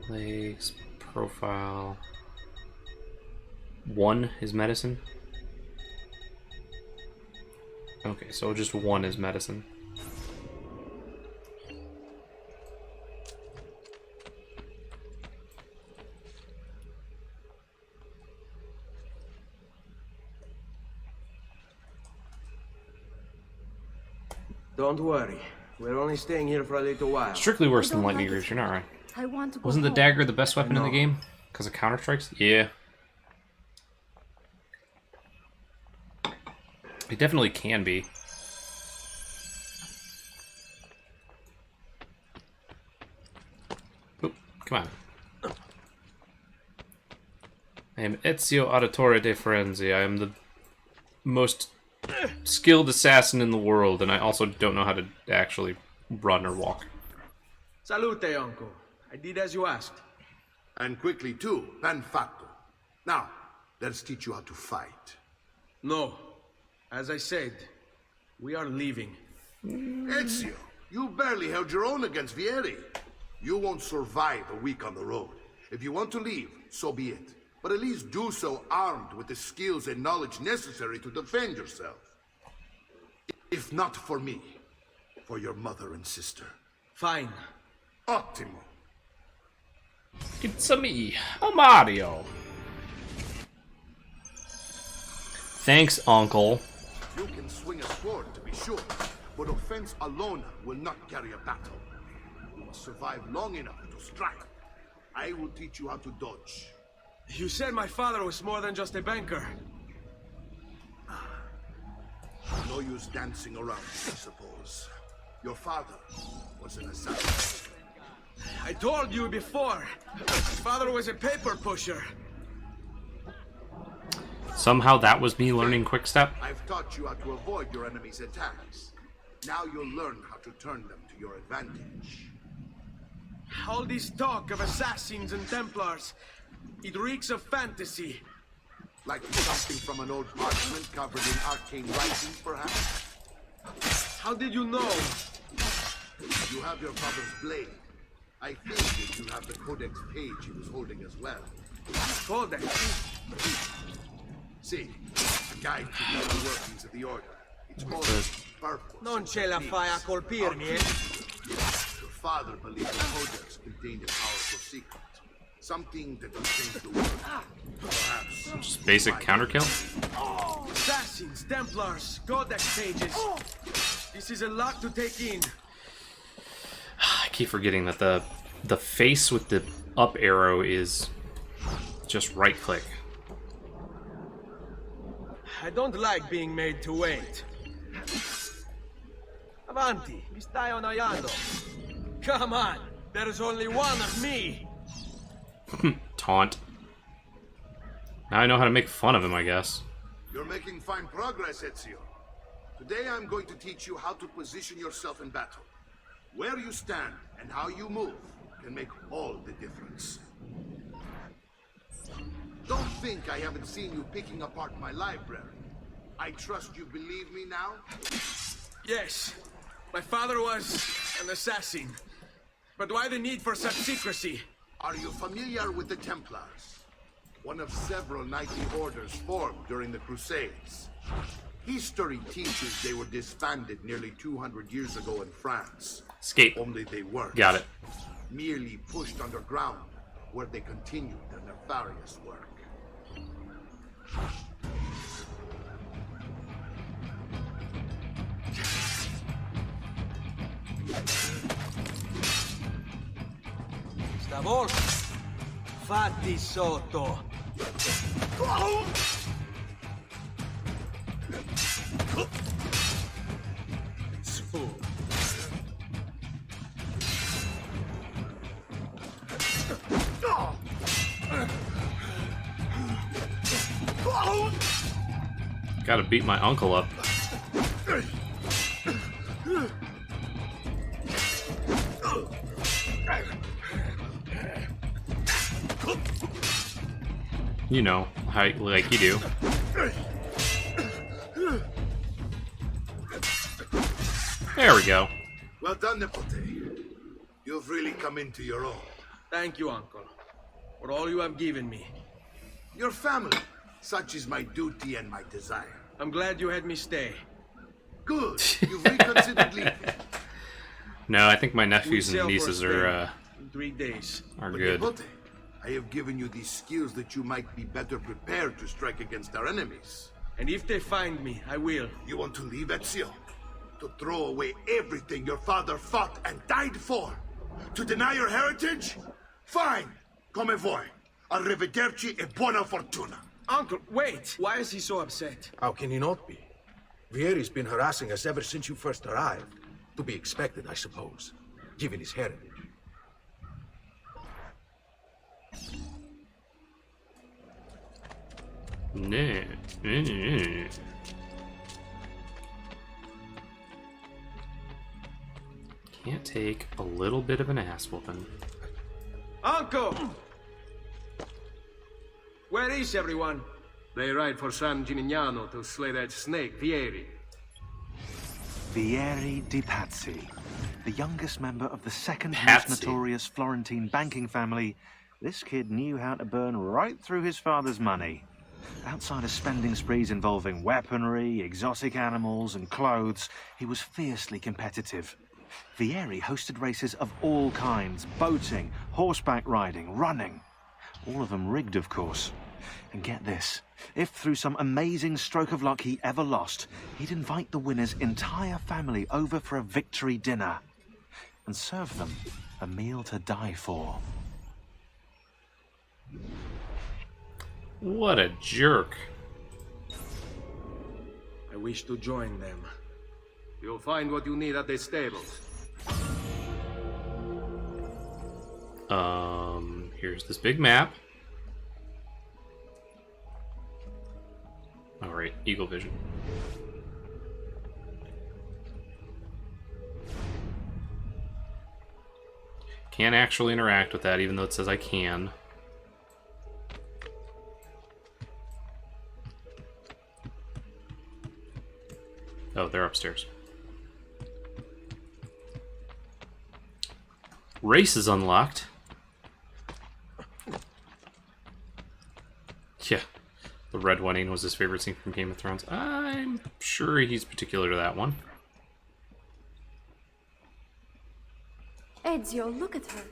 Legs, profile. 1 is medicine. Okay, so just 1 is medicine. Don't worry. We're only staying here for a little while. Strictly worse than lightning greaves, you're not right. I want to go Wasn't the home. dagger the best weapon in the game? Because of counter strikes? Yeah. It definitely can be. Oop, come on. I am Ezio Auditore de Firenze. I am the most skilled assassin in the world, and I also don't know how to actually run or walk. Salute, uncle. I did as you asked. And quickly too, ben fatto. Now, let's teach you how to fight. No. As I said, we are leaving. Ezio, you barely held your own against Vieri. You won't survive a week on the road. If you want to leave, so be it. But at least do so armed with the skills and knowledge necessary to defend yourself. If not for me, for your mother and sister. Fine. Ottimo. It's a me, a Mario. Thanks, Uncle. You can swing a sword, to be sure, but offense alone will not carry a battle. You must survive long enough to strike. I will teach you how to dodge. You said my father was more than just a banker. No use dancing around, I suppose. Your father was an assassin. I told you before. His father was a paper pusher. Somehow that was me learning quick step. I've taught you how to avoid your enemy's attacks. Now you'll learn how to turn them to your advantage. All this talk of assassins and Templars, it reeks of fantasy. Like something from an old parchment covered in arcane writings, perhaps? How did you know? You have your father's blade. I think that you have the codex page he was holding as well. Codex? See, a guide to the inner workings of the order. Its motive, purpose. Non ce la fai a colpirmi, eh? Your father believed the codex contained a powerful secret. Something that would change the world. Perhaps. Just basic counter kill? Assassins, Templars, Codex pages. This is a lot to take in. I keep forgetting that the face with the up arrow is just right click. I don't like being made to wait. Avanti, mi stai annoiando. Come on, there's only one of me. Taunt. Now I know how to make fun of him, I guess. You're making fine progress, Ezio. Today I'm going to teach you how to position yourself in battle. Where you stand and how you move can make all the difference. Don't think I haven't seen you picking apart my library. I trust you believe me now? Yes, my father was an assassin. But why the need for such secrecy? Are you familiar with the Templars? One of several knightly orders formed during the Crusades. History teaches they were disbanded nearly 200 years ago in France. Escape. Only they weren't. Got it. Merely pushed underground, where they continued their nefarious work. Stavolta, fatti sotto. Su. Gotta beat my uncle up. You know, like you do. There we go. Well done, Nepote. You've really come into your own. Thank you, Uncle, for all you have given me. Your family. Such is my duty and my desire. I'm glad you had me stay. Good. You've reconsidered leaving. No, I think my nephews We'll and sail for nieces Spain are in 3 days. are But good. Nepote, I have given you these skills that you might be better prepared to strike against our enemies. And if they find me, I will. You want to leave Ezio? To throw away everything your father fought and died for? To deny your heritage? Fine. Come vuoi. Arrivederci e buona fortuna. Uncle, wait! Why is he so upset? How can he not be? Vieri's been harassing us ever since you first arrived. To be expected, I suppose, given his heritage. Nah. Can't take a little bit of an ass whooping. Uncle! Where is everyone? They ride for San Gimignano to slay that snake, Vieri. Vieri di Pazzi, the youngest member of the second Pazzi. most notorious Florentine banking family. This kid knew how to burn right through his father's money. Outside of spending sprees involving weaponry, exotic animals, and clothes, he was fiercely competitive. Vieri hosted races of all kinds: boating, horseback riding, running. All of them rigged, of course. And get this, if through some amazing stroke of luck he ever lost, he'd invite the winner's entire family over for a victory dinner and serve them a meal to die for. What a jerk. I wish to join them. You'll find what you need at the stables. Here's this big map. Alright, Eagle Vision. Can't actually interact with that, even though it says I can. Oh, they're upstairs. Race is unlocked. Yeah, the red wedding was his favorite scene from Game of Thrones. I'm sure he's particular to that one. Ezio, look at her.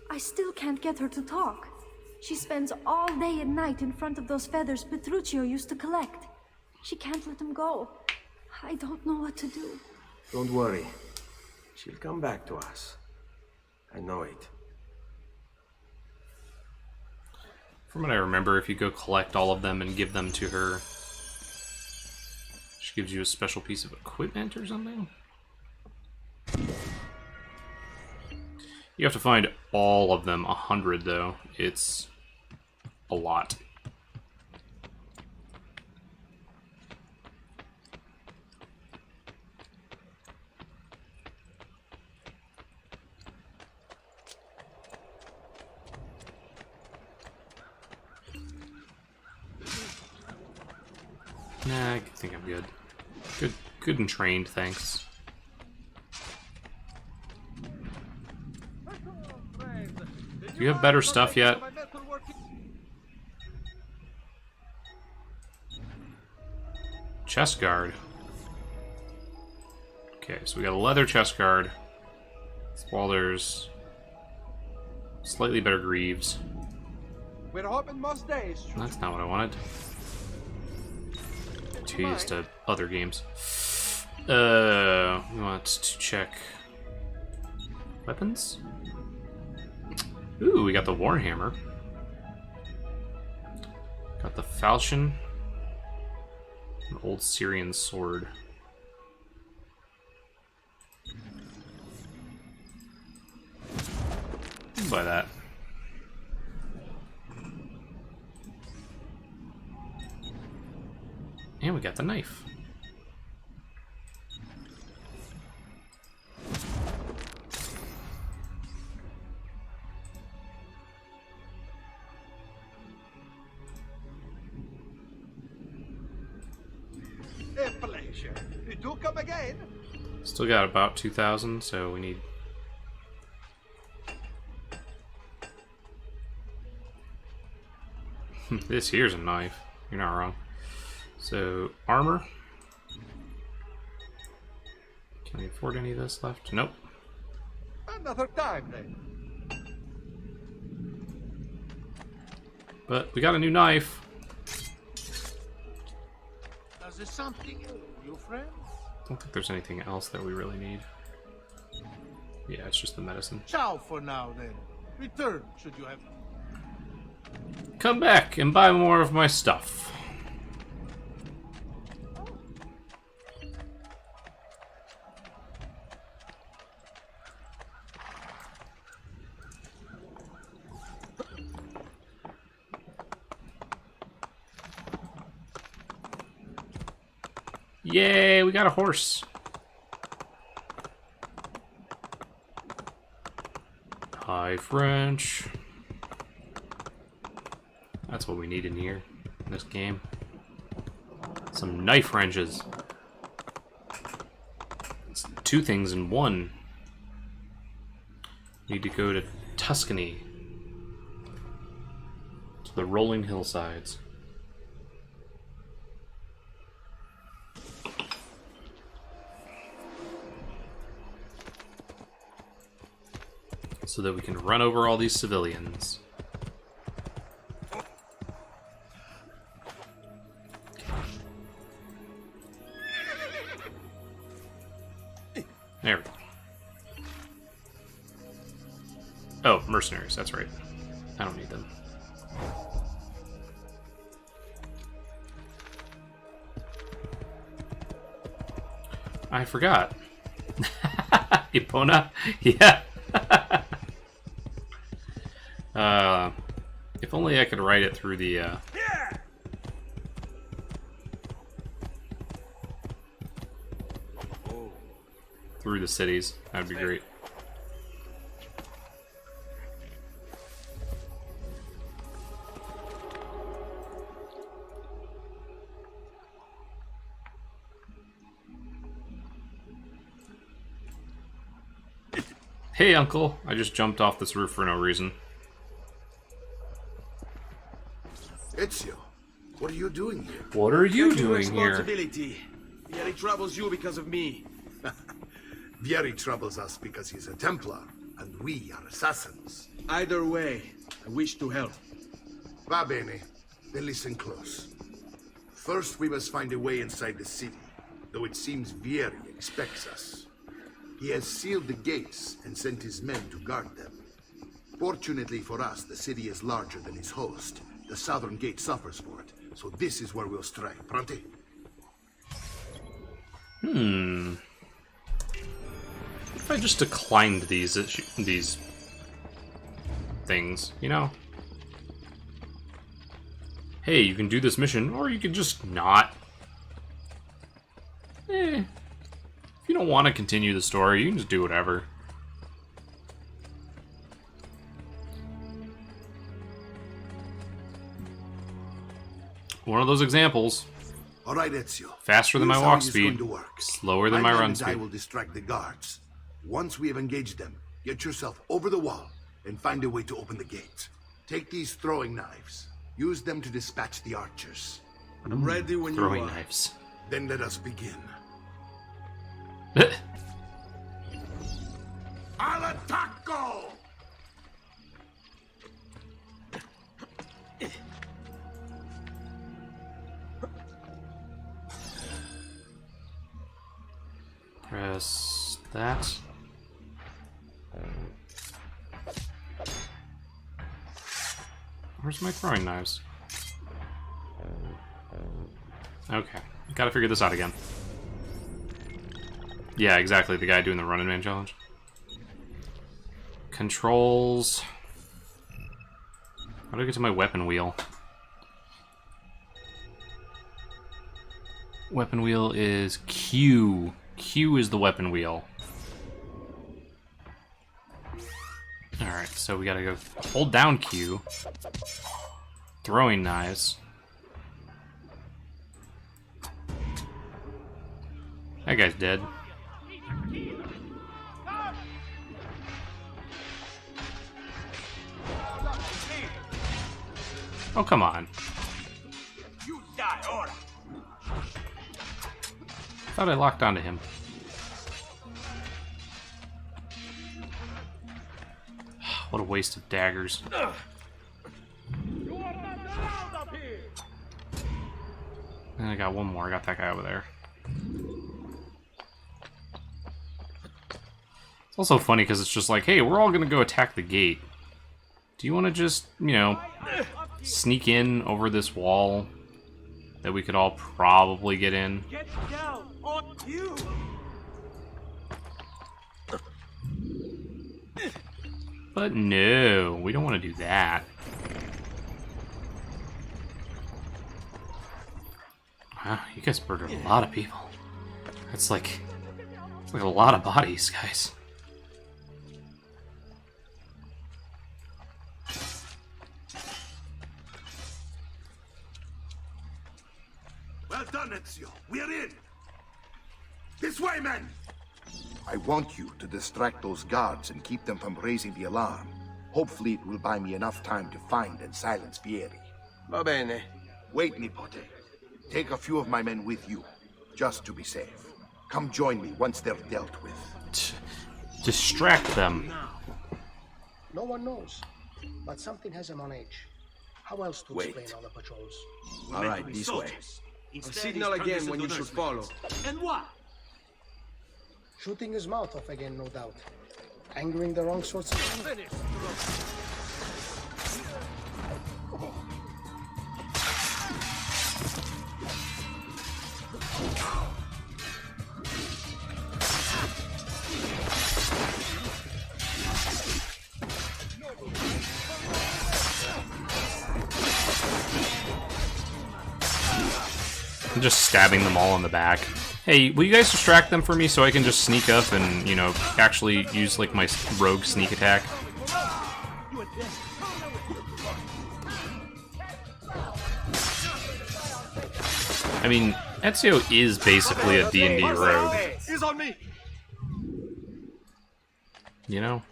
I still can't get her to talk. She spends all day and night in front of those feathers Petruchio used to collect. She can't let them go. I don't know what to do. Don't worry. She'll come back to us. I know it. From what I remember, if you go collect all of them and give them to her, she gives you a special piece of equipment or something? You have to find all of them, 100 though. It's a lot. Nah, I think I'm good. Good and trained, thanks. The Do you have better stuff yet? Chest guard. Okay, so we got a leather chest guard. Spalders. Slightly better greaves. We're hoping most days. That's not what I wanted. Too used to other games. We want to check weapons. Ooh, we got the Warhammer. Got the falchion. An old Syrian sword. I'll buy that. And we got the knife. A pleasure. Do come again. Still got about 2,000, so we need... This here's a knife. You're not wrong. So, armor. Can we afford any of this left? Nope. Another time then. But we got a new knife. Does there something, you friends? I don't think there's anything else that we really need. Yeah, it's just the medicine. Ciao for now, then. Return, should you have... Come back and buy more of my stuff. Yay, we got a horse. High French. That's what we need in here, in this game. Some knife wrenches. It's two things in one. Need to go to Tuscany. To the rolling hillsides. So that we can run over all these civilians. There we go. Oh, mercenaries, that's right. I don't need them. I forgot. Epona? Yeah. If only I could write it through the, through the cities. That'd be great. Hey, Uncle. I just jumped off this roof for no reason. Ezio, what are you doing here? What are you Taking doing here? responsibility. Vieri troubles you because of me. Vieri troubles us because he's a Templar, and we are assassins. Either way, I wish to help. Va bene. Then listen close. First, we must find a way inside the city, though it seems Vieri expects us. He has sealed the gates and sent his men to guard them. Fortunately for us, the city is larger than its host. The southern gate suffers for it, so this is where we'll strike. Pronti? If I just declined these things, you know? Hey, you can do this mission, or you can just not. If you don't want to continue the story, you can just do whatever. One of those examples. All right, Ezio. Faster than my Here's how walk it is speed, going to work. slower than my men run and I speed. will distract the guards. Once we have engaged them, get yourself over the wall. and find a way to open the gate. Take these throwing knives. Use them to dispatch the archers. I'm ready when you Throwing are. knives. Then let us begin. Al attacco! Press that. Where's my throwing knives? Okay, gotta figure this out again. Yeah, exactly, the guy doing the Running Man challenge. Controls. How do I get to my weapon wheel? Weapon wheel is Q. Q is the weapon wheel. Alright, so we gotta go hold down Q. Throwing knives. That guy's dead. Oh, come on. You die, ora. Thought I locked onto him. What a waste of daggers. You are not allowed up here. And I got one more. I got that guy over there. It's also funny because it's just like, hey, we're all gonna go attack the gate. Do you want to just, you know, sneak in over this wall that we could all probably get in? Get down on you. But no, we don't want to do that. Wow, you guys murdered a lot of people. It's like a lot of bodies, guys. Well done, Ezio. We're in. This way, men! I want you to distract those guards and keep them from raising the alarm. Hopefully it will buy me enough time to find and silence Vieri. Va bene. Wait, Nipote. Take a few of my men with you, just to be safe. Come join me once they're dealt with. Distract them. No one knows, but something has him on edge. How else to explain all the patrols? All right, this way. A signal again when you should follow. And what? Shooting his mouth off again, no doubt. Angering the wrong sorts of people. I'm just stabbing them all in the back. Hey, will you guys distract them for me so I can just sneak up and, you know, actually use, like, my rogue sneak attack? I mean, Ezio is basically a D&D rogue. He's on me. You know?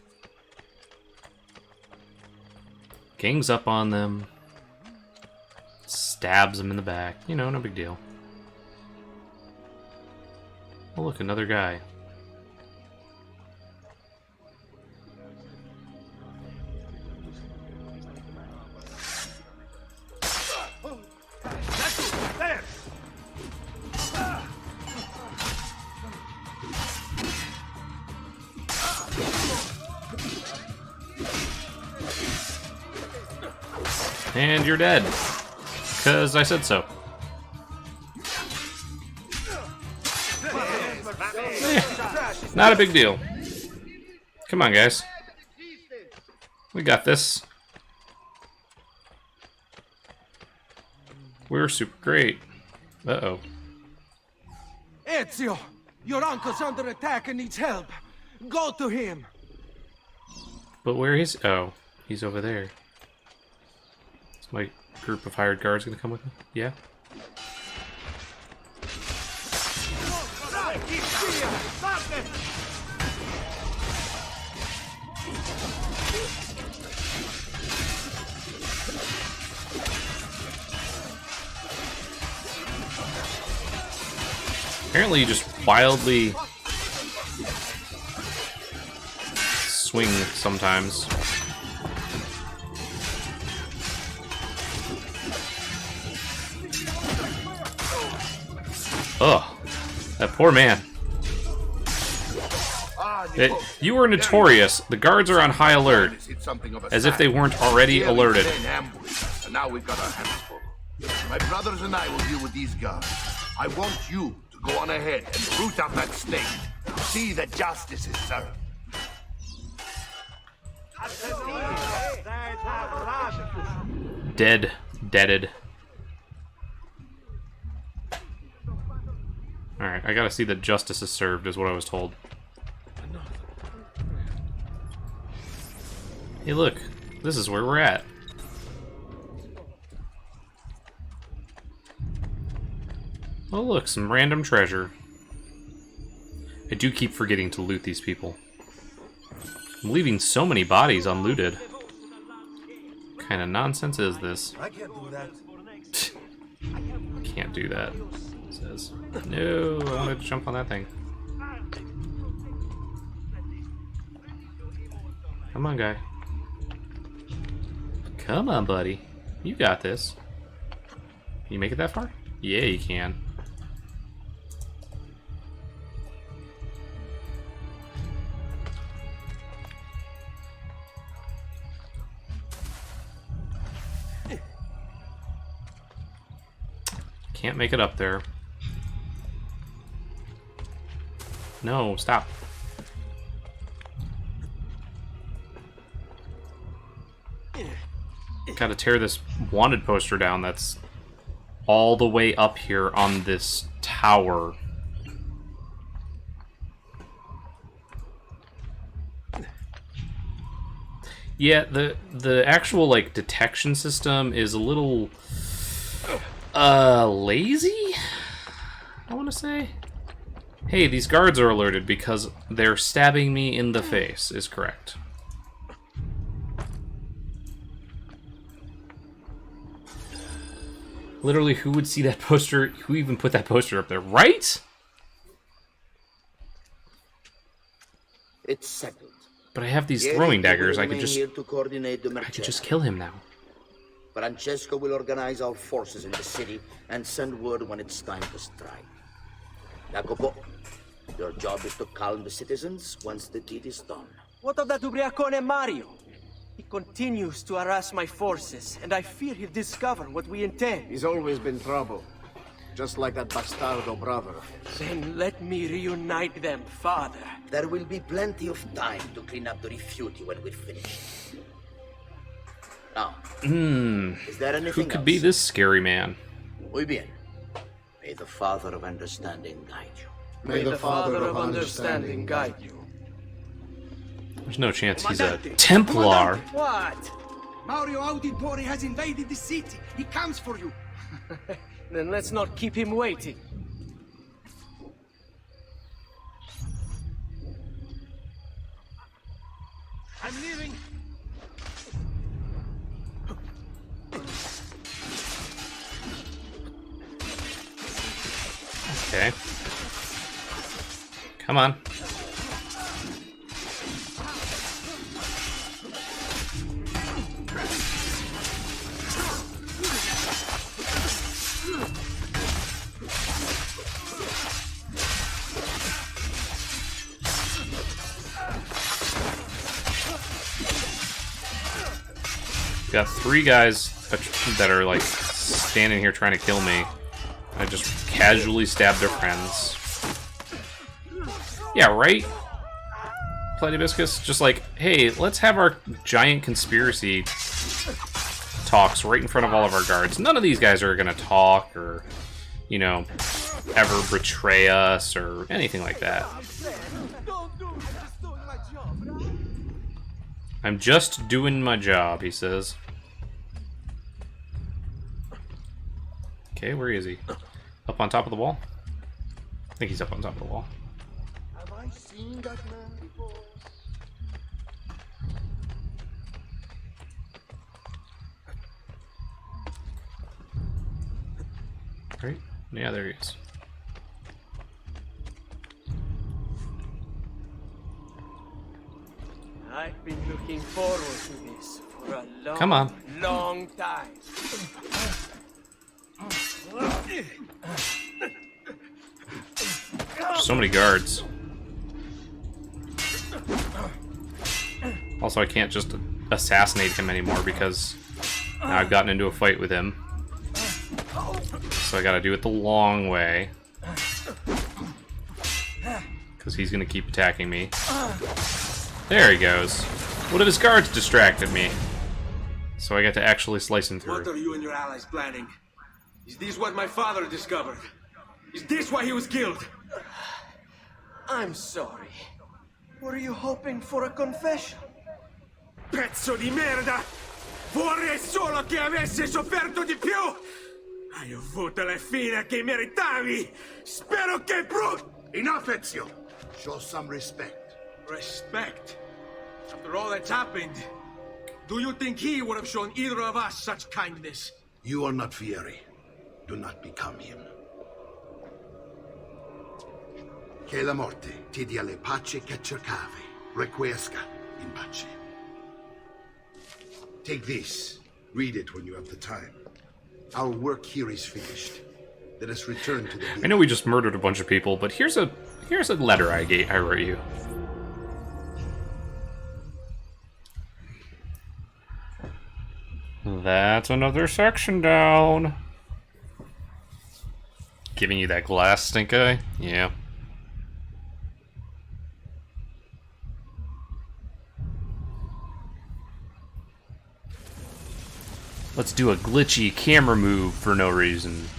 Gangs up on them. Stabs them in the back. You know, no big deal. Oh, look, another guy. There. And you're dead. Because I said so. Not a big deal. Come on, guys. We got this. We're super great. Uh-oh. Ezio, your uncle's under attack and needs help. Go to him. But where is... Oh, he's over there. Is my group of hired guards gonna come with me? Yeah? Apparently you just wildly swing sometimes. Ugh, that poor man. You were notorious. The guards are on high alert. As if they weren't already alerted. And now we've got our hands full. My brothers and I will deal with these guards. I want you to go on ahead and root out that snake. See that justice is served. Deaded. Alright, I gotta see that justice is served, is what I was told. Hey look, this is where we're at. Oh look, some random treasure. I do keep forgetting to loot these people. I'm leaving so many bodies unlooted. What kind of nonsense is this? I can't do that. Can't do that, it says. No, I wanted to jump on that thing. Come on, guy. Come on, buddy. You got this. Can you make it that far? Yeah, you can. Can't make it up there. No, stop. Gotta tear this wanted poster down that's all the way up here on this tower. Yeah, the actual like detection system is a little lazy, I want to say. Hey, these guards are alerted because they're stabbing me in the face, is correct. Literally, who would see that poster? Who even put that poster up there, right? It's settled. But I have these throwing daggers. I could I just kill him now. Francesco will organize our forces in the city and send word when it's time to strike. Jacopo, your job is to calm the citizens once the deed is done. What of that ubriacone Mario? He continues to harass my forces, and I fear he'll discover what we intend. He's always been trouble, just like that bastardo brother. Then let me reunite them, father. There will be plenty of time to clean up the rifiuti when we're finished. Now, is there anything Who could be this scary man? Muy bien. May the Father of Understanding guide you. May the Father of Understanding guide you. There's no chance he's a Templar. What? Mario Auditore has invaded the city. He comes for you. Then let's not keep him waiting. I'm leaving. Okay. Come on. Got 3 guys that are like standing here trying to kill me. I just casually stab their friends. Yeah, right? Platybiscus? Just like, hey, let's have our giant conspiracy talks right in front of all of our guards. None of these guys are gonna talk or, you know, ever betray us or anything like that. I'm just doing my job, he says. Okay, where is he? Up on top of the wall? I think he's up on top of the wall. Have I seen that man before? Right? Yeah, there he is. looking forward to this for a long, Come on. long time. So many guards. Also, I can't just assassinate him anymore because now I've gotten into a fight with him. So I gotta do it the long way. Because he's gonna keep attacking me. There he goes. One of his guards distracted me. So I got to actually slice him What through. are you and your allies planning? Is this what my father discovered? Is this why he was killed? I'm sorry. Were you hoping for a confession? Pezzo di merda! Vorrei solo che avessi sofferto di più! Hai avuto la fine che meritavi! Spero che Enough, Ezio! Show some respect. Respect? After all that's happened, do you think he would have shown either of us such kindness? You are not Fieri. Do not become him. Che la morte ti dia le pace che cercavi. Requiesca in pace. Take this. Read it when you have the time. Our work here is finished. Let us return to the... I know we just murdered a bunch of people, but here's a letter I wrote you. That's another section down. Giving you that glass stink eye? Yeah. Let's do a glitchy camera move for no reason.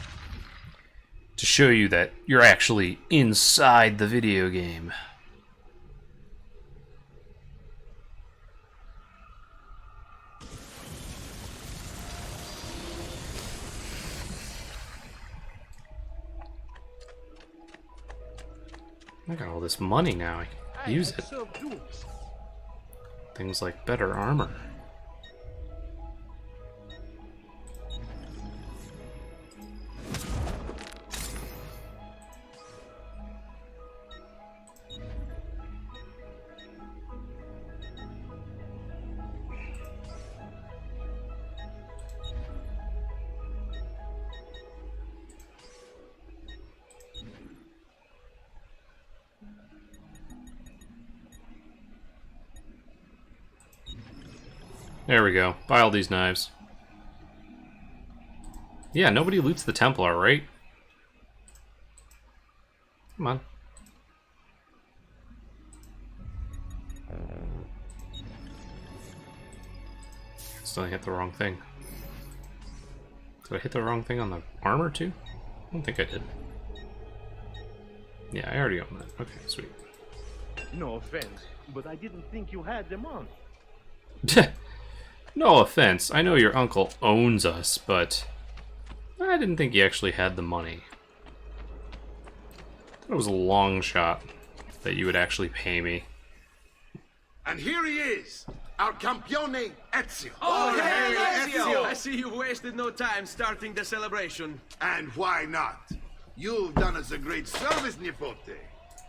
To show you that you're actually inside the video game. I got all this money now. I can use it. Things like better armor. There we go. Buy all these knives. Yeah, nobody loots the Templar, right? Come on. Still hit the wrong thing. Did I hit the wrong thing on the armor too? I don't think I did. Yeah, I already own that. Okay, sweet. No offense, but I didn't think you had them on. No offense, I know your uncle owns us, but I didn't think he actually had the money. I thought it was a long shot that you would actually pay me. And here he is, our campione Ezio. Oh, hey, Ezio! I see you wasted no time starting the celebration. And why not? You've done us a great service, Nipote.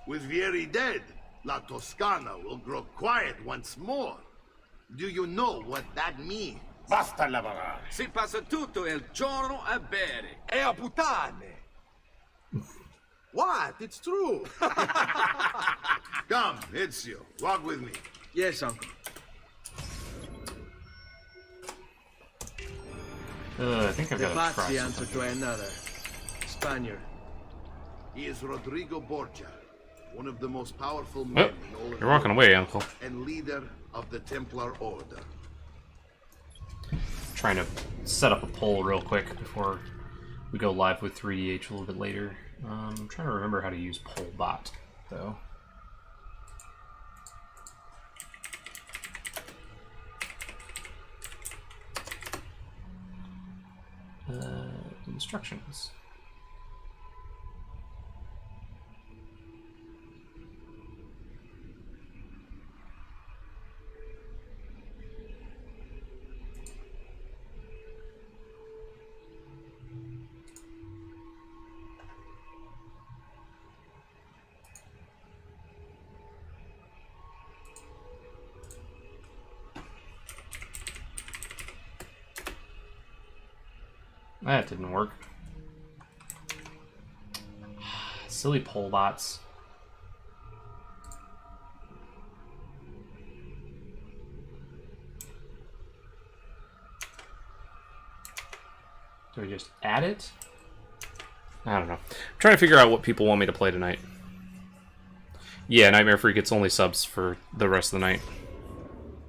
With Vieri dead, La Toscana will grow quiet once more. Do you know what that means? Basta lavorare. Si passa tutto il giorno a bere. E a puttane. What? It's true. Come, Ezio, walk with me. Yes, uncle. I think I've The got to Pazzi try answer something. to another. Spaniard. He is Rodrigo Borgia, one of the most powerful Oh, men in all of you're walking away, Uncle. and leader of the Templar Order. Trying to set up a poll real quick before we go live with 3DH a little bit later. I'm trying to remember how to use PollBot, though. Instructions. That didn't work. Silly pole bots. Do I just add it? I don't know. I'm trying to figure out what people want me to play tonight. Yeah, Nightmare Freak gets only subs for the rest of the night.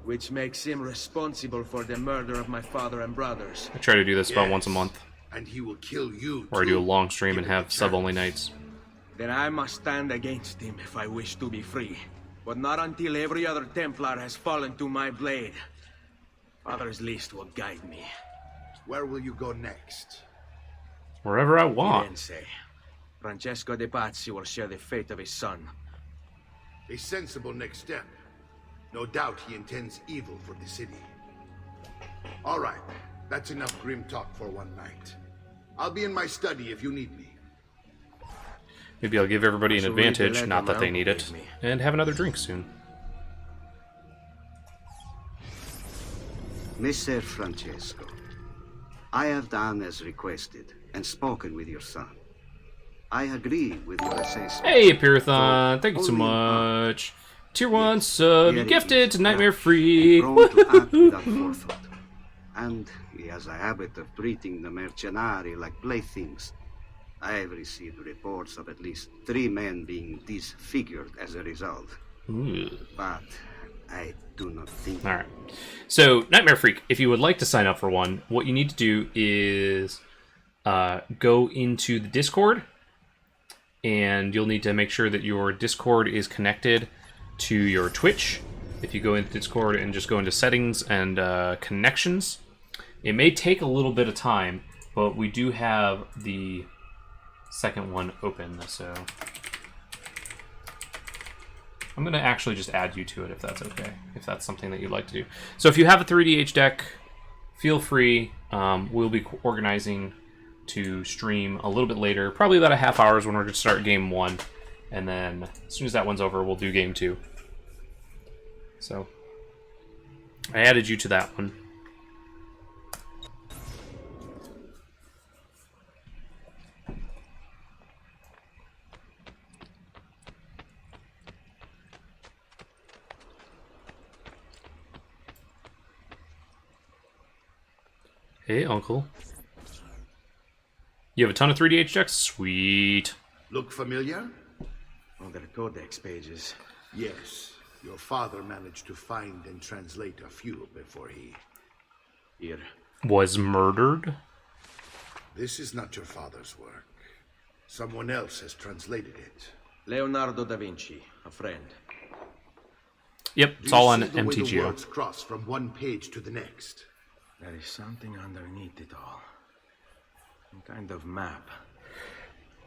Which makes him responsible for the murder of my father and brothers. I try to do this about once a month. And he will kill you, or I do a long stream and have sub-only nights. Then I must stand against him if I wish to be free. But not until every other Templar has fallen to my blade. Father's list will guide me. Where will you go next? Wherever I want. Firenze. Francesco de Pazzi will share the fate of his son. A sensible next step. No doubt he intends evil for the city. All right, that's enough grim talk for one night. I'll be in my study if you need me. Maybe I'll give everybody an advantage, not that they need it, and have another drink soon. Messer Francesco, I have done as requested and spoken with your son. I agree with your assessment. Hey, Pyrathon, thank you so much. Tier 1 sub, gifted to Nightmare Freak. And he has a habit of treating the mercenari like playthings. I have received reports of at least 3 men being disfigured as a result. Ooh. But I do not think... Alright. So, Nightmare Freak, if you would like to sign up for one, what you need to do is go into the Discord, and you'll need to make sure that your Discord is connected to your Twitch. If you go into Discord and just go into settings and connections, it may take a little bit of time, but we do have the second one open, so I'm going to actually just add you to it if that's okay, if that's something that you'd like to do. So if you have a 3DH deck, feel free. We'll be organizing to stream a little bit later, probably about a half hour when we're going to start game 1, and then as soon as that one's over, we'll do game 2. So I added you to that one. Hey, Uncle. You have a ton of 3DH decks? Sweet. Look familiar? On the codex pages. Yes. Your father managed to find and translate a few before he... Here. Was murdered? This is not your father's work. Someone else has translated it. Leonardo da Vinci, a friend. Yep, it's all on the way the MTGO. words cross from one page to the next? There is something underneath it all. Some kind of map.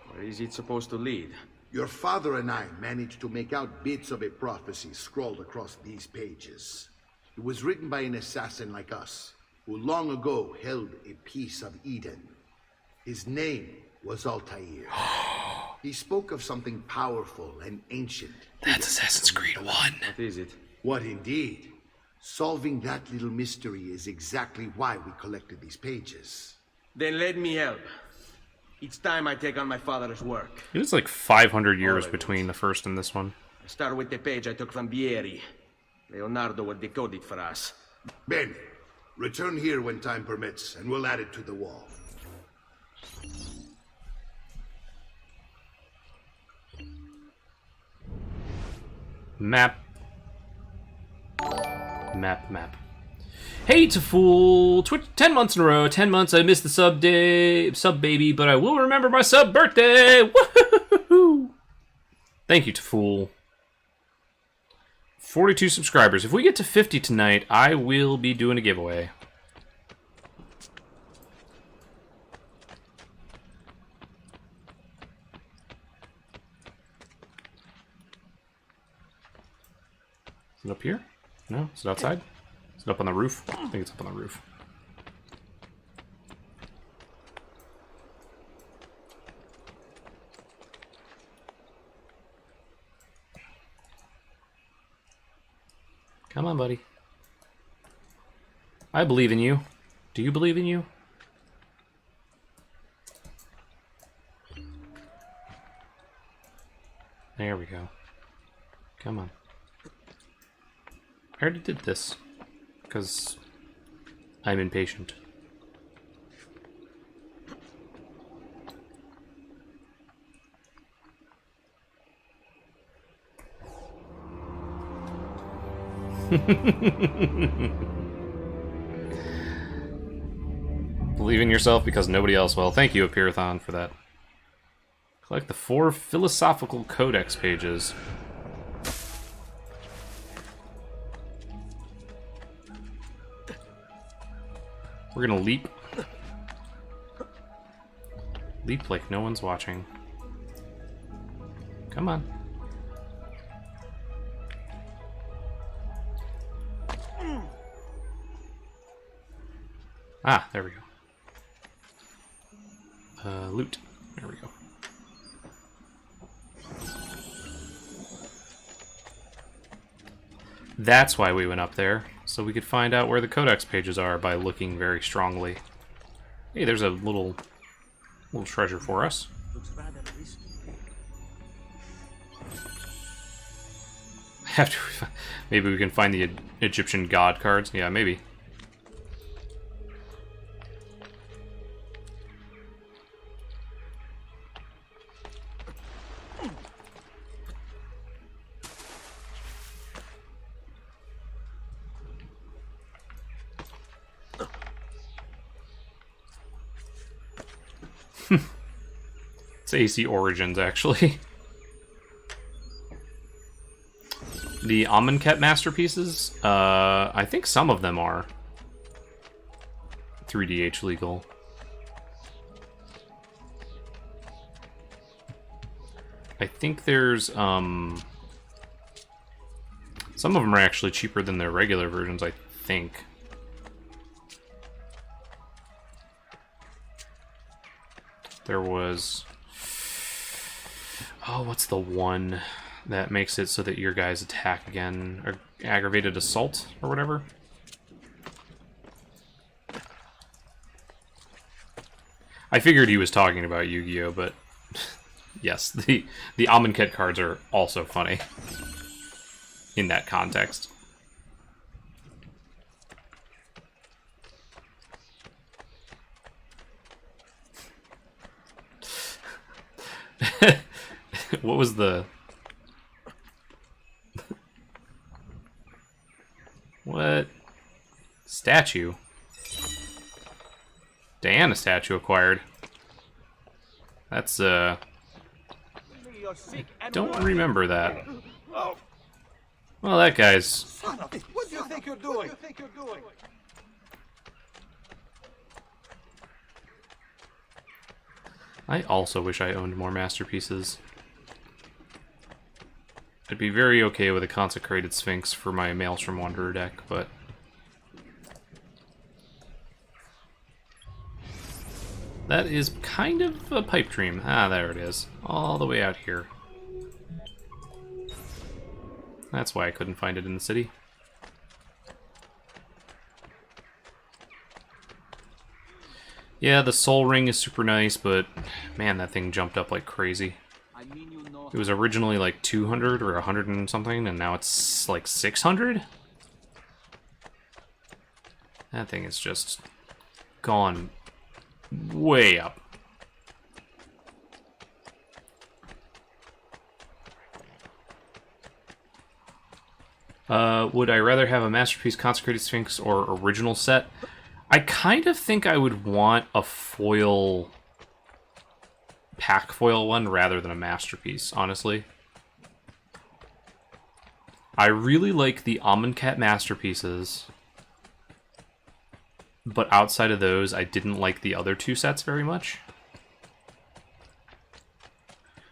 Where is it supposed to lead? Your father and I managed to make out bits of a prophecy scrawled across these pages. It was written by an assassin like us, who long ago held a piece of Eden. His name was Altair. He spoke of something powerful and ancient. That's Assassin's Creed 1. What is it? What indeed? Solving that little mystery is exactly why we collected these pages. Then let me help. It's time I take on my father's work. It was like 500 years between the first and this one. I start with the page I took from Vieri. Leonardo will decode it for us. Ben, return here when time permits, and we'll add it to the wall. Map. Map. Hey, to fool! 10 months in a row. 10 months. I missed the sub baby, but I will remember my sub birthday. Woohoo! Thank you, to fool. 42 subscribers. If we get to 50 tonight, I will be doing a giveaway. Is it up here? No? Is it outside? Is it up on the roof? I think it's up on the roof. Come on, buddy. I believe in you. Do you believe in you? There we go. Come on. I already did this. Because I'm impatient. Believe in yourself because nobody else will. Thank you, Apirathon, for that. Collect the 4 philosophical codex pages. We're gonna leap. Leap like no one's watching. Come on. Ah, there we go. Loot. There we go. That's why we went up there, so we could find out where the codex pages are by looking very strongly. Hey, there's a little treasure for us. Have to. Maybe we can find the Egyptian god cards. Yeah, maybe. It's AC Origins, actually. The Amonkhet masterpieces, I think some of them are 3DH legal. I think there's, some of them are actually cheaper than their regular versions, I think. There was... Oh, what's the one that makes it so that your guys attack again? Or aggravated assault, or whatever? I figured he was talking about Yu-Gi-Oh, but... yes, the Amonkhet cards are also funny. In that context. What was the... What? Statue? Diana statue acquired. That's, I don't remember that. Well, that guy's... What do you think you're doing? I also wish I owned more masterpieces. I'd be very okay with a Consecrated Sphinx for my Maelstrom Wanderer deck, but... that is kind of a pipe dream. Ah, there it is. All the way out here. That's why I couldn't find it in the city. Yeah, the Soul Ring is super nice, but man, that thing jumped up like crazy. It was originally like 200 or 100 and something, and now it's like 600? That thing is just gone way up. Would I rather have a Masterpiece Consecrated Sphinx or original set? I kind of think I would want a foil... pack foil one rather than a Masterpiece, honestly. I really like the Amonkhet Masterpieces, but outside of those, I didn't like the other two sets very much.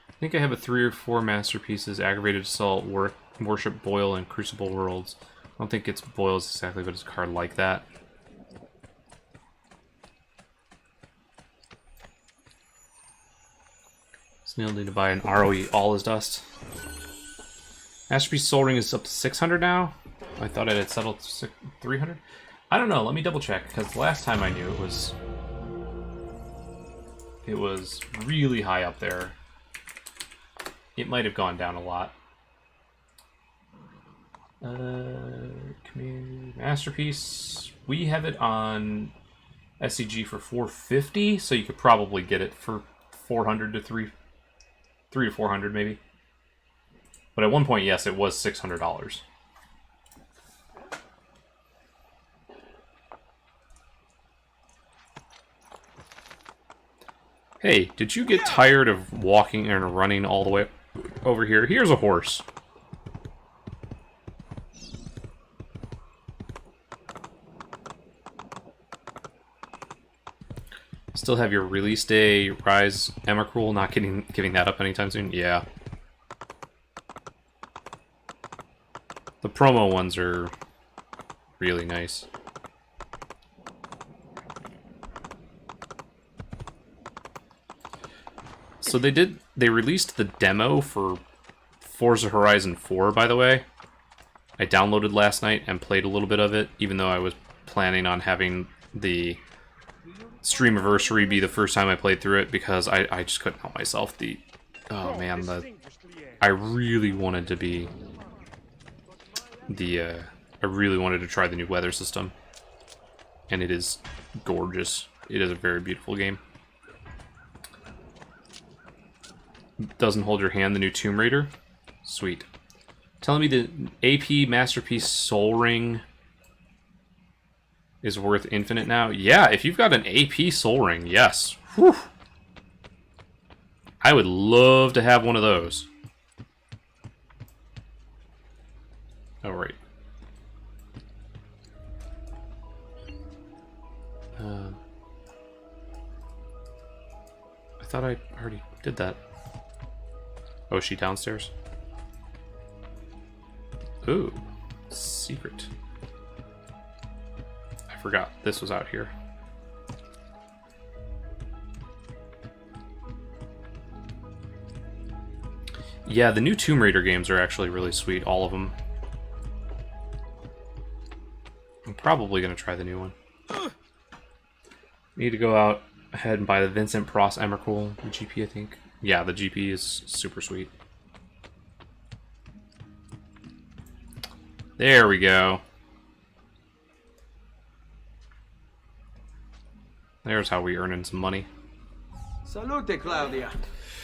I think I have a 3 or 4 Masterpieces, Aggravated Assault, Worship Boil, and Crucible Worlds. I don't think it's Boils exactly, but it's a card like that. Still need to buy an ROE All Is Dust. Masterpiece Soul Ring is up to 600 now. I thought it had settled to 300. I don't know. Let me double check, because last time I knew it was really high up there. it might have gone down a lot. Community Masterpiece. We have it on SCG for $450, so you could probably get it for $400 to $300 to $400 maybe. But at one point, yes, it was $600. Hey, did you get tired of walking and running all the way over here? Here's a horse. Still have your release day, Rise Emrakul, not giving that up anytime soon? Yeah. The promo ones are really nice. So they released the demo for Forza Horizon 4, by the way. I downloaded last night and played a little bit of it, even though I was planning on having the Streamiversary be the first time I played through it, because I just couldn't help myself. Oh man, I really wanted to be I really wanted to try the new weather system, and it is gorgeous. It is a very beautiful game. Doesn't hold your hand, the new Tomb Raider. Sweet. Telling me the AP Masterpiece Soul Ring is worth infinite now? Yeah, if you've got an AP Soul Ring, yes. Whew. I would love to have one of those. Alright. I thought I already did that. Oh, is she downstairs? Ooh, secret. I forgot this was out here. Yeah, the new Tomb Raider games are actually really sweet, all of them. I'm probably going to try the new one. Need to go out ahead and buy the Vincent Pross Emrakul, the GP, I think. Yeah, the GP is super sweet. There we go. There's how we earning some money. Salute, Claudia.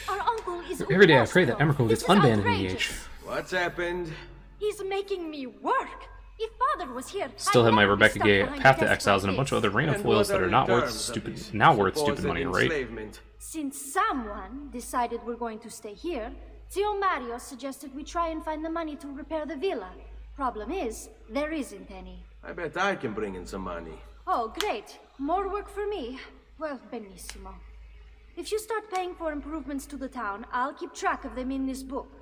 Our uncle is Every day I pray that Emrakul gets unbanned in EH. What's happened? He's making me work. If father was here, Still have my I'd never Rebecca stuck Gay behind Path to desks Exiles like and a bunch of this. other random And foils what that are are the not worth terms of stupid this stupid supposed money, right? enslavement? Since someone decided we're going to stay here, Tio Mario suggested we try and find the money to repair the villa. Problem is, there isn't any. I bet I can bring in some money. Oh, great. More work for me. Well, benissimo. If you start paying for improvements to the town, I'll keep track of them in this book.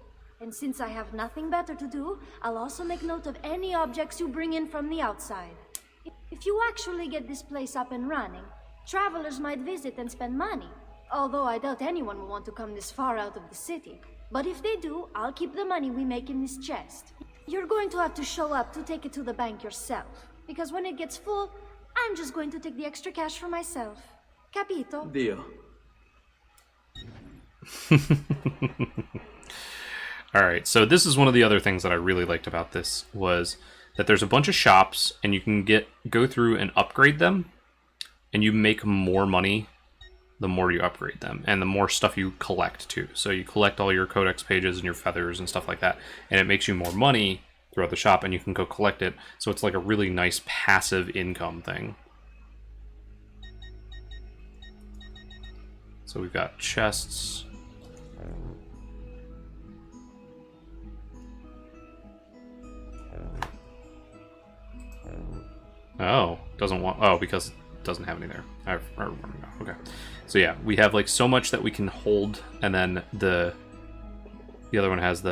And since I have nothing better to do, I'll also make note of any objects you bring in from the outside. If you actually get this place up and running, travelers might visit and spend money. Although I doubt anyone will want to come this far out of the city. But if they do, I'll keep the money we make in this chest. You're going to have to show up to take it to the bank yourself. Because when it gets full, I'm just going to take the extra cash for myself. Capito? Deal. Alright, so this is one of the other things that I really liked about this, was that there's a bunch of shops, and you can go through and upgrade them, and you make more money the more you upgrade them, and the more stuff you collect too. So you collect all your codex pages and your feathers and stuff like that, and it makes you more money throughout the shop, and you can go collect it. So it's like a really nice passive income thing. So we've got chests. Oh, doesn't want... Oh, because it doesn't have any there. I remember now. Okay. So yeah, we have like so much that we can hold, and then the other one has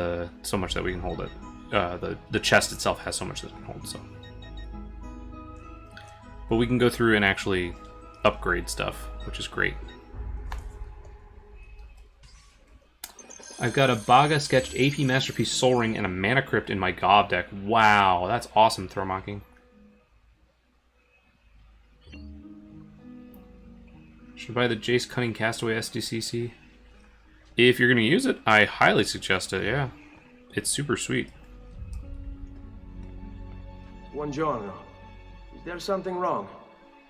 so much that we can hold it. The chest itself has so much that it can hold, so. But we can go through and actually upgrade stuff, which is great. I've got a Baga sketched AP Masterpiece Soul Ring and a Mana Crypt in my Gob deck. Wow, that's awesome, Throwmocking. Should I buy the Jace Cunning Castaway SDCC? If you're going to use it, I highly suggest it, yeah. It's super sweet. Buongiorno. Is there something wrong?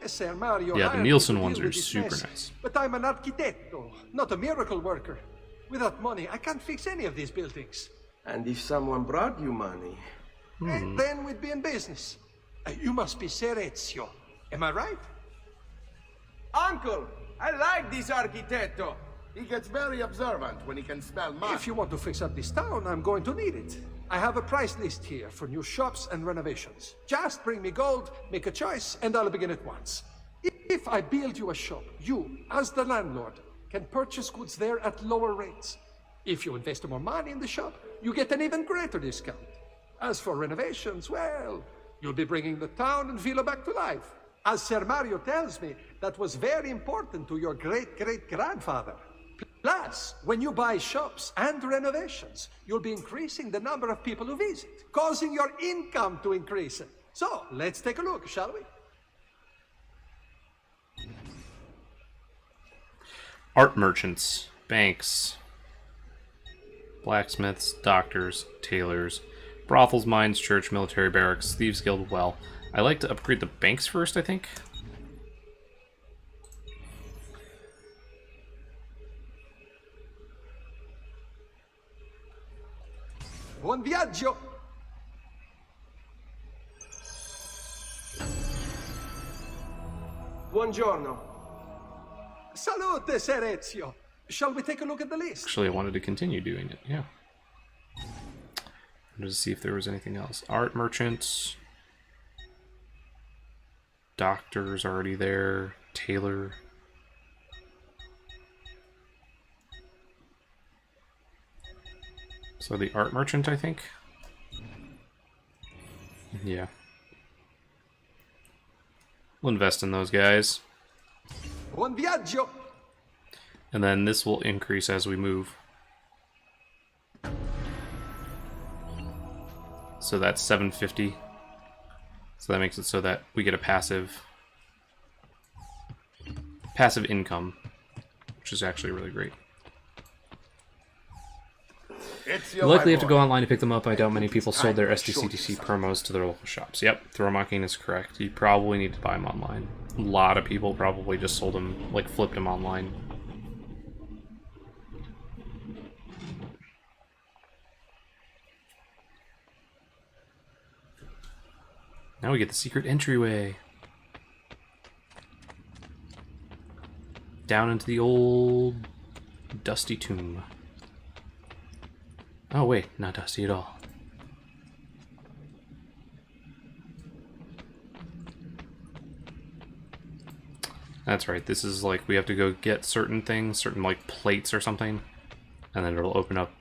Ser Mario Yeah, the hired me Nielsen to ones deal are with this super mess, nice. But I'm an architetto, not a miracle worker. Without money, I can't fix any of these buildings. And if someone brought you money... Then we'd be in business. You must be Ser Ezio. Am I right? Uncle, I like this architetto. He gets very observant when he can smell money. If you want to fix up this town, I'm going to need it. I have a price list here for new shops and renovations. Just bring me gold, make a choice, and I'll begin at once. If I build you a shop, you, as the landlord, can purchase goods there at lower rates. If you invest more money in the shop, you get an even greater discount. As for renovations, well, you'll be bringing the town and villa back to life. As Ser Mario tells me, that was very important to your great-great-grandfather. Plus, when you buy shops and renovations, you'll be increasing the number of people who visit, causing your income to increase. So, let's take a look, shall we? Art merchants, banks, blacksmiths, doctors, tailors, brothels, mines, church, military barracks, thieves guild, well. I like to upgrade the banks first, I think. Buon viaggio! Buongiorno. Salute, Ser Ezio. Shall we take a look at the list? Actually, I wanted to continue doing it, yeah. Just see if there was anything else. Art merchants. Doctor's already there. Tailor. So the art merchant, I think? Yeah. We'll invest in those guys. Buon viaggio! And then this will increase as we move. So that's 750. So that makes it so that we get a passive income, which is actually really great. You likely have to go online to pick them up. I doubt many people sold their SDCTC promos to their local shops. Yep, Throwmocking is correct. You probably need to buy them online. A lot of people probably just sold them, like flipped them online. Now we get the secret entryway. Down into the old dusty tomb. Oh wait, not dusty at all. That's right, this is like we have to go get certain things, certain like plates or something, and then it'll open up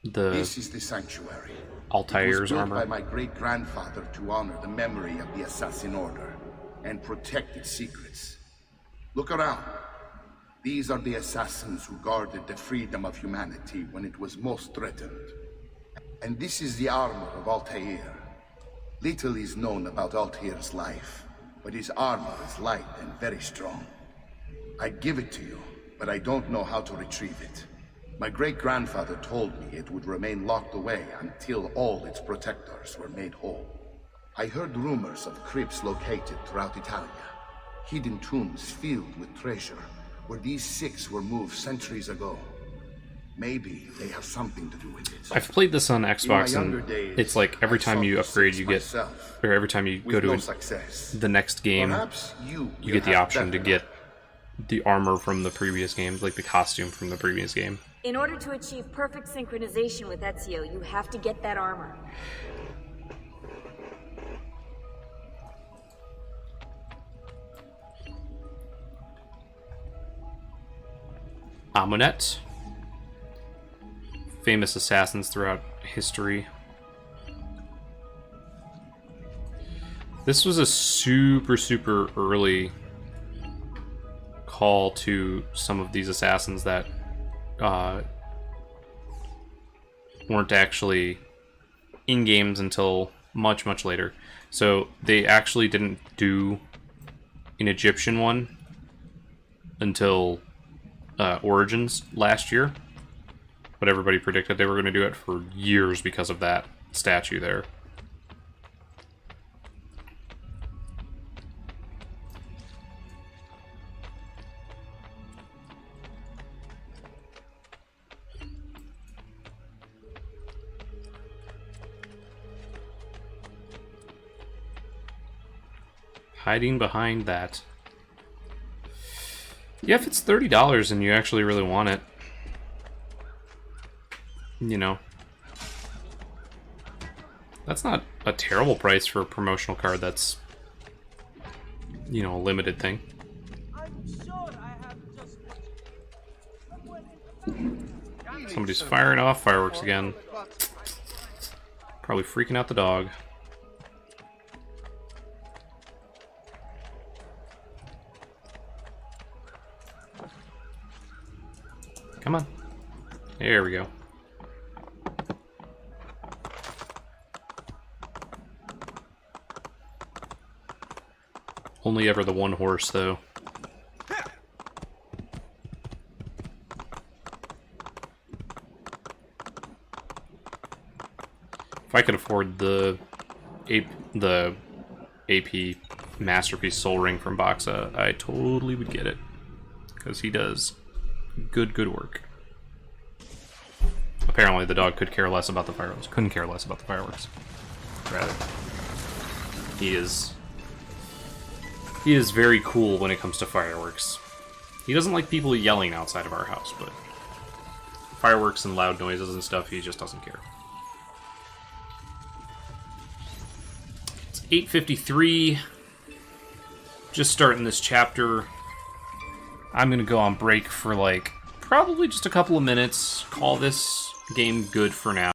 the This is the sanctuary. Altair's It was built armor. by my great-grandfather to honor the memory of the Assassin Order and protect its secrets. Look around. These are the assassins who guarded the freedom of humanity when it was most threatened. And this is the armor of Altair. Little is known about Altair's life, but his armor is light and very strong. I'd give it to you, but I don't know how to retrieve it. My great-grandfather told me it would remain locked away until all its protectors were made whole. I heard rumors of crypts located throughout Italia, hidden tombs filled with treasure, where these six were moved centuries ago. Maybe they have something to do with it. I've played this on In Xbox, my and younger days, it's like every I time sought you the upgrade, six you get, myself, or every time you with go to no an- success. the next game, Perhaps you you will get the have option to better get the armor from the previous game, like the costume from the previous game. In order to achieve perfect synchronization with Ezio, you have to get that armor. Amunet. Famous assassins throughout history. This was a super early call to some of these assassins that weren't actually in games until much later. So they actually didn't do an Egyptian one until Origins last year. But everybody predicted they were going to do it for years because of that statue there. Hiding behind that. Yeah, if it's $30 and you actually really want it, you know, that's not a terrible price for a promotional card that's, you know, a limited thing. Somebody's firing off fireworks again. Probably freaking out the dog. Come on. There we go. Only ever the one horse, though. If I could afford the AP Masterpiece Soul Ring from Boxa, I totally would get it. Because he does good work. Apparently the dog could care less about the fireworks. Couldn't care less about the fireworks. Rather. He is very cool when it comes to fireworks. He doesn't like people yelling outside of our house, but fireworks and loud noises and stuff, he just doesn't care. It's 8:53. Just starting this chapter. I'm gonna go on break for like probably just a couple of minutes. Call this game good for now.